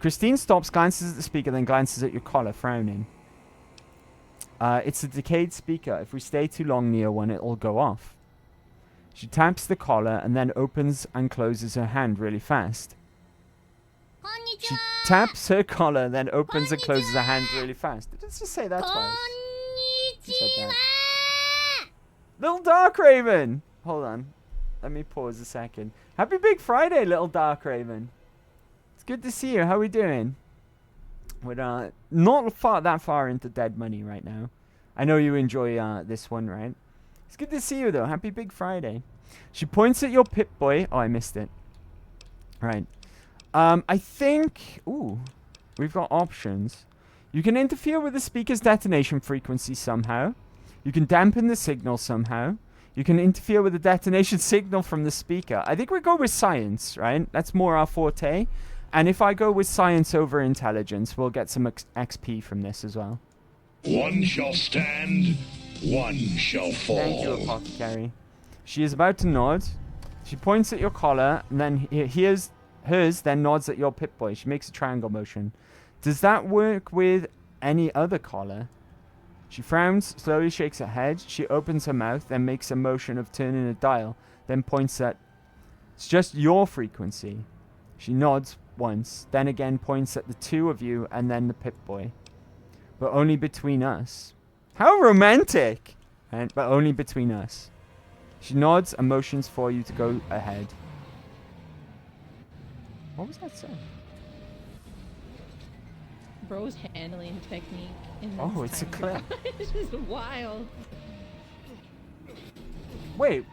Christine stops, glances at the speaker, then glances at your collar, frowning. It's a decayed speaker. If we stay too long near one, it'll go off. She taps the collar and then opens and closes her hand really fast. She taps her collar, then opens and closes her hand really fast. Let's just say that twice. She said that. Little Dark Raven! Hold on. Let me pause a second. Happy Big Friday, Little Dark Raven. It's good to see you. How we doing? We're not that far into Dead Money right now. I know you enjoy this one, right? It's good to see you, though. Happy Big Friday. She points at your Pip-Boy. Oh, I missed it. Right. I think... Ooh. We've got options. You can interfere with the speaker's detonation frequency somehow. You can dampen the signal somehow. You can interfere with the detonation signal from the speaker. I think we go with science, right? That's more our forte. And if I go with science over intelligence, we'll get some XP from this as well. One shall stand, one shall fall. Thank you, Apothecary. She is about to nod. She points at your collar, and then hears hers, then nods at your Pip-Boy. She makes a triangle motion. Does that work with any other collar? She frowns, slowly shakes her head. She opens her mouth, then makes a motion of turning a dial, then points at... It's just your frequency. She nods once, then again points at the two of you, and then the Pip-Boy. But only between us. How romantic! Right? But only between us. She nods and motions for you to go ahead. What was that saying? Bro's handling technique in this Oh, it's a clip. It's just wild. Wait.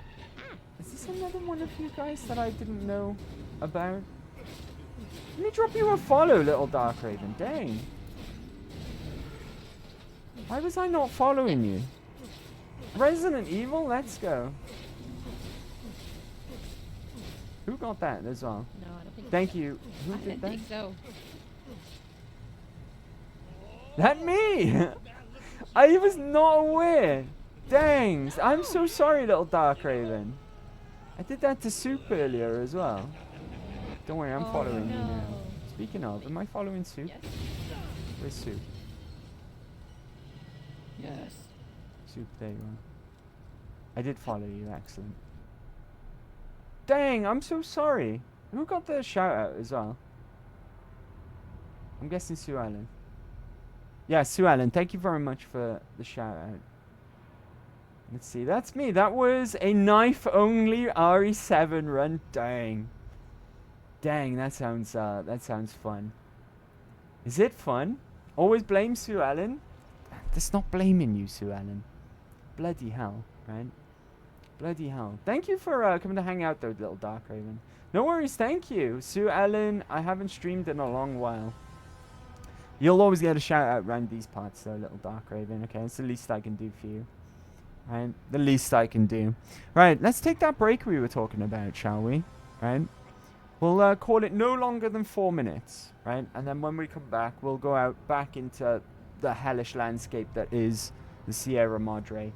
Is this another one of you guys that I didn't know about? Let me drop you a follow, Little Dark Raven. Dang. Why was I not following you? Resident Evil? Let's go. Who got that as well? No, I don't think Thank so. you. Who I did didn't that? think so. That me! I was not aware. Dang. I'm so sorry, Little Dark Raven. I did that to Soup earlier as well. Don't worry, I'm following you now. Speaking of, am I following Soup? Yes. Where's Soup? Yes. Soup, there you are. I did follow you, excellent. Dang, I'm so sorry. Who got the shout out as well? I'm guessing Sue Ellen. Yeah, Sue Ellen, thank you very much for the shout out. Let's see, that's me. That was a knife only RE7 run. Dang. Dang, that sounds fun. Is it fun? Always blame Sue Ellen? That's not blaming you, Sue Ellen. Bloody hell, right? Bloody hell. Thank you for coming to hang out though, Little Dark Raven. No worries, thank you. Sue Ellen, I haven't streamed in a long while. You'll always get a shout out around these parts though, Little Dark Raven, okay? It's the least I can do for you. Right? The least I can do. Right, let's take that break we were talking about, shall we? Right? We'll call it no longer than 4 minutes, right? And then when we come back, we'll go out back into the hellish landscape that is the Sierra Madre,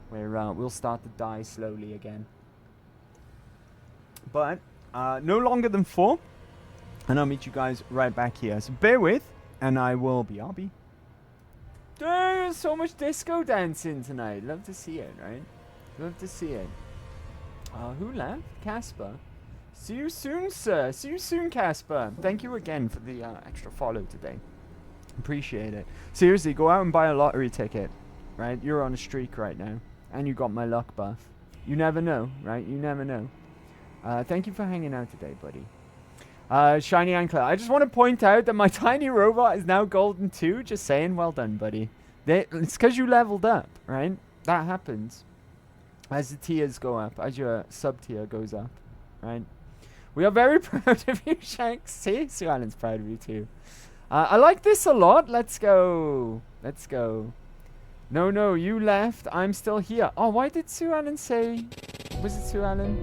where we'll start to die slowly again. But no longer than 4, and I'll meet you guys right back here. So bear with, and I will be RB. There's so much disco dancing tonight. Love to see it, right? Love to see it. Who left? Casper. See you soon, sir. See you soon, Casper. Thank you again for the extra follow today. Appreciate it. Seriously, go out and buy a lottery ticket, right? You're on a streak right now. And you got my luck buff. You never know, right? You never know. Thank you for hanging out today, buddy. Shiny Anklet. I just want to point out that my tiny robot is now golden too. Just saying, well done, buddy. It's because you leveled up, right? That happens. As the tiers go up, as your sub-tier goes up, right? We are very proud of you, Shanks. See, Sue Allen's proud of you too. I like this a lot. Let's go. Let's go. No, you left. I'm still here. Oh, why did Sue Allen say... Was it Sue Allen?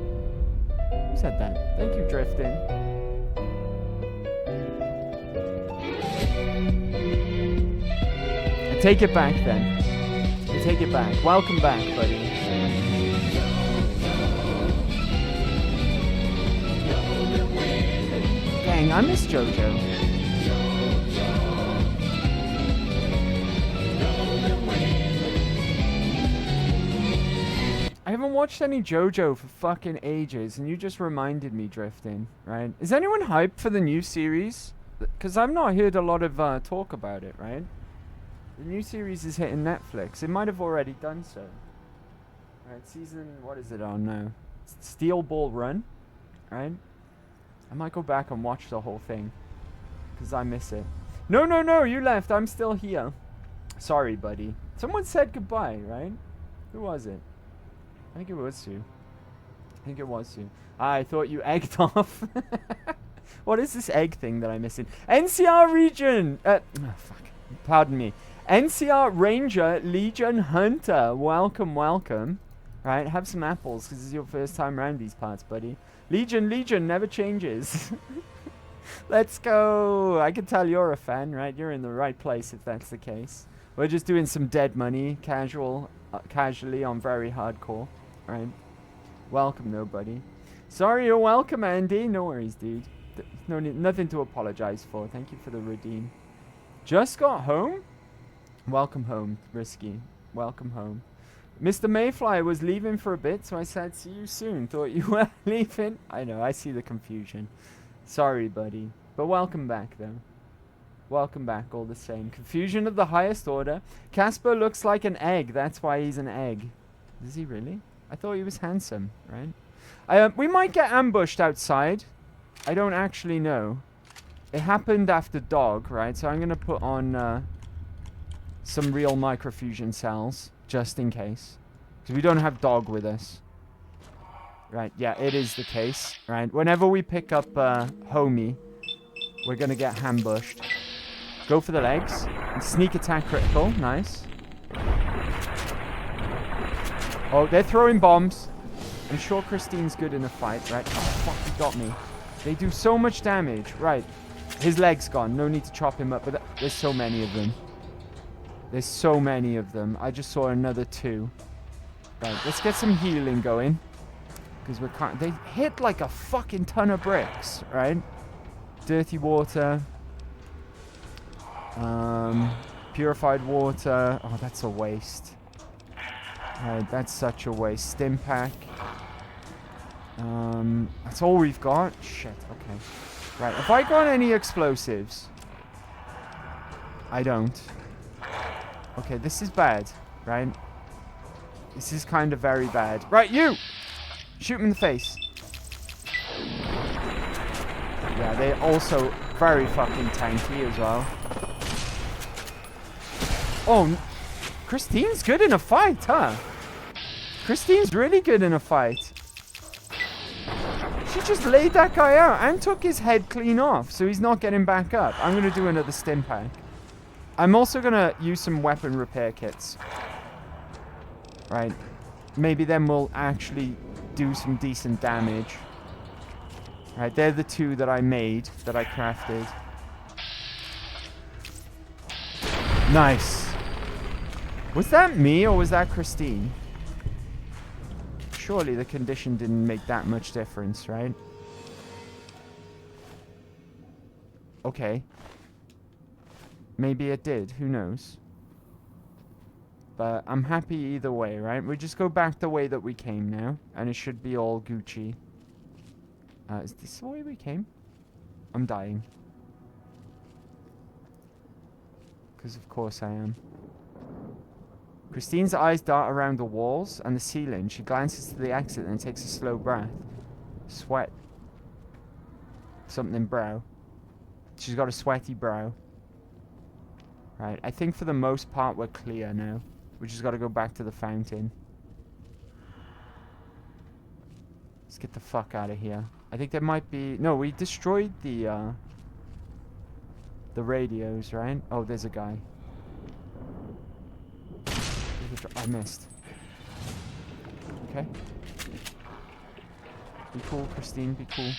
Who said that? Thank you, Drifting. I take it back, then. I take it back. Welcome back, buddy. Dang, I miss JoJo. I haven't watched any JoJo for fucking ages, and you just reminded me, Drifting, right? Is anyone hyped for the new series? Because I've not heard a lot of talk about it, right? The new series is hitting Netflix. It might have already done so. Right, season... What is it on now? Steel Ball Run, right? I might go back and watch the whole thing, because I miss it. No, you left. I'm still here. Sorry, buddy. Someone said goodbye, right? Who was it? I think it was Sue. I thought you egged off. What is this egg thing that I'm missing? NCR Region! Oh, fuck. Pardon me. NCR Ranger Legion Hunter. Welcome. Right, have some apples, because this is your first time around these parts, buddy. Legion never changes. Let's go. I can tell you're a fan, right? You're in the right place if that's the case. We're just doing some dead money, casually on VeryHardcore, right? Welcome, nobody. Sorry, you're welcome, Andy. No worries, dude. No need, nothing to apologize for. Thank you for the redeem. Just got home? Welcome home, Risky. Welcome home. Mr. Mayfly was leaving for a bit, so I said, see you soon. Thought you were leaving. I know, I see the confusion. Sorry, buddy. But welcome back, though. Welcome back all the same. Confusion of the highest order. Casper looks like an egg. That's why he's an egg. Is he really? I thought he was handsome, right? We might get ambushed outside. I don't actually know. It happened after dog, right? So I'm going to put on some real microfusion cells, just in case. Because we don't have dog with us. Right, yeah, it is the case, right? Whenever we pick up Homie, we're going to get ambushed. Go for the legs. And sneak attack critical. Nice. Oh, they're throwing bombs. I'm sure Christine's good in a fight, right? Oh, fuck, he got me. They do so much damage. Right. His leg's gone. No need to chop him up. But there's so many of them. There's so many of them. I just saw another 2. Right, let's get some healing going. Because we can't... They hit like a fucking ton of bricks, right? Dirty water. Purified water. Oh, that's a waste. Right, that's such a waste. Stim pack. That's all we've got? Shit, okay. Right, have I got any explosives? I don't. Okay, this is bad, right? This is kind of very bad. Right, you! Shoot him in the face. Yeah, they're also very fucking tanky as well. Oh, Christine's good in a fight, huh? Christine's really good in a fight. She just laid that guy out and took his head clean off, so he's not getting back up. I'm going to do another stim pack. I'm also going to use some weapon repair kits. Right. Maybe then we'll actually do some decent damage. Right, they're the 2 that I made, that I crafted. Nice. Was that me or was that Christine? Surely the condition didn't make that much difference, right? Okay. Maybe it did, who knows? But I'm happy either way, right? We just go back the way that we came now, and it should be all Gucci. Is this the way we came? I'm dying. Because of course I am. Christine's eyes dart around the walls and the ceiling. She glances to the exit and takes a slow breath. Sweat. Something brow. She's got a sweaty brow. Right, I think for the most part we're clear now. We just got to go back to the fountain. Let's get the fuck out of here. I think there might be... No, we destroyed the radios, right? Oh, there's a guy. I missed. Okay. Be cool, Christine, be cool.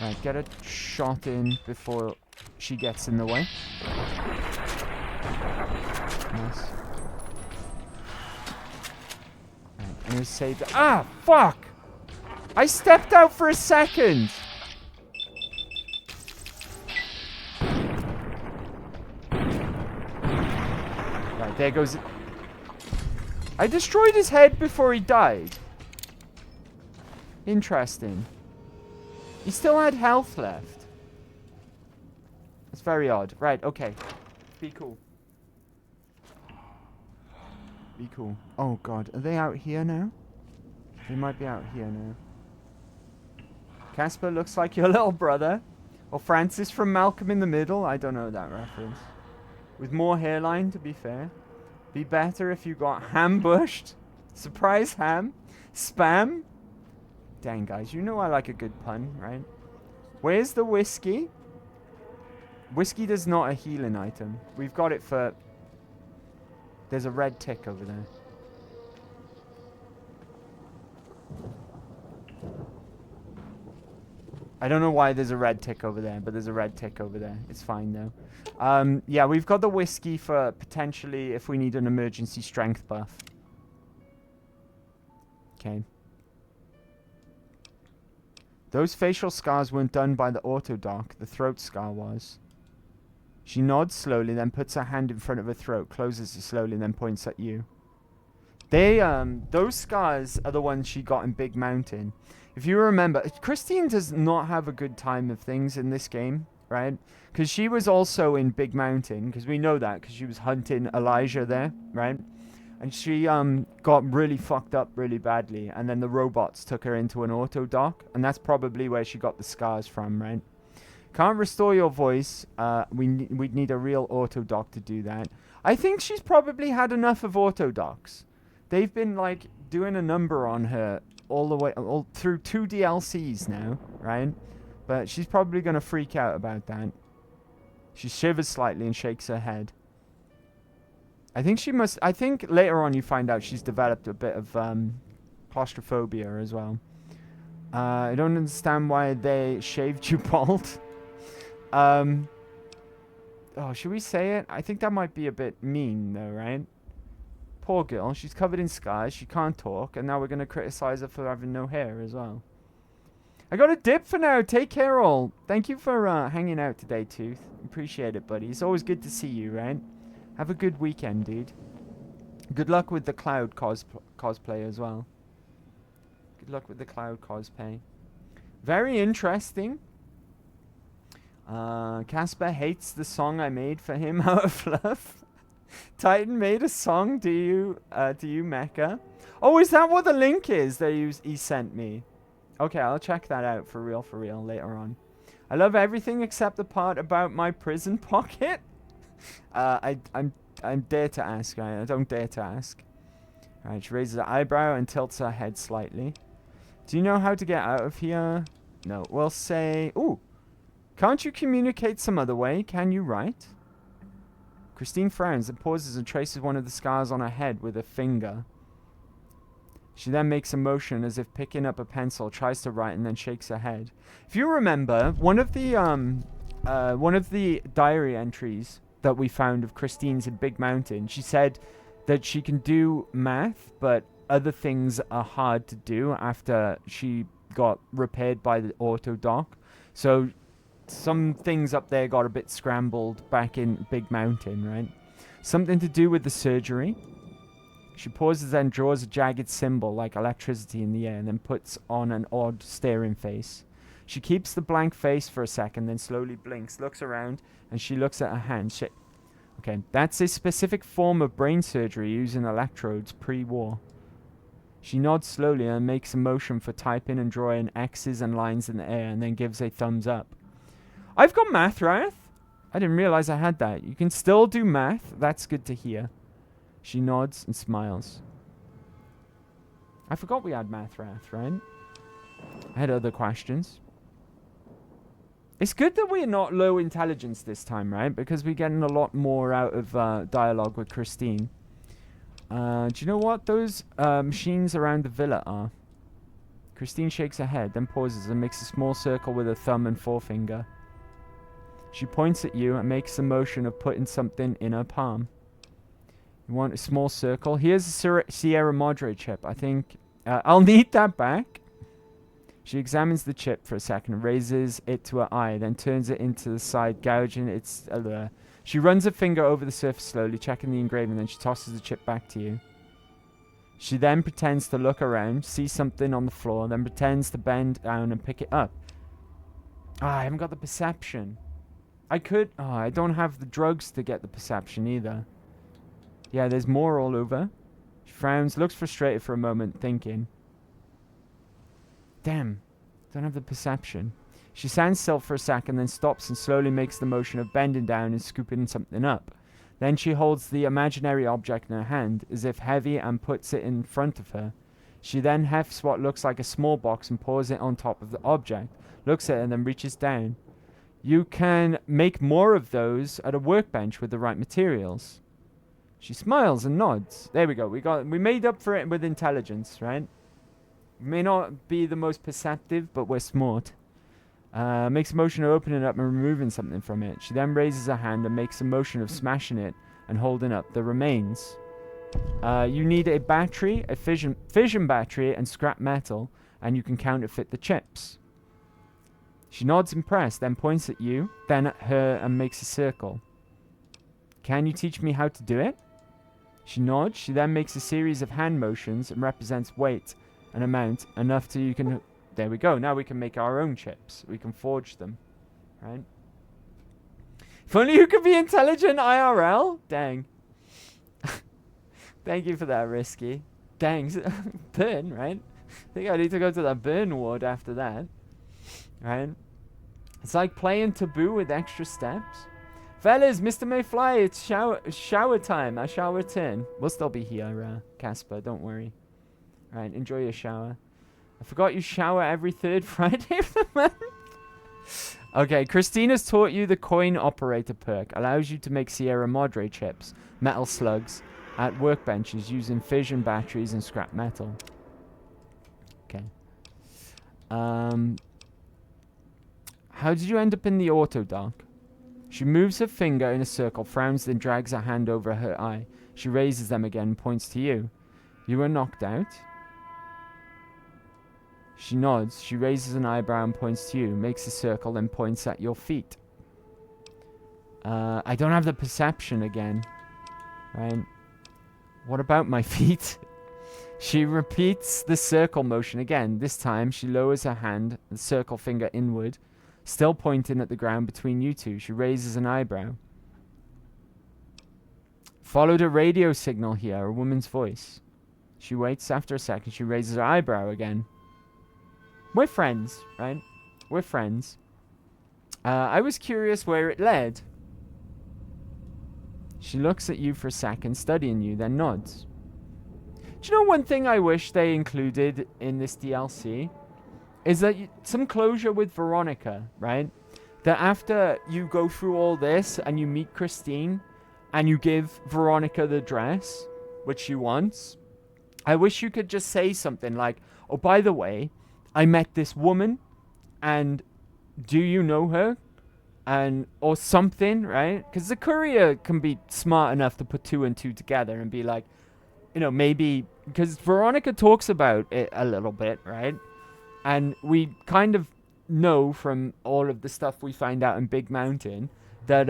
Right, get a shot in before she gets in the way. Nice. Right, I'm gonna save the... Ah, fuck! I stepped out for a second! Right, there goes... I destroyed his head before he died. Interesting. He still had health left. It's very odd. Right, okay. Be cool. Be cool. Oh god, are they out here now? They might be out here now. Casper looks like your little brother. Or Francis from Malcolm in the Middle. I don't know that reference. With more hairline, to be fair. Be better if you got hambushed. Surprise ham. Spam. Dang, guys, you know I like a good pun, right? Where's the whiskey? Whiskey is not a healing item. We've got it for... There's a red tick over there. I don't know why there's a red tick over there, but there's a red tick over there. It's fine, though. Yeah, we've got the whiskey for potentially if we need an emergency strength buff. Okay. Those facial scars weren't done by the autodoc. The throat scar was. She nods slowly, then puts her hand in front of her throat, closes it slowly, then points at you. Those scars are the ones she got in Big Mountain. If you remember, Christine does not have a good time of things in this game, right? Because she was also in Big Mountain, because we know that, because she was hunting Elijah there, right? And she got really fucked up really badly, and then the robots took her into an auto dock, and that's probably where she got the scars from, right? Can't restore your voice. We'd need a real auto dock to do that. I think she's probably had enough of auto docks. They've been like doing a number on her all the way through 2 DLCs now, right? But she's probably gonna freak out about that. She shivers slightly and shakes her head. I think later on you find out she's developed a bit of claustrophobia as well. I don't understand why they shaved you bald. Oh, should we say it? I think that might be a bit mean though, right? Poor girl, she's covered in scars, she can't talk, and now we're going to criticize her for having no hair as well. I got a dip for now. Take care all. Thank you for hanging out today, Tooth. Appreciate it, buddy. It's always good to see you, right? Have a good weekend, dude. Good luck with the Cloud cosplay as well. Good luck with the Cloud cosplay. Very interesting. Casper hates the song I made for him out of fluff. Titan made a song, do you Mecha? Oh, is that what the link is that he sent me? Okay, I'll check that out for real later on. I love everything except the part about my prison pocket. I'm dare to ask, right? I don't dare to ask. Alright, she raises her eyebrow and tilts her head slightly. Do you know how to get out of here? No, we'll say... Ooh! Can't you communicate some other way? Can you write? Christine frowns and pauses and traces one of the scars on her head with a finger. She then makes a motion as if picking up a pencil, tries to write, and then shakes her head. If you remember, one of the diary entries that we found of Christine's in Big Mountain, she said that she can do math, but other things are hard to do after she got repaired by the auto dock. So some things up there got a bit scrambled back in Big Mountain, right? Something to do with the surgery. She pauses and draws a jagged symbol like electricity in the air and then puts on an odd staring face. She keeps the blank face for a second, then slowly blinks, looks around, and she looks at her hand. Okay, that's a specific form of brain surgery using electrodes pre-war. She nods slowly and makes a motion for typing and drawing X's and lines in the air and then gives a thumbs up. I've got math, right? I didn't realize I had that. You can still do math. That's good to hear. She nods and smiles. I forgot we had math, right? I had other questions. It's good that we're not low intelligence this time, right? Because we're getting a lot more out of dialogue with Christine. Do you know what those machines around the villa are? Christine shakes her head, then pauses and makes a small circle with her thumb and forefinger. She points at you and makes the motion of putting something in her palm. You want a small circle? Here's a Sierra Madre chip. I think I'll need that back. She examines the chip for a second, raises it to her eye, then turns it into the side, gouging its allure. She runs her finger over the surface slowly, checking the engraving, then she tosses the chip back to you. She then pretends to look around, sees something on the floor, then pretends to bend down and pick it up. I haven't got the perception. I could... I don't have the drugs to get the perception either. Yeah, there's more all over. She frowns, looks frustrated for a moment, thinking. Damn, don't have the perception. She stands still for a second, then stops and slowly makes the motion of bending down and scooping something up. Then she holds the imaginary object in her hand, as if heavy, and puts it in front of her. She then hefts what looks like a small box and pours it on top of the object, looks at it, and then reaches down. You can make more of those at a workbench with the right materials. She smiles and nods. There we go. We made up for it with intelligence, right? We may not be the most perceptive, but we're smart. Makes a motion of opening it up and removing something from it. She then raises her hand and makes a motion of smashing it and holding up the remains. You need a battery, a fission battery, and scrap metal, and you can counterfeit the chips. She nods impressed, then points at you, then at her, and makes a circle. Can you teach me how to do it? She nods. She then makes a series of hand motions and represents weight and amount enough to you can... There we go. Now we can make our own chips. We can forge them. Right? If only you could be intelligent IRL. Dang. Thank you for that, Risky. Dang. Burn, right? I think I need to go to the burn ward after that. Right? It's like playing Taboo with extra steps. Fellas, Mr. Mayfly, it's shower time. I shall return. We'll still be here, Casper. Don't worry. Right, enjoy your shower. I forgot you shower every third Friday of the month. Okay, Christina's taught you the coin operator perk. Allows you to make Sierra Madre chips, metal slugs, at workbenches using fission batteries and scrap metal. Okay. How did you end up in the auto dock? She moves her finger in a circle, frowns, then drags her hand over her eye. She raises them again and points to you. You were knocked out? She nods. She raises an eyebrow and points to you, makes a circle, then points at your feet. I don't have the perception again. Right? What about my feet? She repeats the circle motion again. This time, she lowers her hand, the circle finger inward, still pointing at the ground between you two. She raises an eyebrow. Followed a radio signal here, a woman's voice. She waits. After a second, she raises her eyebrow again. We're friends, right? We're friends. I was curious where it led. She looks at you for a second, studying you, then nods. Do you know one thing I wish they included in this DLC? Is that some closure with Veronica, right? That after you go through all this and you meet Christine and you give Veronica the dress, which she wants, I wish you could just say something like, oh, by the way, I met this woman, and do you know her? And or something, right? Because the courier can be smart enough to put two and two together and be like, you know, maybe because Veronica talks about it a little bit, right? And we kind of know from all of the stuff we find out in Big Mountain that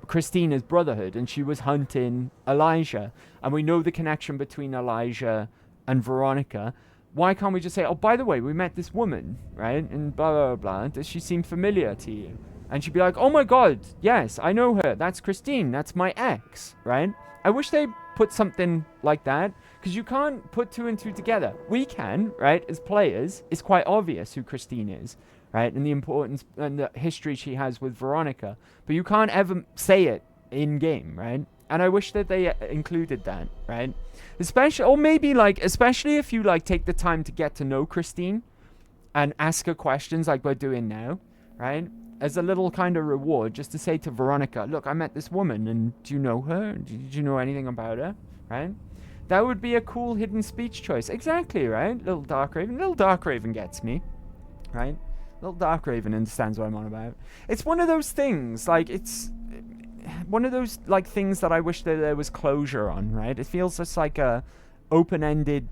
Christina's brotherhood, and she was hunting Elijah, and we know the connection between Elijah and Veronica. Why can't we just say, oh, by the way, we met this woman, right? And blah, blah, blah. Does she seem familiar to you? And she'd be like, oh my God, yes, I know her. That's Christine. That's my ex, right? I wish they put something like that, because you can't put two and two together. We can, right? As players, it's quite obvious who Christine is, right? And the importance and the history she has with Veronica. But you can't ever say it in-game, right? And I wish that they included that, right? Especially, or maybe like, especially if you like take the time to get to know Christine and ask her questions like we're doing now, right? As a little kind of reward, just to say to Veronica, look, I met this woman, and do you know her? Did you know anything about her? Right? That would be a cool hidden speech choice. Exactly, right? Little Darkraven. Little Darkraven gets me, right? Little Darkraven understands what I'm on about. It's one of those things, like, it's one of those, like, things that I wish that there was closure on, right? It feels just like a open-ended,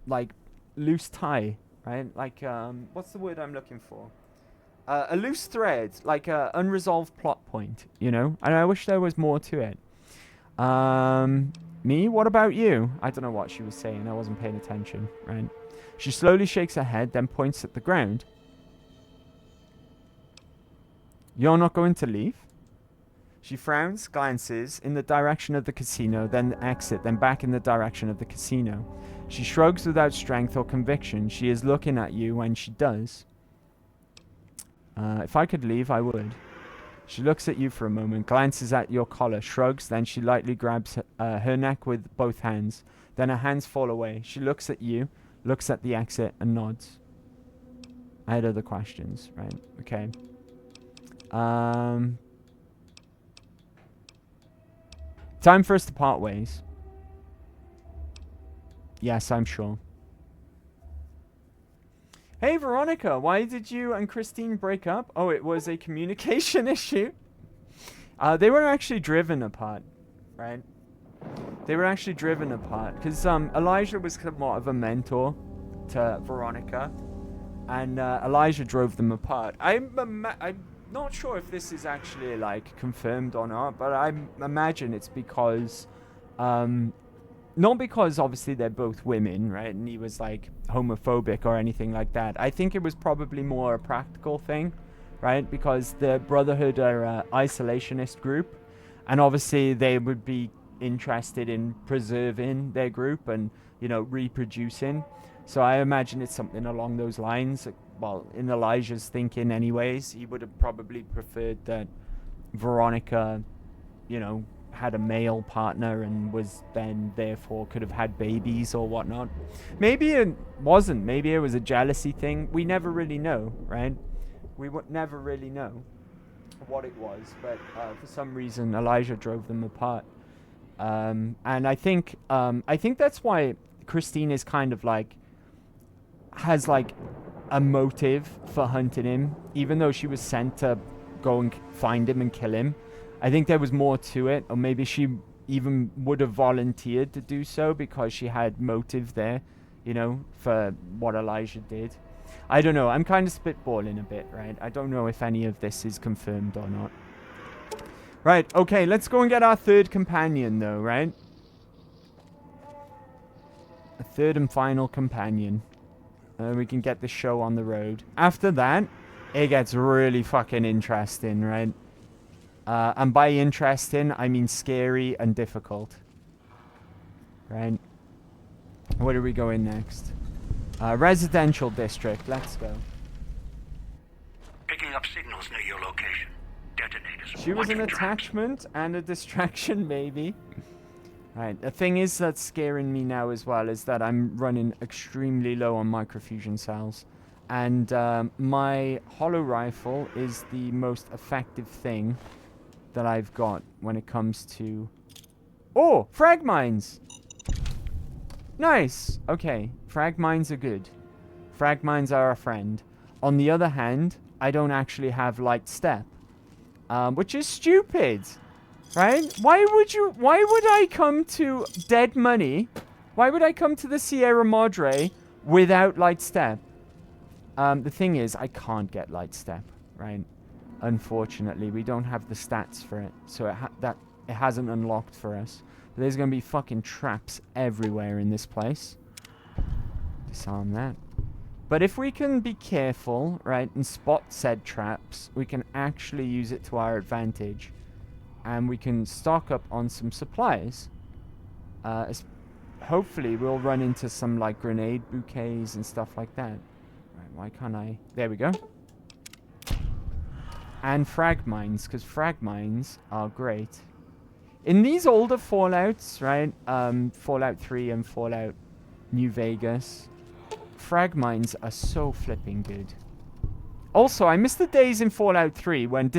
like, loose tie, right? Like, what's the word I'm looking for? A loose thread, like a unresolved plot point, you know? And I wish there was more to it. Me? What about you? I don't know what she was saying. I wasn't paying attention, right? She slowly shakes her head, then points at the ground. You're not going to leave? She frowns, glances in the direction of the casino, then the exit, then back in the direction of the casino. She shrugs without strength or conviction. She is looking at you when she does. If I could leave, I would. She looks at you for a moment, glances at your collar, shrugs, then she lightly grabs her neck with both hands. Then her hands fall away. She looks at you, looks at the exit, and nods. I had other questions, right? Okay. Time for us to part ways. Yes, I'm sure. Hey, Veronica, why did you and Christine break up? Oh, it was a communication issue. They were actually driven apart, right? They were actually driven apart because Elijah was somewhat of a mentor to Veronica, and Elijah drove them apart. I'm not sure if this is actually like confirmed or not, but I imagine it's because not because obviously they're both women, right? And he was like homophobic or anything like that. I think it was probably more a practical thing, right? Because the Brotherhood are an isolationist group, and obviously they would be interested in preserving their group and, you know, reproducing. So I imagine it's something along those lines. Well, in Elijah's thinking anyways, he would have probably preferred that Veronica, you know, had a male partner and was then therefore could have had babies or whatnot. Maybe it wasn't. Maybe it was a jealousy thing. We never really know, right? We would never really know what it was, but for some reason Elijah drove them apart. And I think that's why Christine is kind of like has like a motive for hunting him, even though she was sent to go and find him and kill him. I think there was more to it, or maybe she even would have volunteered to do so because she had motive there, you know, for what Elijah did. I don't know. I'm kind of spitballing a bit, right? I don't know if any of this is confirmed or not. Right, okay, let's go and get our third companion, though, right? A third and final companion. And we can get the show on the road. After that, it gets really fucking interesting, right? And by interesting, I mean scary and difficult. Right? Where do we go in next? Residential district. Let's go. Picking up signals near your location. Detonators. She was an attachment and a distraction, maybe. Right. The thing is that's scaring me now as well is that I'm running extremely low on microfusion cells. And my hollow rifle is the most effective thing that I've got when it comes to... Oh! Frag mines! Nice! Okay. Frag mines are good. Frag mines are a friend. On the other hand, I don't actually have light step. Which is stupid! Right? Why would I come to Dead Money? Why would I come to the Sierra Madre without light step? The thing is, I can't get light step, right? Unfortunately, we don't have the stats for it, so it hasn't unlocked for us. But there's gonna be fucking traps everywhere in this place. Disarm that. But if we can be careful, right, and spot said traps, we can actually use it to our advantage, and we can stock up on some supplies. Hopefully, we'll run into some like grenade bouquets and stuff like that. Right, why can't I? There we go. And frag mines, because frag mines are great. In these older Fallouts, right, Fallout 3 and Fallout New Vegas, frag mines are so flipping good. Also, I miss the days in Fallout 3 when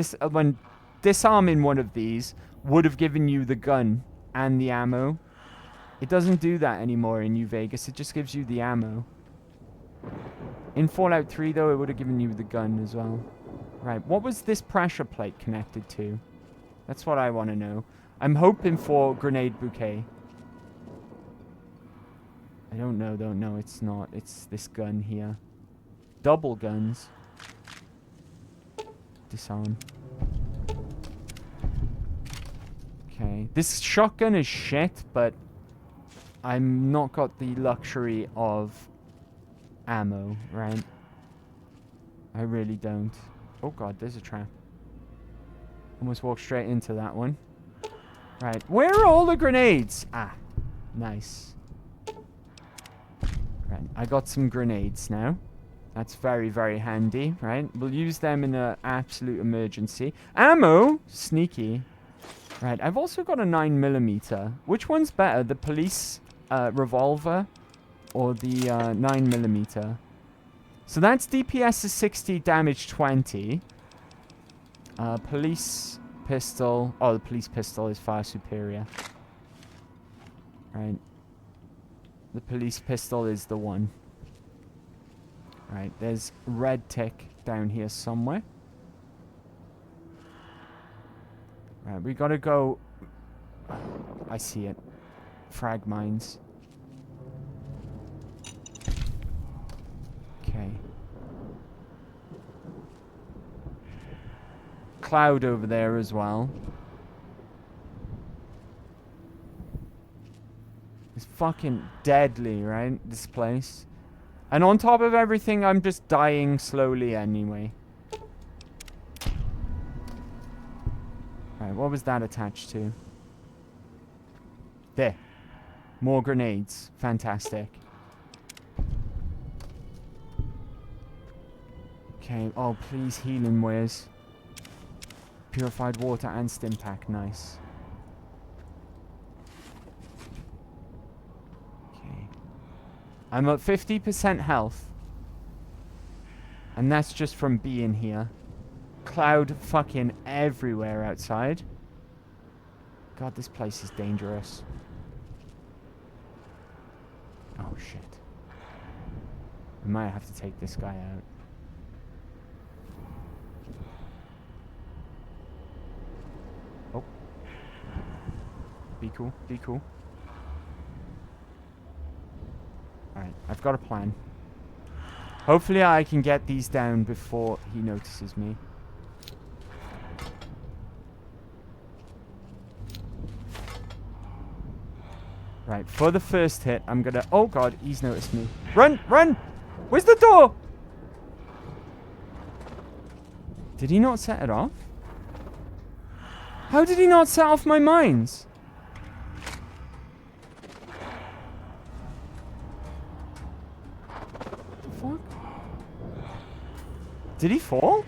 disarming one of these would have given you the gun and the ammo. It doesn't do that anymore in New Vegas. It just gives you the ammo. In Fallout 3, though, it would have given you the gun as well. Right, what was this pressure plate connected to? That's what I want to know. I'm hoping for grenade bouquet. I don't know, though. No, it's not. It's this gun here. Double guns. Disarm. Okay. This shotgun is shit, but I'm not got the luxury of ammo, right? I really don't. Oh god, there's a trap. Almost walked straight into that one. Right, where are all the grenades? Ah, nice. Right, I got some grenades now. That's very, very handy, right? We'll use them in an absolute emergency. Ammo! Sneaky. Right, I've also got a 9mm. Which one's better, the police revolver or the 9mm? So that's DPS is 60, damage 20. Police pistol. Oh, the police pistol is far superior. Right. The police pistol is the one. Right, there's red tick down here somewhere. Right, we gotta go... I see it. Frag mines. Okay. Cloud over there as well. It's fucking deadly, right? This place. And on top of everything, I'm just dying slowly anyway. Right, what was that attached to? There. More grenades. Fantastic. Okay, oh please, healing wares. Purified water and stim pack, nice. Okay. I'm at 50% health. And that's just from being here. Cloud fucking everywhere outside. God, this place is dangerous. Oh shit. I might have to take this guy out. Oh. Be cool, be cool. Alright, I've got a plan. Hopefully I can get these down before he notices me. Right, for the first hit, I'm gonna... Oh god, he's noticed me. Run! Run! Where's the door? Did he not set it off? How did he not set off my mines? The fuck? Did he fall?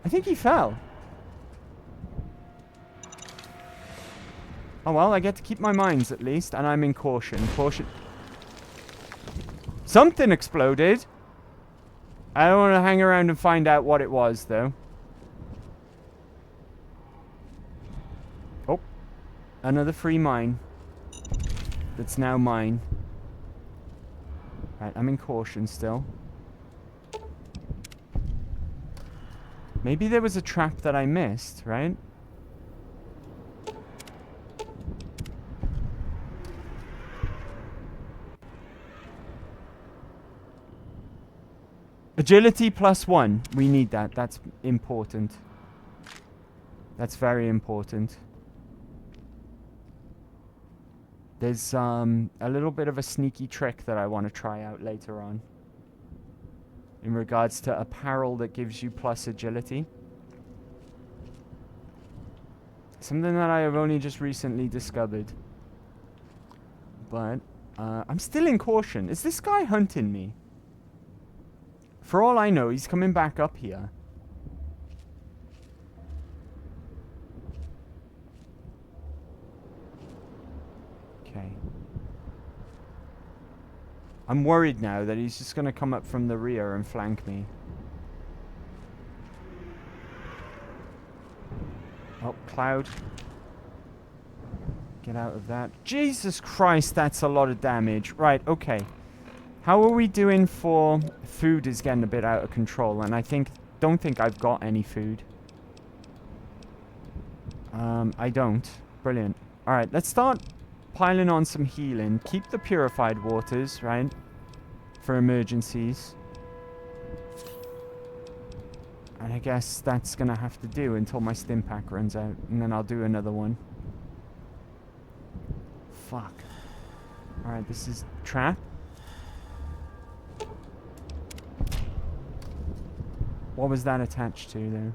I think he fell. Oh well, I get to keep my mines at least, and I'm in caution. Caution. Something exploded. I don't want to hang around and find out what it was, though. Oh. Another free mine. That's now mine. Right, I'm in caution still. Maybe there was a trap that I missed, right? Agility +1. We need that. That's important. That's very important. There's a little bit of a sneaky trick that I want to try out later on. In regards to apparel that gives you plus agility. Something that I have only just recently discovered. But I'm still in caution. Is this guy hunting me? For all I know, he's coming back up here. Okay. I'm worried now that he's just going to come up from the rear and flank me. Oh, cloud. Get out of that. Jesus Christ, that's a lot of damage. Right, okay. How are we doing for... Food is getting a bit out of control, and don't think I've got any food. I don't. Brilliant. Alright, let's start piling on some healing. Keep the purified waters, right? For emergencies. And I guess that's gonna have to do until my stim pack runs out. And then I'll do another one. Fuck. Alright, this is trap. What was that attached to there?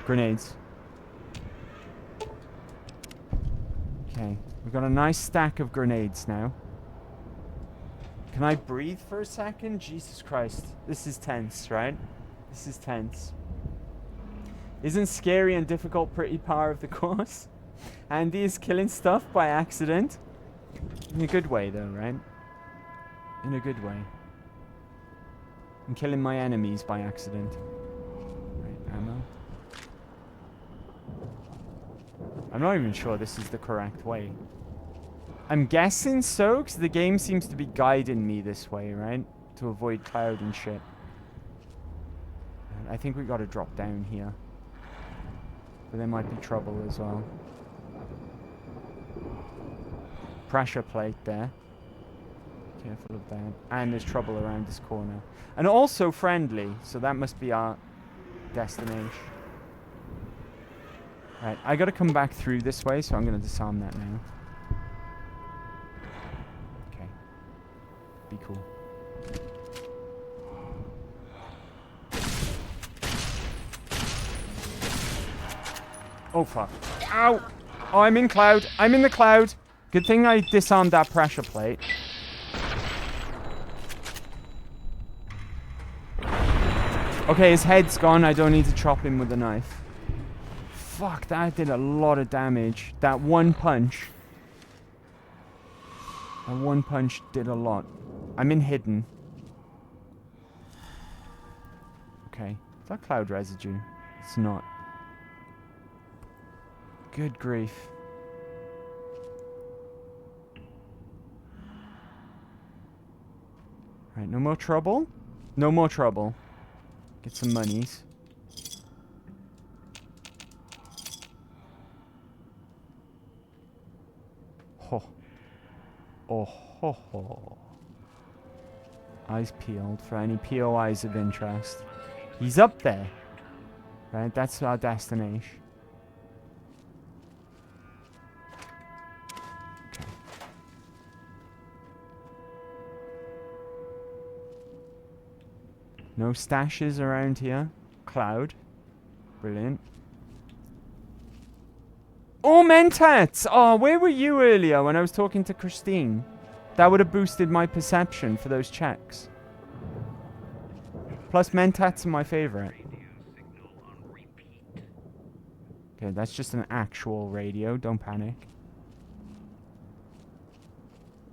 Grenades. Okay, we've got a nice stack of grenades now. Can I breathe for a second? Jesus Christ. This is tense, right? This is tense. Isn't scary and difficult pretty par of the course? Andy is killing stuff by accident. In a good way, though, right? In a good way. I'm killing my enemies by accident. Right, ammo. I'm not even sure this is the correct way. I'm guessing so, because the game seems to be guiding me this way, right? To avoid cloud and shit. I think we gotta drop down here. But there might be trouble as well. Pressure plate there. Careful of that. And there's trouble around this corner. And also friendly, so that must be our destination. Right, I gotta come back through this way, so I'm gonna disarm that now. Okay. Be cool. Oh, fuck. Ow! Oh, I'm in cloud. I'm in the cloud. Good thing I disarmed that pressure plate. Okay, his head's gone. I don't need to chop him with a knife. Fuck, that did a lot of damage. That one punch. That one punch did a lot. I'm in hidden. Okay. Is that cloud residue? It's not. Good grief. Right, no more trouble? No more trouble. Get some monies. Ho. Oh ho ho. Eyes peeled for any POIs of interest. He's up there. Right, that's our destination. No stashes around here. Cloud. Brilliant. Oh, Mentats! Oh, where were you earlier when I was talking to Christine? That would have boosted my perception for those checks. Plus, Mentats are my favorite. Okay, that's just an actual radio. Don't panic.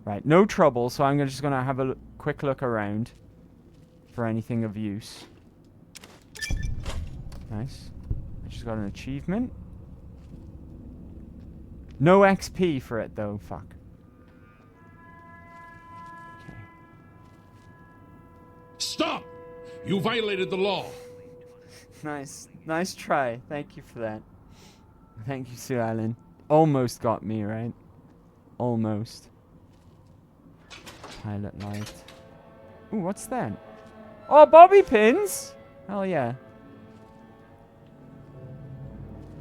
Right, no trouble, so I'm just going to have a quick look around for anything of use. Nice. I just got an achievement. No XP for it, though. Fuck. Okay. Stop! You violated the law. Nice. Nice try. Thank you for that. Thank you, Sue Allen. Almost got me, right? Almost. Pilot light. Ooh, what's that? Oh, bobby pins! Hell yeah.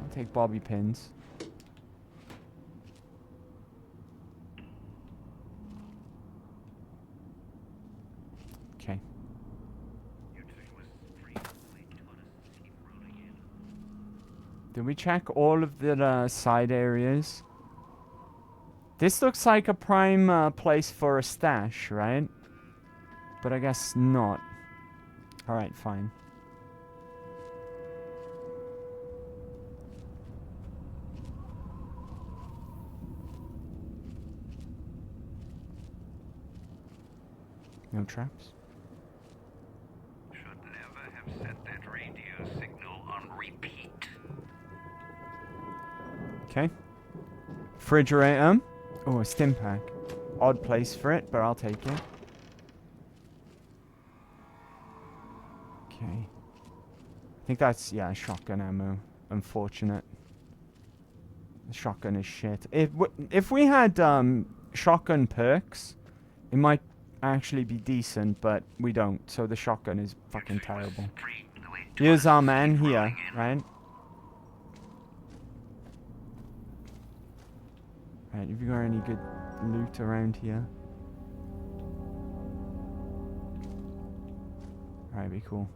I'll take bobby pins. Okay. Did we check all of the side areas? This looks like a prime place for a stash, right? But I guess not. Alright, fine. No traps? Should never have set that radio signal on repeat. Okay. Refrigerator. Oh, a stim pack. Odd place for it, but I'll take it. Okay. I think that's, yeah, shotgun ammo. Unfortunate. The shotgun is shit. If we had shotgun perks, it might actually be decent, but we don't. So the shotgun is fucking terrible. Here's our man here, right? Right, have you got any good loot around here? Alright, be cool.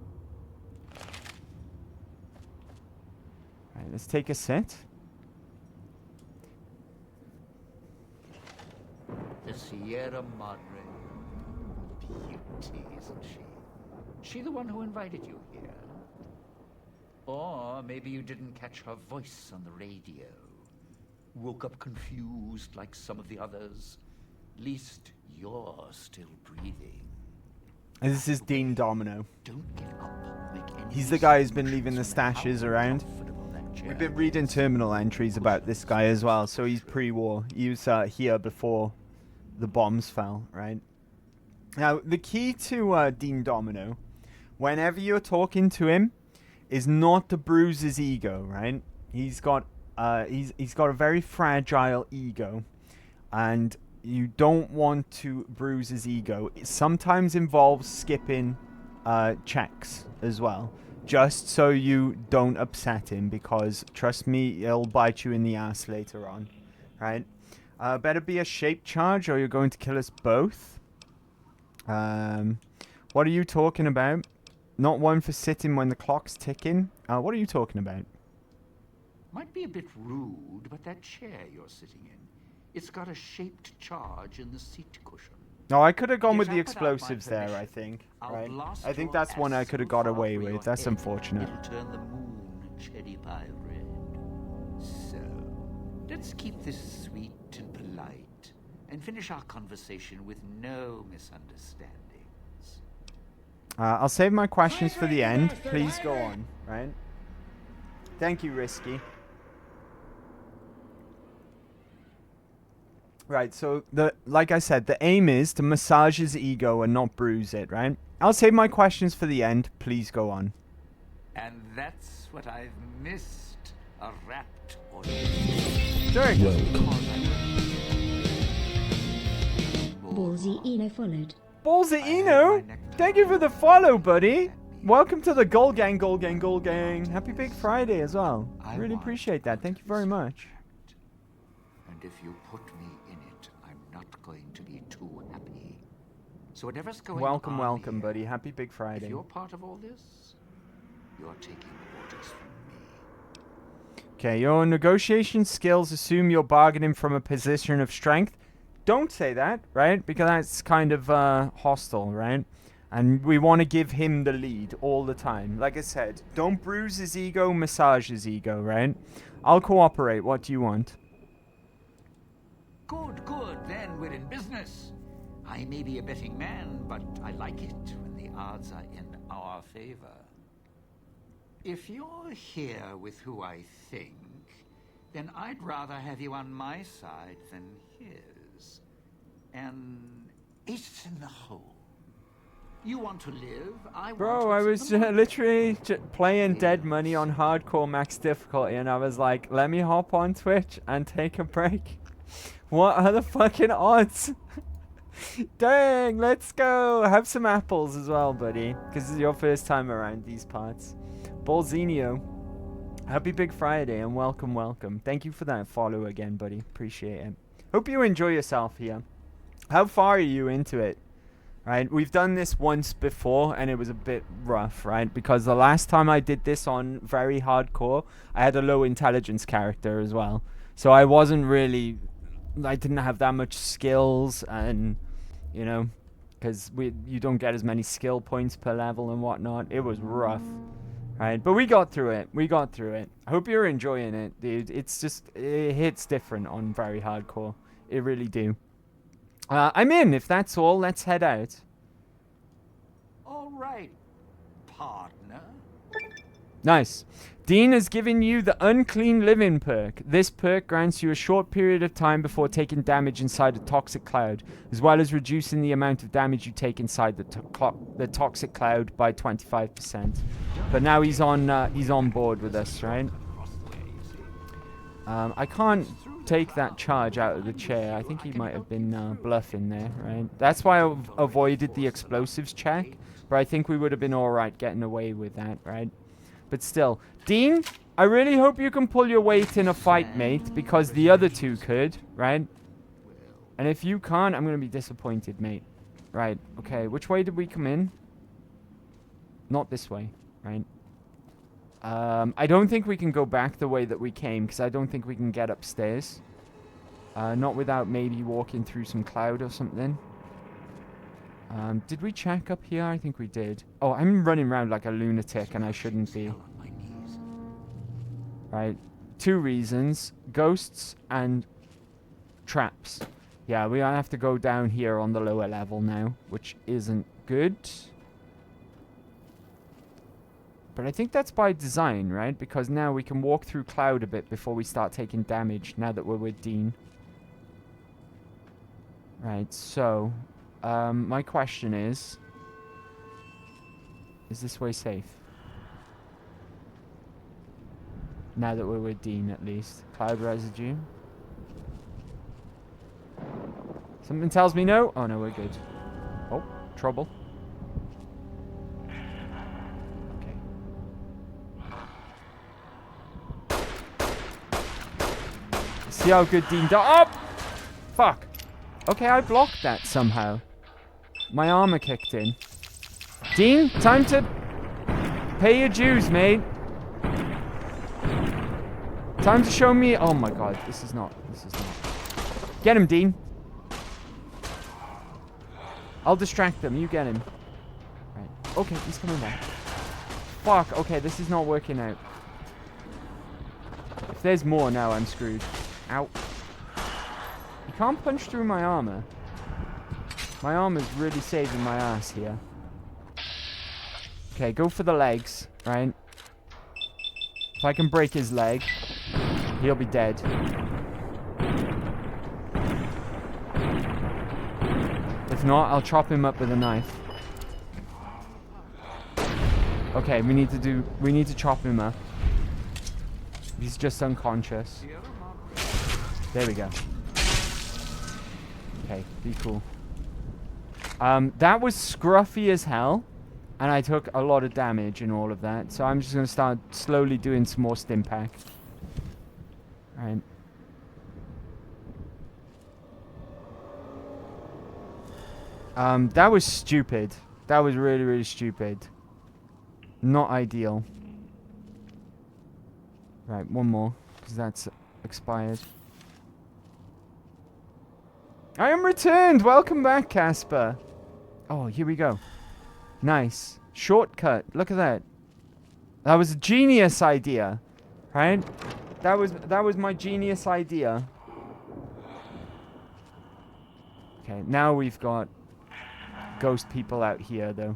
Alright, let's take a sit. The Sierra Madre. Beauty, isn't she? She the one who invited you here? Or maybe you didn't catch her voice on the radio. Woke up confused like some of the others. Least you're still breathing. This is Dean Domino. Don't give up. Make any He's the guy who's been leaving the stashes around. We've been reading terminal entries about this guy as well, so he's pre-war. He was here before the bombs fell, right? Now, the key to Dean Domino, whenever you're talking to him, is not to bruise his ego, right? He's got a very fragile ego, and you don't want to bruise his ego. It sometimes involves skipping checks as well, just so you don't upset him, because trust me, it'll bite you in the ass later on, right? Better be a shape charge or you're going to kill us both. What are you talking about? Not one for sitting when the clock's ticking. What are you talking about? Might be a bit rude, but that chair you're sitting in, it's got a shaped charge in the seat cushion. No, I could have gone If with I the put out my explosives there, I permission, think. I'll Right? blast I think your that's one I ass could have so got far away for your with. That's head, unfortunate. It'll turn the moon cherry pie red. So, let's keep this sweet and polite, and finish our conversation with no misunderstandings. I'll save my questions for the end. Please go on, right? Thank you, Risky. Right, so like I said, the aim is to massage his ego and not bruise it, right? I'll save my questions for the end. Please go on. And that's what I've missed. A rapt During Ballsy Eno followed. Ballsy Eno, thank you for the follow, buddy. Welcome to the Gold Gang, Gold Gang, Gold Gang. Happy Big Friday as well. I really appreciate that. Thank you very much. And if you put me in it, I'm not going to be too happy. So whatever's going Welcome, on welcome, here, buddy. Happy Big if Friday. you're part of all this, you're taking orders from me. Okay, your negotiation skills assume you're bargaining from a position of strength. Don't say that, right? Because that's kind of hostile, right? And we want to give him the lead all the time. Like I said, don't bruise his ego, massage his ego, right? I'll cooperate. What do you want? Good, good. Then we're in business. I may be a betting man, but I like it when the odds are in our favor. If you're here with who I think, then I'd rather have you on my side than his. An ace in the hole. You want to live, Bro, I was literally playing Dead Money on hardcore max difficulty, and I was like, let me hop on Twitch and take a break. What are the fucking odds? Dang, let's go. Have some apples as well, buddy, because this is your first time around these parts. Bolzinho, happy Big Friday and welcome, welcome. Thank you for that follow again, buddy. Appreciate it. Hope you enjoy yourself here. How far are you into it? Right, we've done this once before and it was a bit rough, right? Because the last time I did this on VeryHardcore, I had a low intelligence character as well. So I wasn't really, I didn't have that much skills, and, you know, because you don't get as many skill points per level and whatnot. It was rough, right? But we got through it. We got through it. I hope you're enjoying it, dude. It's just, it hits different on VeryHardcore. It really do. I'm in. If that's all, let's head out. All right, partner. Nice. Dean has given you the Unclean Living perk. This perk grants you a short period of time before taking damage inside a toxic cloud, as well as reducing the amount of damage you take inside the toxic cloud by 25%. But now he's on board with us, right? I can't take that charge out of the chair. I think he might have been bluffing there, right? That's why I avoided the explosives check, but I think we would have been alright getting away with that, right? But still, Dean, I really hope you can pull your weight in a fight, mate, because the other two could, right? And if you can't, I'm going to be disappointed, mate. Right, okay, which way did we come in? Not this way, right? I don't think we can go back the way that we came, because I don't think we can get upstairs. Not without maybe walking through some cloud or something. Did we check up here? I think we did. Oh, I'm running around like a lunatic, and I shouldn't be. Right. 2 reasons. Ghosts and traps. Yeah, we have to go down here on the lower level now, which isn't good. But I think that's by design, right? Because now we can walk through cloud a bit before we start taking damage, now that we're with Dean. Right, so... my question is this way safe? Now that we're with Dean, at least. Cloud residue. Something tells me no. Oh, no, we're good. Oh, trouble. Okay. See how good Dean does. Oh! Fuck. Okay, I blocked that somehow. My armor kicked in. Dean, time to pay your dues, mate. Time to show me... Oh my god, this is not... Get him, Dean. I'll distract them, you get him. Right. Okay, he's coming back. Fuck, okay, this is not working out. If there's more now, I'm screwed. Ow. You can't punch through my armor. My armor's really saving my ass here. Okay, go for the legs, right? If I can break his leg, he'll be dead. If not, I'll chop him up with a knife. Okay, we need to chop him up. He's just unconscious. There we go. Okay, be cool. That was scruffy as hell, and I took a lot of damage in all of that, so I'm just going to start slowly doing some more stim pack. Alright. That was stupid. That was really, really stupid. Not ideal. Right, one more, because that's expired. I am returned! Welcome back, Casper. Oh, here we go. Nice. Shortcut. Look at that. That was a genius idea. Right? That was my genius idea. Okay, now we've got ghost people out here, though.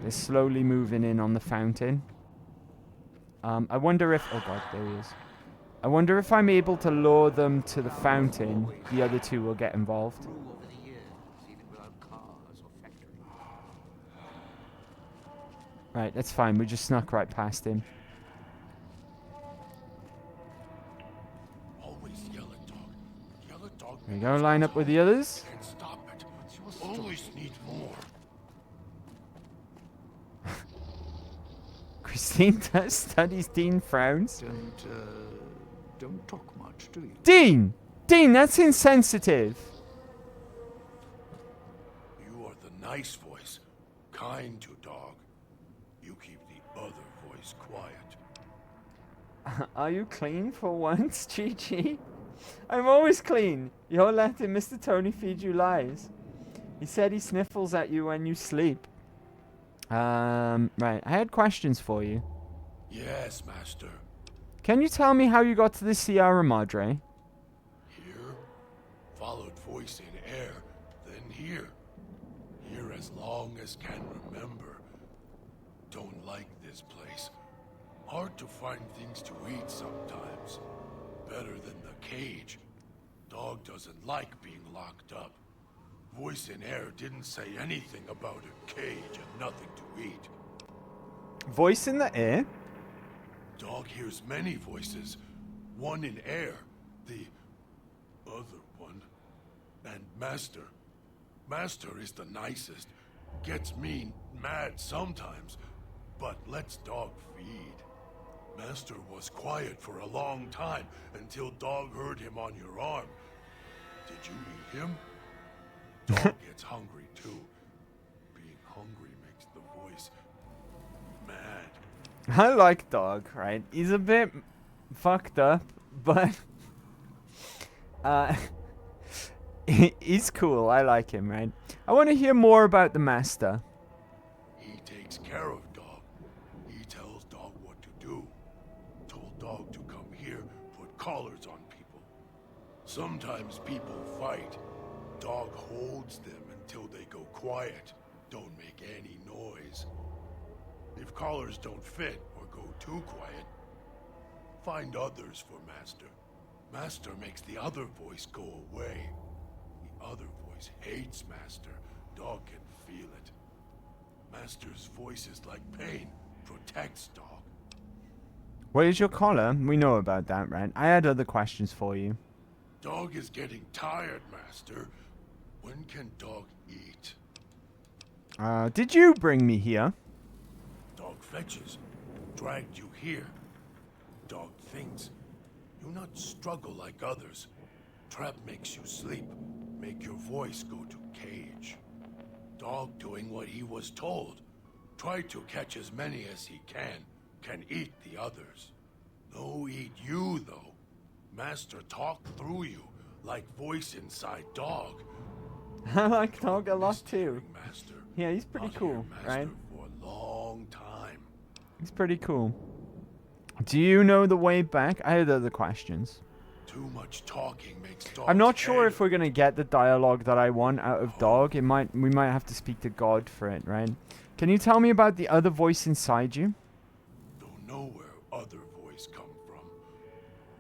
They're slowly moving in on the fountain. I wonder if... Oh, God, there he is. I wonder if I'm able to lure them to the fountain, the other two will get involved. Right, that's fine. We just snuck right past him. Always yell at dog. Yell at dog. There we go. Line up with the others. Can't stop it. Always need more. Christine studies. Dean frowns. Don't talk much, do you? Dean! Dean, that's insensitive. You are the nice voice, kind to dog. You keep the other voice quiet. Are you clean for once, Chi-Chi? I'm always clean. You're letting Mr. Tony feed you lies. He said he sniffles at you when you sleep. Right. I had questions for you. Yes, master. Can you tell me how you got to the Sierra Madre? Here, followed voice in air, then here. Here as long as can remember. Don't like this place. Hard to find things to eat sometimes. Better than the cage. Dog doesn't like being locked up. Voice in air didn't say anything about a cage and nothing to eat. Voice in the air? Dog hears many voices. One in air, the other one, and Master. Master is the nicest. Gets mean, mad sometimes, but lets Dog feed. Master was quiet for a long time until Dog heard him on your arm. Did you eat him? Dog gets hungry too. Being hungry makes the voice mad. I like Dog, right? He's a bit fucked up, but he's cool. I like him, right? I want to hear more about the Master. He takes care of Dog. He tells Dog what to do. Told Dog to come here, put collars on people. Sometimes people fight. Dog holds them until they go quiet. Don't make any noise. If collars don't fit or go too quiet, find others for Master. Master makes the other voice go away. The other voice hates Master. Dog can feel it. Master's voice is like pain. Protects Dog. What is your collar? We know about that, right? I had other questions for you. Dog is getting tired, Master. When can Dog eat? Did you bring me here? Dog fetches. Dragged you here. Dog thinks. You not struggle like others. Trap makes you sleep. Make your voice go to cage. Dog doing what he was told. Try to catch as many as he can. Can eat the others. No eat you, though. Master talk through you, like voice inside Dog. I like Dog a lot too. Master. Yeah, he's pretty cool, right? For a long time. He's pretty cool. Do you know the way back? I had other questions. Too much talking makes Dog. I'm not sure if we're gonna get the dialogue that I want out of Dog. We might have to speak to God for it, right? Can you tell me about the other voice inside you? Don't know where other voice come from.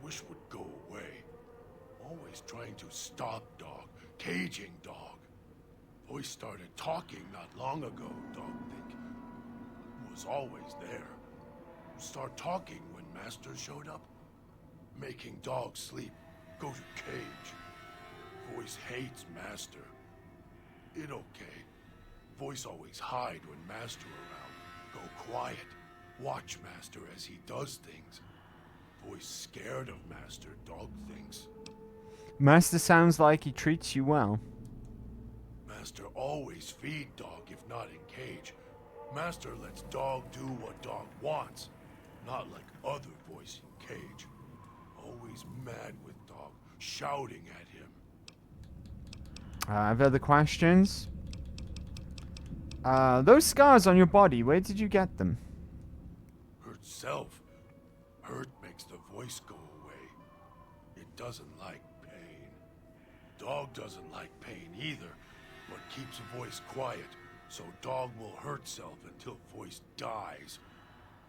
Wish would go away. Always trying to stop Dog, caging Dog. Voice started talking not long ago, Dog think. Was always there. Start talking when Master showed up. Making Dog sleep. Go to cage. Voice hates Master. It okay. Voice always hide when Master around. Go quiet. Watch Master as he does things. Voice scared of Master, Dog thinks. Master sounds like he treats you well. Master always feed Dog if not in cage. Master lets Dog do what Dog wants. Not like other voice in cage. Always mad with Dog, shouting at him. I have other questions. Those scars on your body, where did you get them? Hurt self. Hurt makes the voice go away. It doesn't like pain. Dog doesn't like pain either, but keeps a voice quiet, so Dog will hurt self until voice dies.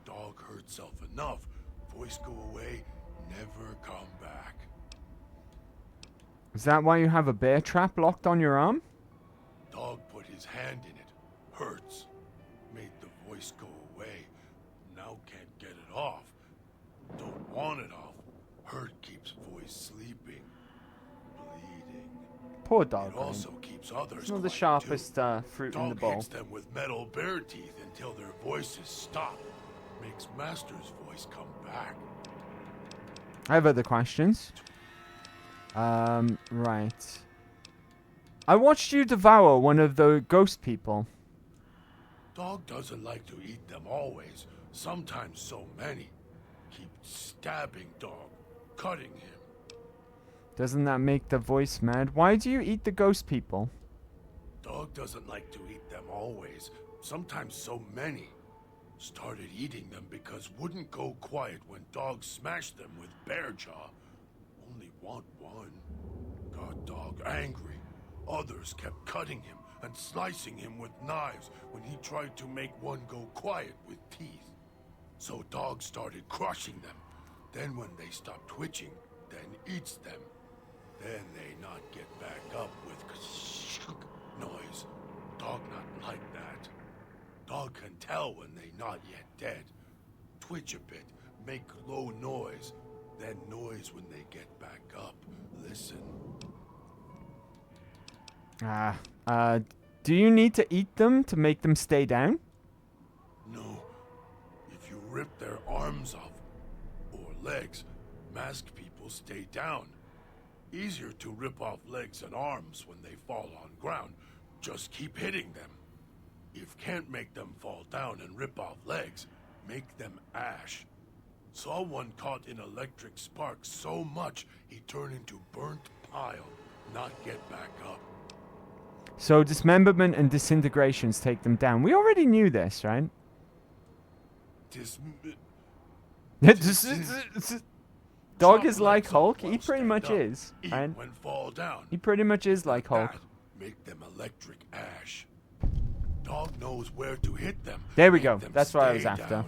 Dog hurt self enough, voice go away, never come back. Is that why you have a bear trap locked on your arm? Dog put his hand in it. Hurts. Made the voice go away. Now can't get it off. Don't want it off. Hurt keeps voice sleeping. Bleeding. Poor Dog. It also keeps others It's not the quiet, sharpest too. fruit Dog in the bowl. hits them with metal bear teeth until their voices stop. Makes Master's voice come back. I have other questions. Right. I watched you devour one of the ghost people. Dog doesn't like to eat them always. Sometimes so many. Keep stabbing Dog. Cutting him. Doesn't that make the voice mad? Why do you eat the ghost people? Dog doesn't like to eat them always. Sometimes so many. Started eating them because wouldn't go quiet when Dog smashed them with bear jaw. Only want one. Got Dog angry. Others kept cutting him and slicing him with knives when he tried to make one go quiet with teeth. So Dog started crushing them. Then when they stopped twitching, then eats them. Then they not get back up with noise. Dog not like that. Dog can tell when they not yet dead. Twitch a bit, make low noise, then noise when they get back up. Listen. Do you need to eat them to make them stay down? No. If you rip their arms off, or legs, masked people stay down. Easier to rip off legs and arms when they fall on ground. Just keep hitting them. If can't make them fall down and rip off legs, make them ash. Saw one caught in electric spark so much he turned into burnt pile, not get back up. So dismemberment and disintegrations take them down. We already knew this, right? Dog is like Hulk. He pretty much is, right? When fall down. He pretty much is like Hulk. Make them electric ash. Dog knows where to hit them. There we go. That's what I was after.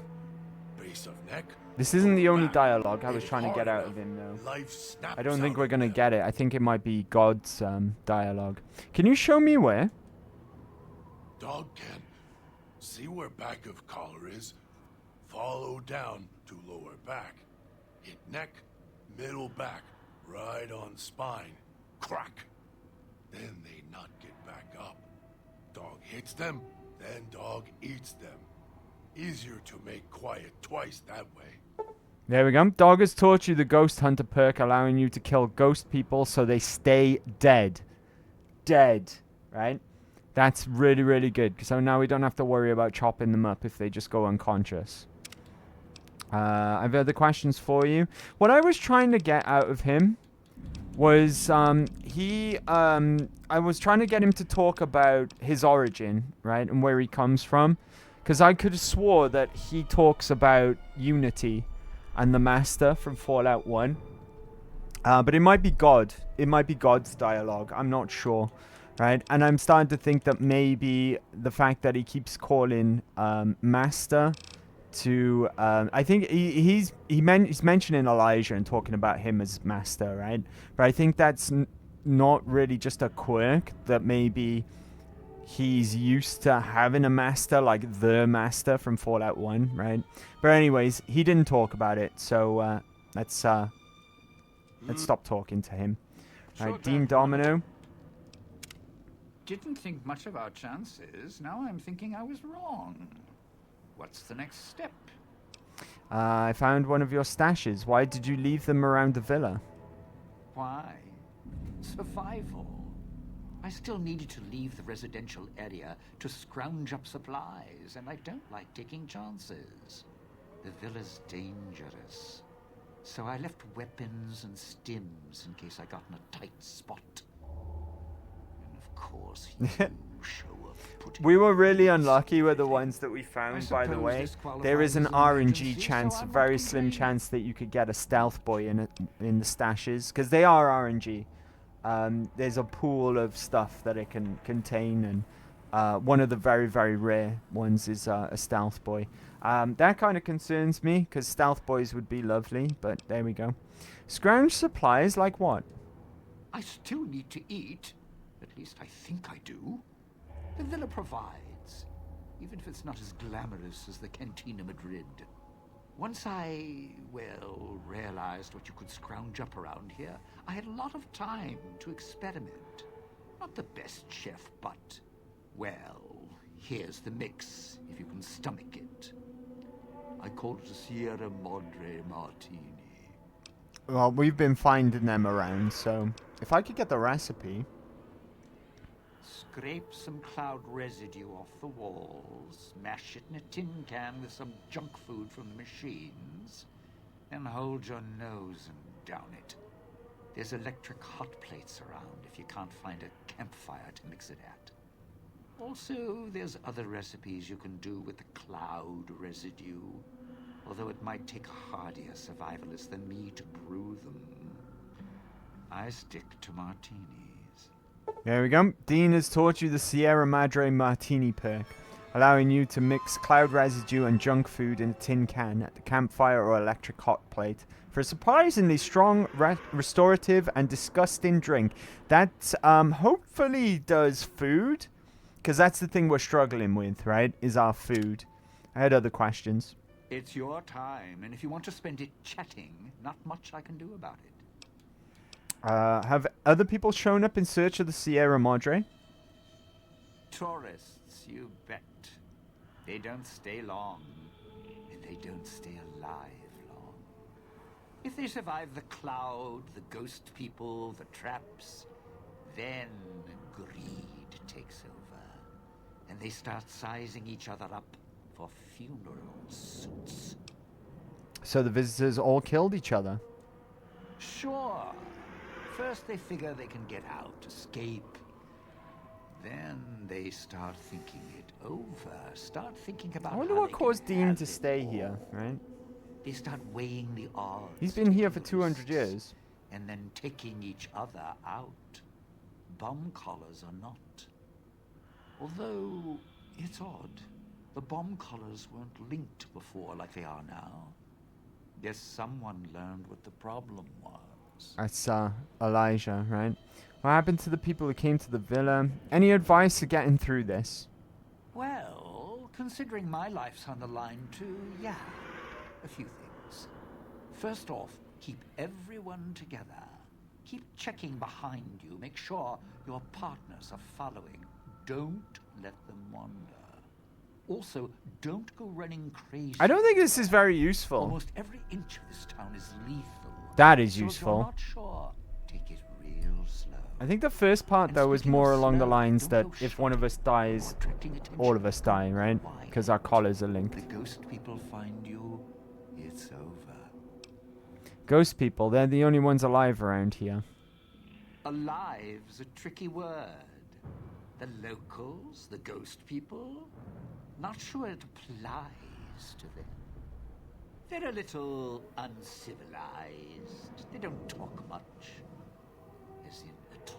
Base of neck. This isn't the only dialogue I was trying to get out of him, though. I don't think we're gonna get it. I think it might be God's dialogue. Can you show me where? Dog can. See where back of collar is? Follow down to lower back. Hit neck, middle back, right on spine. Crack. Then they not get back up. Dog hits them, then dog eats them. Easier to make quiet twice that way. There we go. Dog has taught you the Ghost Hunter perk, allowing you to kill ghost people so they stay dead. Dead, right? That's really, really good. So now we don't have to worry about chopping them up if they just go unconscious. I've other questions for you. What I was trying to get out of him was I was trying to get him to talk about his origin, right, and where he comes from, because I could have swore that he talks about Unity and the Master from Fallout 1, but it might be God. It might be God's dialogue. I'm not sure, right? And I'm starting to think that maybe the fact that he keeps calling Master to I think he's mentioning Elijah and talking about him as Master, right? But I think that's not really just a quirk, that maybe he's used to having a master, like the Master from Fallout 1, right? But anyways, he didn't talk about it, so let's stop talking to him. Right, Dean Domino. Didn't think much of our chances. Now I'm thinking I was wrong. What's the next step? I found one of your stashes. Why did you leave them around the villa? Why? Survival. I still needed to leave the residential area to scrounge up supplies, and I don't like taking chances. The villa's dangerous. So I left weapons and stims in case I got in a tight spot. And of course, you show up. We were really unlucky with the ones that we found, by the way. There is an RNG chance, a very slim chance that you could get a stealth boy in the stashes, because they are RNG. There's a pool of stuff that it can contain, and one of the very, very rare ones is a stealth boy. That kind of concerns me, because stealth boys would be lovely, but there we go. Scrounge supplies, like what? I still need to eat. At least I think I do. The villa provides, even if it's not as glamorous as the Cantina Madrid. Once I, realized what you could scrounge up around here, I had a lot of time to experiment. Not the best chef, but, here's the mix, if you can stomach it. I call it a Sierra Madre martini. Well, we've been finding them around, so if I could get the recipe... Scrape some cloud residue off the walls, mash it in a tin can with some junk food from the machines, and hold your nose and down it. There's electric hot plates around if you can't find a campfire to mix it at. Also, there's other recipes you can do with the cloud residue, although it might take a hardier survivalist than me to brew them. I stick to martinis. There we go. Dean has taught you the Sierra Madre martini perk. allowing you to mix cloud residue and junk food in a tin can at the campfire or electric hot plate for a surprisingly strong, restorative, and disgusting drink that hopefully does food, because that's the thing we're struggling with, right, is our food. I had other questions. It's your time, and if you want to spend it chatting, not much I can do about it. Have other people shown up in search of the Sierra Madre? Tourists, you bet. They don't stay long, and they don't stay alive long. If they survive the cloud, the ghost people, the traps, then greed takes over, and they start sizing each other up for funeral suits. So the visitors all killed each other? Sure. First they figure they can get out, escape. Then they start thinking it over. Start thinking about I wonder how what they caused can Dean have to it stay all. here, right? They start weighing the odds. He's been here for 200 years. And then taking each other out. Bomb collars are not. Although, it's odd. The bomb collars weren't linked before like they are now. Guess someone learned what the problem was. That's Elijah, right? What happened to the people who came to the villa? Any advice for getting through this? Well, considering my life's on the line too, yeah. A few things. First off, keep everyone together. Keep checking behind you. Make sure your partners are following. Don't let them wander. Also, don't go running crazy. I don't think this is very useful. Almost every inch of this town is lethal. That is So if useful. you're not sure, take it real slow. I think the first part, though, was more along the lines that if one of us dies, all of us die, right? Because our collars are linked. The ghost people find you, it's over. Ghost people, they're the only ones alive around here. Alive's a tricky word. The locals, the ghost people, not sure it applies to them. They're a little uncivilized. They don't talk much. As in, at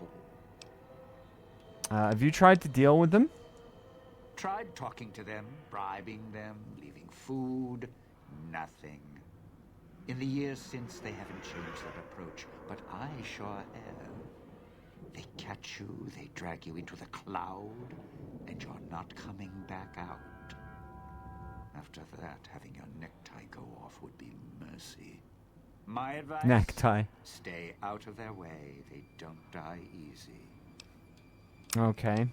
all. Have you tried to deal with them? Tried talking to them, bribing them, leaving food. Nothing. In the years since, they haven't changed that approach, but I sure have. They catch you, they drag you into the cloud, and you're not coming back out. After that, having your necktie go off would be mercy. My advice? Necktie. Stay out of their way. They don't die easy. Okay.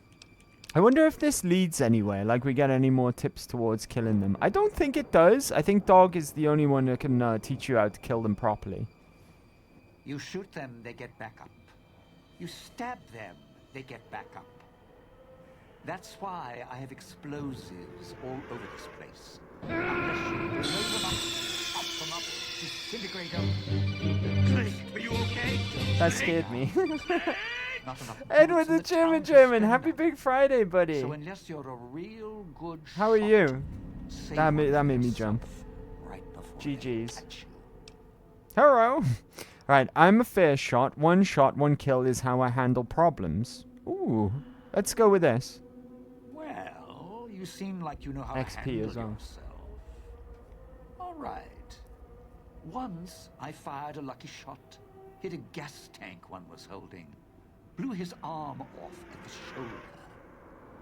I wonder if this leads anywhere, like we get any more tips towards killing them. I don't think it does. I think Dog is the only one that can teach you how to kill them properly. You shoot them, they get back up. You stab them, they get back up. That's why I have explosives all over this place. Unless you blow them up, pop them up, disintegrate them. Clint, are you okay? That scared me. Not enough Edward bullets the in town to German. spend Happy them. Big Friday, buddy. So unless you're a real good How are shot, you? save That one made for me yourself jump. right before they GG's. catch you. Hello. Right, I'm a fair shot. One shot, one kill is how I handle problems. Ooh, let's go with this. Well, you seem like you know how XP to handle as well. yourself. All right. Once I fired a lucky shot, hit a gas tank one was holding, blew his arm off at the shoulder,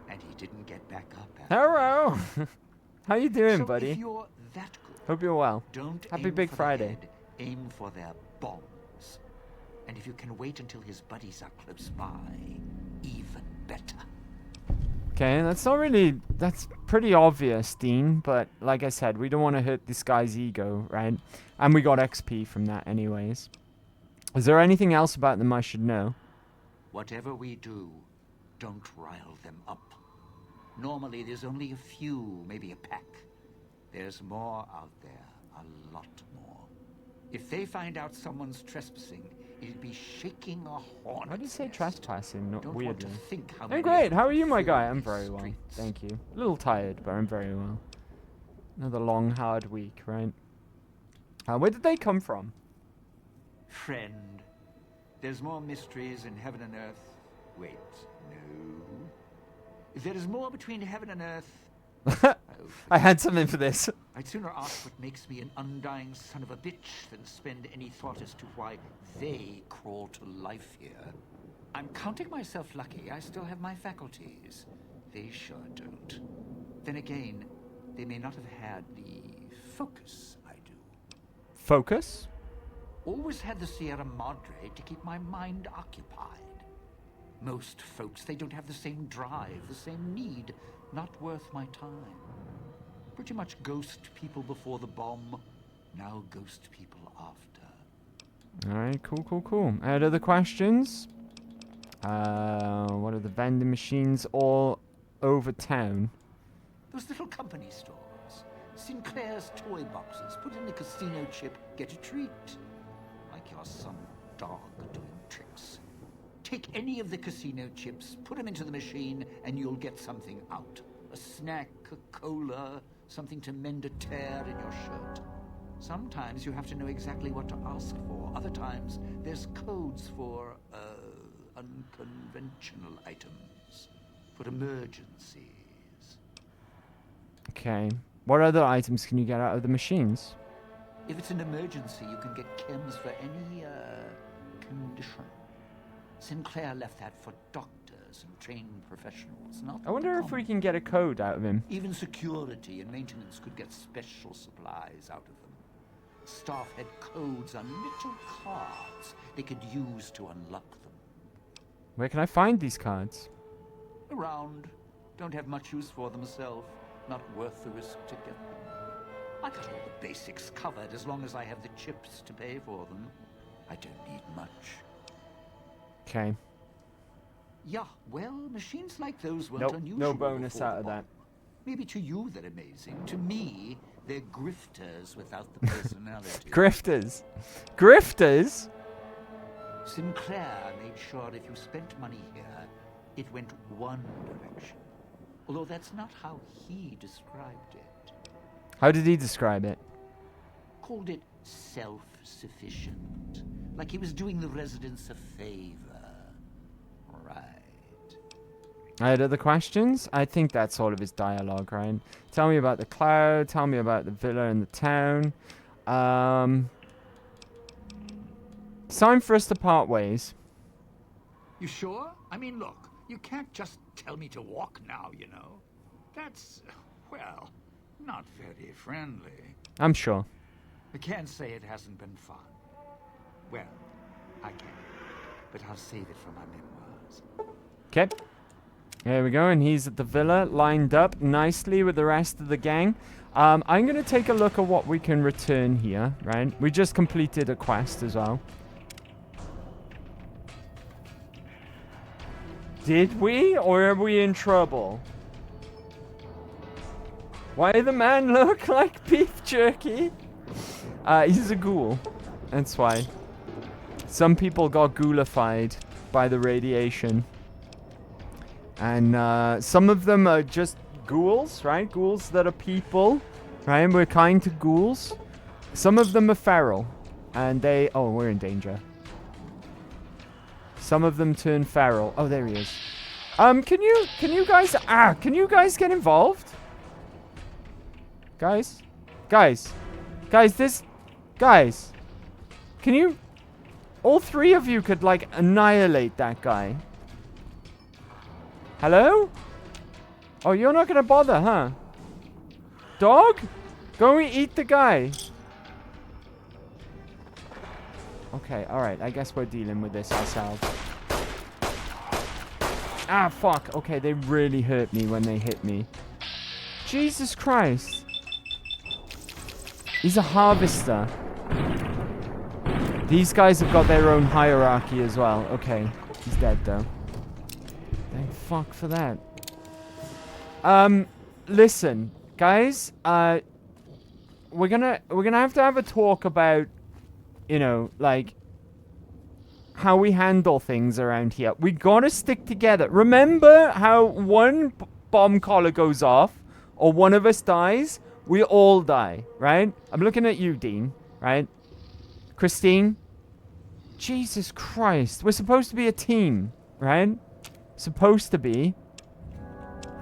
and he didn't get back up after. Hello. How you doing, So buddy? if you're that good, Hope you're well. don't Happy aim Big for Friday. The head, aim for their bombs. And if you can wait until his buddies are close by, even better. Okay, that's pretty obvious, Dean, but like I said, we don't want to hurt this guy's ego, right? And we got XP from that anyways. Is there anything else about them I should know? Whatever we do, don't rile them up. Normally there's only a few, maybe a pack. There's more out there, a lot more. If they find out someone's trespassing, it'd be shaking a hornet's Why do you say nest. trespassing? Not Don't weirdly. want to think how I'm many great. of How are them you, my fill guy? I'm these very well. streets. Thank you. A little tired, but I'm very well. Another long, hard week, right? Where did they come from? Friend, there's more mysteries in heaven and earth. Wait, no. There is more between heaven and earth I had something for this. I'd sooner ask what makes me an undying son of a bitch than spend any thought as to why they crawl to life here. I'm counting myself lucky I still have my faculties. They sure don't. Then again, they may not have had the focus I do. Focus? Always had the Sierra Madre to keep my mind occupied. Most folks, they don't have the same drive, the same need. Not worth my time. Pretty much ghost people before the bomb, now ghost people after. Alright, cool. Any other questions? What are the vending machines all over town? Those little company stores. Sinclair's toy boxes. Put in a casino chip, get a treat. Like you're some dog doing tricks. Take any of the casino chips, put them into the machine, and you'll get something out. A snack, a cola, something to mend a tear in your shirt. Sometimes you have to know exactly what to ask for. Other times, there's codes for, unconventional items. For emergencies. Okay. What other items can you get out of the machines? If it's an emergency, you can get chems for any, condition. Sinclair left that for doctors and trained professionals, not I wonder if we can get a code out of him. Even security and maintenance could get special supplies out of them. Staff had codes on little cards they could use to unlock them. Where can I find these cards? Around. Don't have much use for them myself. Not worth the risk to get them. I got all the basics covered as long as I have the chips to pay for them. I don't need much. Okay. Yeah, well, machines like those weren't unusual. No bonus before out of the that. bomb. Maybe to you they're amazing. To me, they're grifters without the personality. Grifters? Grifters? Sinclair made sure if you spent money here, it went one direction. Although that's not how he described it. How did he describe it? Called it self-sufficient. Like he was doing the residents a favor. Right. I had other questions? I think that's all of his dialogue, right? Tell me about the cloud. Tell me about the villa and the town. It's time for us to part ways. You sure? I mean, look, you can't just tell me to walk now, you know. That's, well, not very friendly. I'm sure. I can't say it hasn't been fun. Well, I can, but I'll save it for my memoirs. Okay. There we go, and he's at the villa, lined up nicely with the rest of the gang. I'm going to take a look at what we can return here, right? We just completed a quest as well. Did we? Or are we in trouble? Why the man look like beef jerky? He's a ghoul. That's why. Some people got ghoulified by the radiation. And some of them are just ghouls, right? Ghouls that are people, right? We're kind to ghouls. Some of them are feral. And they... Oh, we're in danger. Some of them turn feral. Oh, there he is. Can you guys get involved? Guys, can you, all three of you could like annihilate that guy. Hello? Oh, you're not gonna bother, huh? Dog? Go and eat the guy. Okay, alright, I guess we're dealing with this ourselves. Ah, fuck. Okay, they really hurt me when they hit me. Jesus Christ. He's a harvester. These guys have got their own hierarchy as well. Okay, he's dead though. Thank fuck for that. Listen, guys, we're gonna have to have a talk about, you know, like, how we handle things around here. We gotta stick together. Remember how one bomb collar goes off, or one of us dies, we all die, right? I'm looking at you, Dean, right? Christine? Jesus Christ. We're supposed to be a team, right? Supposed to be.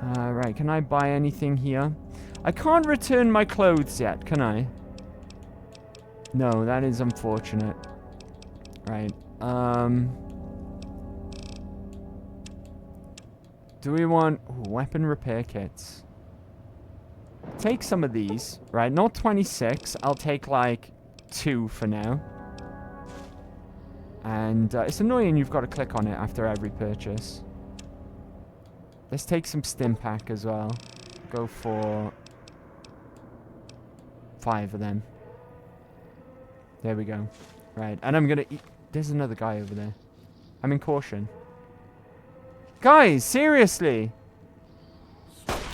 Right, can I buy anything here? I can't return my clothes yet, can I? No, that is unfortunate. Right, do we want weapon repair kits? Take some of these, right? Not 26. I'll take like 2 for now. And it's annoying you've got to click on it after every purchase. Let's take some stim pack as well. Go for 5 of them. There we go. Right, and I'm gonna eat. There's another guy over there. I'm in caution. Guys, seriously!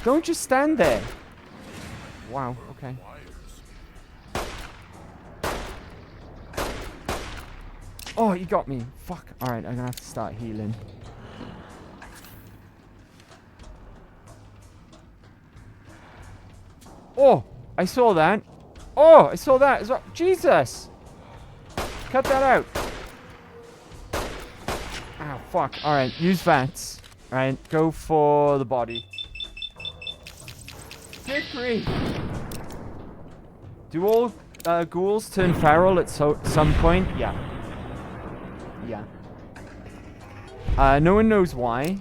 Don't just stand there. Wow, okay. Oh, you got me. Fuck. Alright, I'm gonna have to start healing. Oh, I saw that. Oh, I saw that as well. Jesus! Cut that out. Oh, fuck. Alright, use VATS. Alright, go for the body. Good grief. Do all ghouls turn feral at some point? Yeah. Yeah. No one knows why.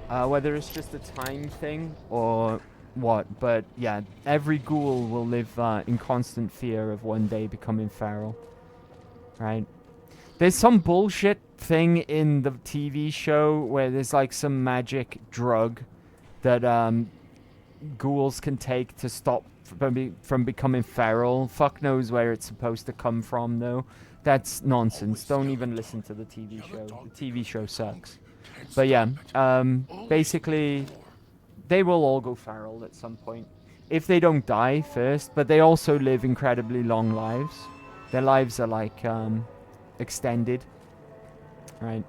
Whether it's just a time thing or what. But yeah, every ghoul will live in constant fear of one day becoming feral. Right? There's some bullshit thing in the TV show where there's like some magic drug that ghouls can take to stop from becoming feral. Fuck knows where it's supposed to come from though. That's nonsense. Don't even listen to the TV show. The TV show sucks. But yeah, basically they will all go feral at some point. If they don't die first, but they also live incredibly long lives. Their lives are like extended. Right.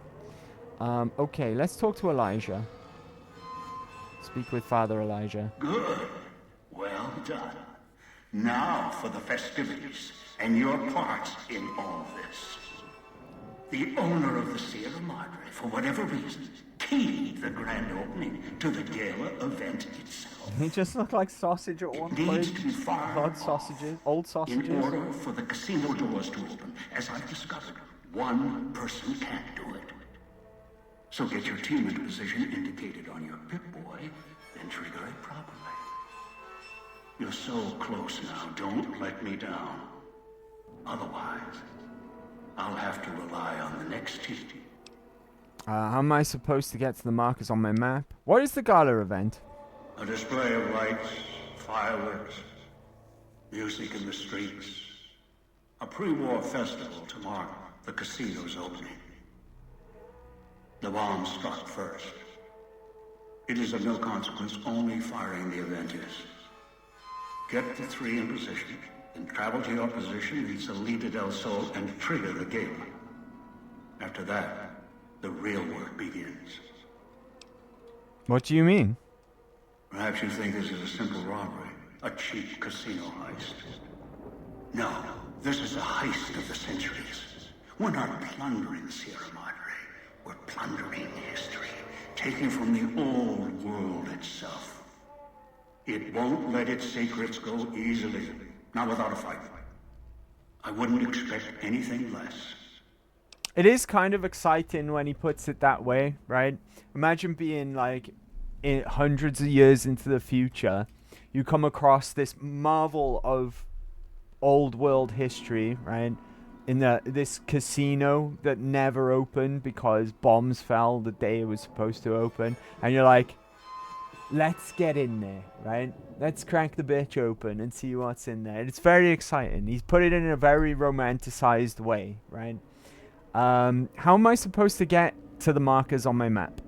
Okay, let's talk to Elijah. Speak with Father Elijah. Good. Well done. Now for the festivities and your part in all this. The owner of the Sierra Madre, for whatever reason, keyed the grand opening to the gala event itself. He just looked like sausage at one point. Needs to be far Old sausages. Old sausages. In order for the casino doors to open, as I've discovered, one person can't do it. So get your team into position indicated on your Pip-Boy, then trigger it properly. You're so close now, don't let me down. Otherwise, I'll have to rely on the next team. How am I supposed to get to the markers on my map? What is the gala event? A display of lights, fireworks, music in the streets. A pre-war festival to mark the casino's opening. The bomb struck first. It is of no consequence, only firing the event is. Get the 3 in position, then travel to your position, reach Salida del Sol, and trigger the gala. After that, the real work begins. What do you mean? Perhaps you think this is a simple robbery, a cheap casino heist. No, this is a heist of the centuries. We're not plundering Sierra Madre. We're plundering history, taking from the old world itself. It won't let its secrets go easily, not without a fight. I wouldn't expect anything less. It is kind of exciting when he puts it that way, right? Imagine being like in hundreds of years into the future, you come across this marvel of old world history, right? In this casino that never opened because bombs fell the day it was supposed to open, and you're like, let's get in there, right? Let's crack the bitch open and see what's in there. It's very exciting. He's put it in a very romanticized way, right? How am I supposed to get to the markers on my map?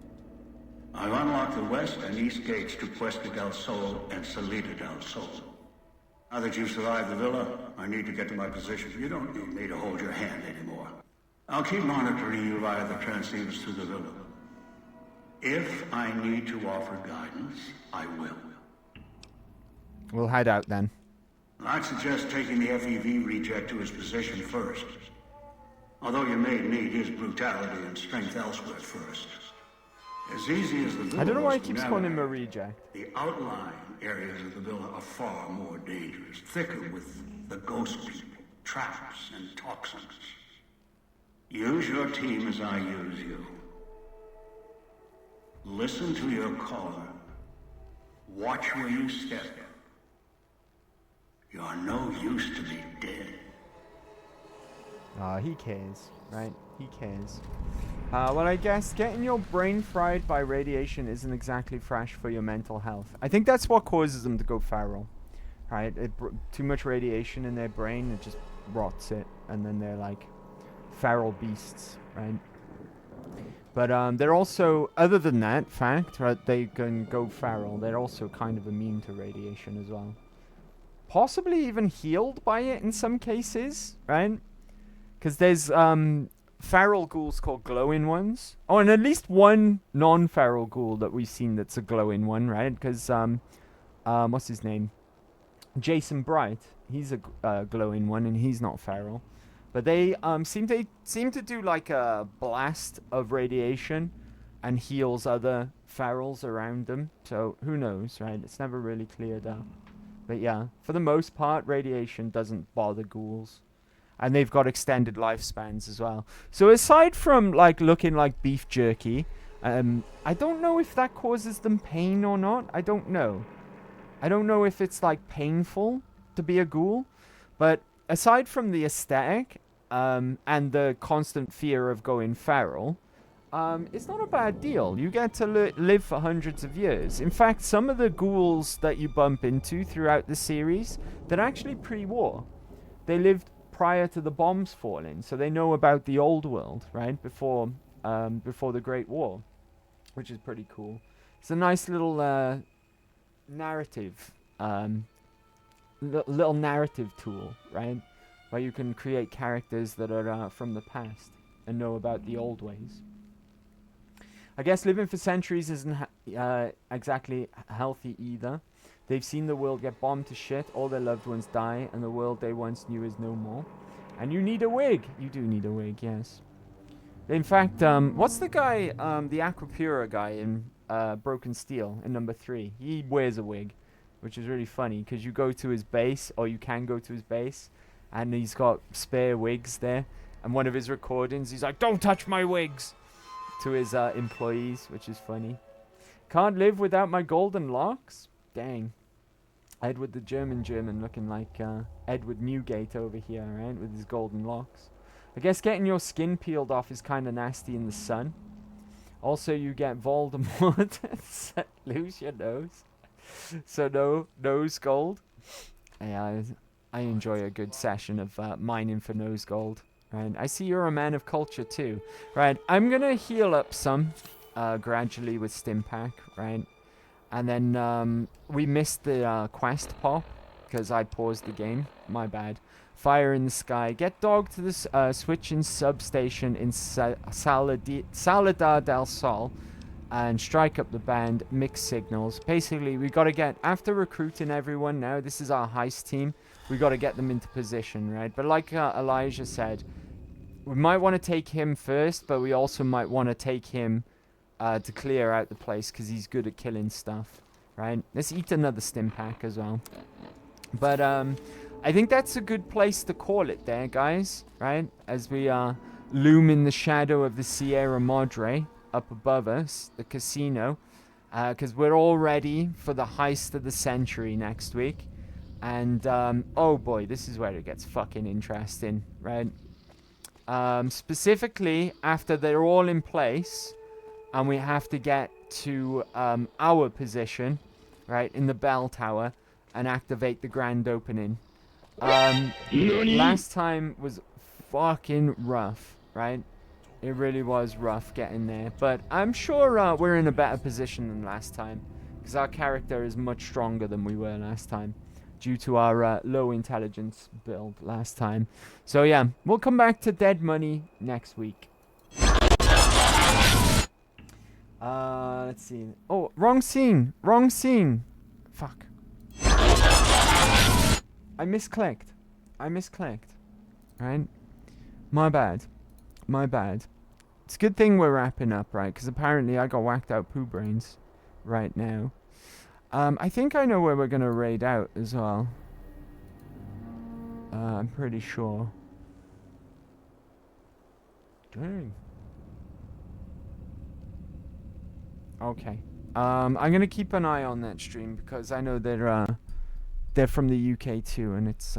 I've unlocked the west and east gates to Puesta del Sol and Salida del Sol. Now that you've survived the villa, I need to get to my position. You don't need me to hold your hand anymore. I'll keep monitoring you via the transceivers through the villa. If I need to offer guidance, I will. We'll head out then. I'd suggest taking the FEV reject to his position first. Although you may need his brutality and strength elsewhere first. As easy as the villa I don't know why he was keeps to calling him a navigate, reject. the outlying areas of the villa are far more dangerous, thicker with the ghost people, traps, and toxins. Use your team as I use you. Listen to your caller. Watch where you step. You're no use to me dead. He cares, right? He cares. Well, I guess getting your brain fried by radiation isn't exactly fresh for your mental health. I think that's what causes them to go feral, right? Too much radiation in their brain, it just rots it, and then they're like feral beasts, right? But they're also, other than that fact, right, they can go feral, they're also kind of immune to radiation as well. Possibly even healed by it in some cases, right? Because there's feral ghouls called glowing ones. Oh, and at least one non-feral ghoul that we've seen that's a glowing one, right? Because, what's his name? Jason Bright. He's a glowing one, and he's not feral. But they seem to do like a blast of radiation and heals other ferals around them. So who knows, right? It's never really cleared up. But yeah, for the most part, radiation doesn't bother ghouls. And they've got extended lifespans as well. So aside from like looking like beef jerky, I don't know if that causes them pain or not. I don't know. I don't know if it's like painful to be a ghoul. But aside from the aesthetic and the constant fear of going feral, it's not a bad deal. You get to live for hundreds of years. In fact, some of the ghouls that you bump into throughout the series, they're actually pre-war. They lived prior to the bombs falling, so they know about the old world, right? Before the Great War, which is pretty cool. It's a nice little narrative, little narrative tool, right? Where you can create characters that are from the past and know about the old ways. I guess living for centuries isn't exactly healthy either. They've seen the world get bombed to shit, all their loved ones die, and the world they once knew is no more. And you need a wig. You do need a wig, yes. In fact, what's the guy, the Aquapura guy in Broken Steel in number 3? He wears a wig, which is really funny, because you go to his base, or you can go to his base, and he's got spare wigs there. And one of his recordings, he's like, "Don't touch my wigs!" to his employees, which is funny. Can't live without my golden locks? Dang. Edward the German looking like Edward Newgate over here, right? With his golden locks. I guess getting your skin peeled off is kind of nasty in the sun. Also, you get Voldemort. Lose your nose. So no nose gold. Yeah, I enjoy a good session of mining for nose gold. Right, I see you're a man of culture too. Right, I'm gonna heal up some gradually with Stimpack, right? And then we missed the quest pop because I paused the game. My bad. Fire in the sky. Get dog to the switching substation in Saladar del Sol and strike up the band. Mix signals. Basically, we got to get, after recruiting everyone now, this is our heist team. We got to get them into position, right? But like Elijah said, we might want to take him first, but we also might want to take him to clear out the place because he's good at killing stuff, right? Let's eat another Stimpack as well. But I think that's a good place to call it there, guys, right? As we loom in the shadow of the Sierra Madre up above us, the casino, because we're all ready for the heist of the century next week. And, oh boy, this is where it gets fucking interesting, right? Specifically, after they're all in place, and we have to get to our position, right, in the bell tower, and activate the grand opening. Last time was fucking rough, right? It really was rough getting there. But I'm sure we're in a better position than last time, because our character is much stronger than we were last time, due to our low intelligence build last time. So yeah, we'll come back to Dead Money next week. Let's see. Oh, wrong scene. Wrong scene. Fuck. I misclicked. Right? My bad. It's a good thing we're wrapping up, right? Because apparently I got whacked out poo brains right now. I think I know where we're going to raid out as well. I'm pretty sure. Dang. Okay. I'm going to keep an eye on that stream because I know they're from the UK too, and it's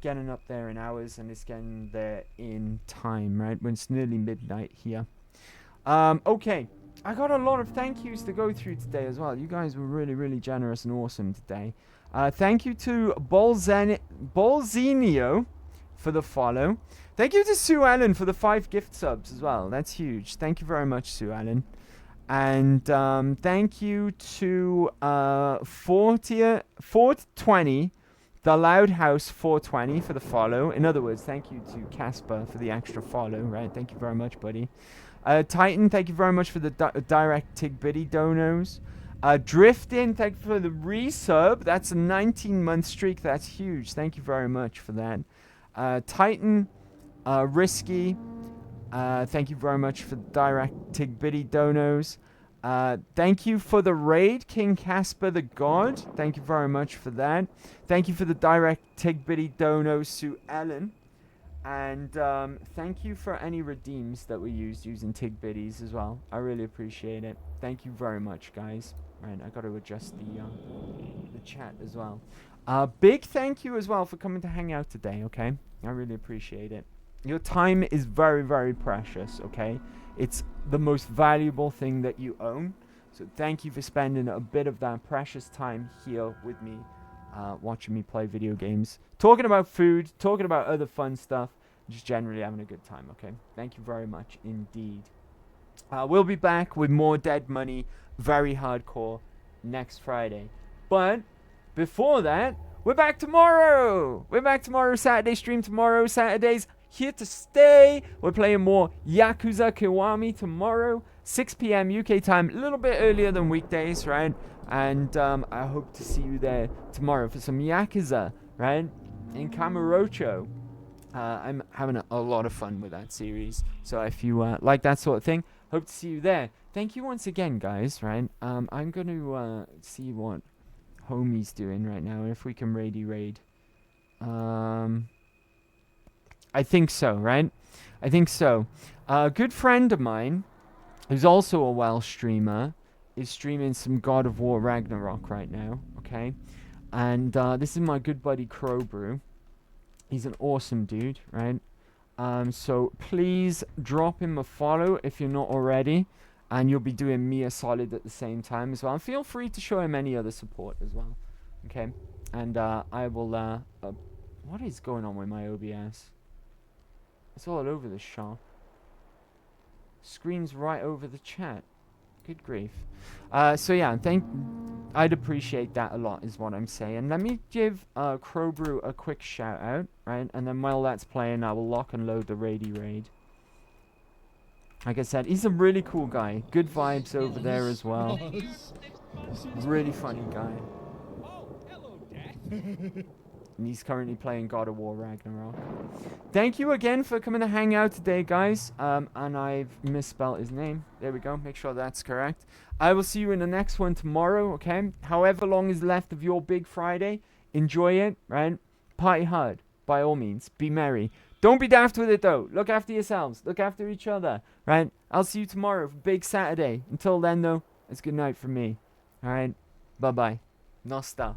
getting up there in hours and it's getting there in time, right? When it's nearly midnight here. Okay. I got a lot of thank yous to go through today as well. You guys were really, really generous and awesome today. Thank you to Bolzinio for the follow. Thank you to Sue Allen for the 5 gift subs as well. That's huge. Thank you very much, Sue Allen. And thank you to 420, the Loud House 420 for the follow. In other words, thank you to Casper for the extra follow, right? Thank you very much, buddy. Titan, thank you very much for the direct Tigbitty donos. Driftin, thank you for the resub. That's a 19-month streak. That's huge. Thank you very much for that. Titan, Risky, thank you very much for the direct Tigbitty donos. Thank you for the raid, King Casper the God. Thank you very much for that. Thank you for the direct Tigbitty donos, Sue Ellen. And thank you for any redeems that we used using Tigbitties as well. I really appreciate it. Thank you very much, guys. Right, I got to adjust the chat as well. Big thank you as well for coming to hang out today, okay? I really appreciate it. Your time is very, very precious, okay? It's the most valuable thing that you own. So thank you for spending a bit of that precious time here with me, watching me play video games, talking about food, talking about other fun stuff, just generally having a good time, okay? Thank you very much indeed. We'll be back with more Dead Money, Very Hardcore, next Friday. But before that, we're back tomorrow! We're back tomorrow, Saturday stream tomorrow. Saturday's here to stay. We're playing more Yakuza Kiwami tomorrow, 6 p.m. UK time, a little bit earlier than weekdays, right? And I hope to see you there tomorrow for some Yakuza, right? In Kamurocho. I'm having a lot of fun with that series. So if you like that sort of thing, hope to see you there. Thank you once again, guys, right? I'm going to see what Homie's doing right now, if we can raid. I think so, right? I think so. A good friend of mine, who's also a Welsh streamer, is streaming some God of War Ragnarok right now, okay? And this is my good buddy Crowbrew. He's an awesome dude, right? So please drop him a follow if you're not already, and you'll be doing me a solid at the same time as well. And feel free to show him any other support as well, okay? And I will... what is going on with my OBS? It's all over the shop. Screen's right over the chat. Good grief. So yeah, I'd appreciate that a lot is what I'm saying. Let me give Crowbrew a quick shout out, right? And then while that's playing, I will lock and load the raid. Like I said, he's a really cool guy. Good vibes over there as well. Really funny guy. And he's currently playing God of War Ragnarok. Thank you again for coming to hang out today, guys. And I've misspelled his name. There we go. Make sure that's correct. I will see you in the next one tomorrow, okay? However long is left of your big Friday, enjoy it, right? Party hard, by all means. Be merry. Don't be daft with it, though. Look after yourselves. Look after each other, right? I'll see you tomorrow for Big Saturday. Until then, though, it's good night from me. All right? Bye-bye. Nosta.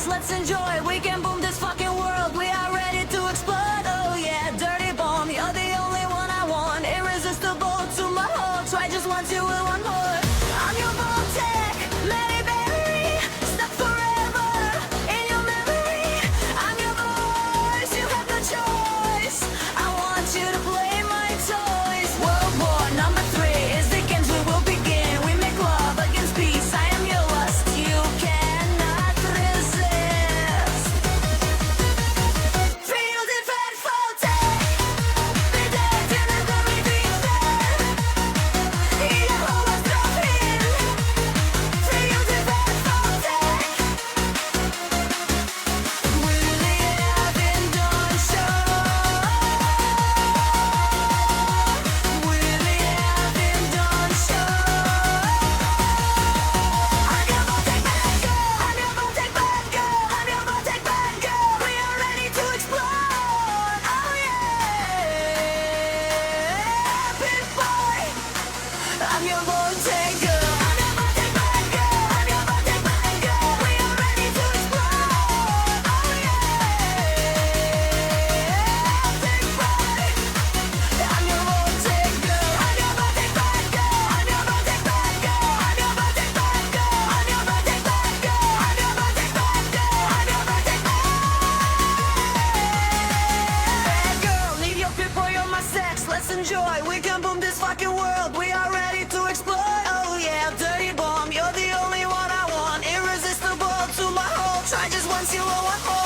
Let's enjoy, we can boom this fucking world. We are ready to explode, oh yeah. Dirty bomb, you're the once, you will want more.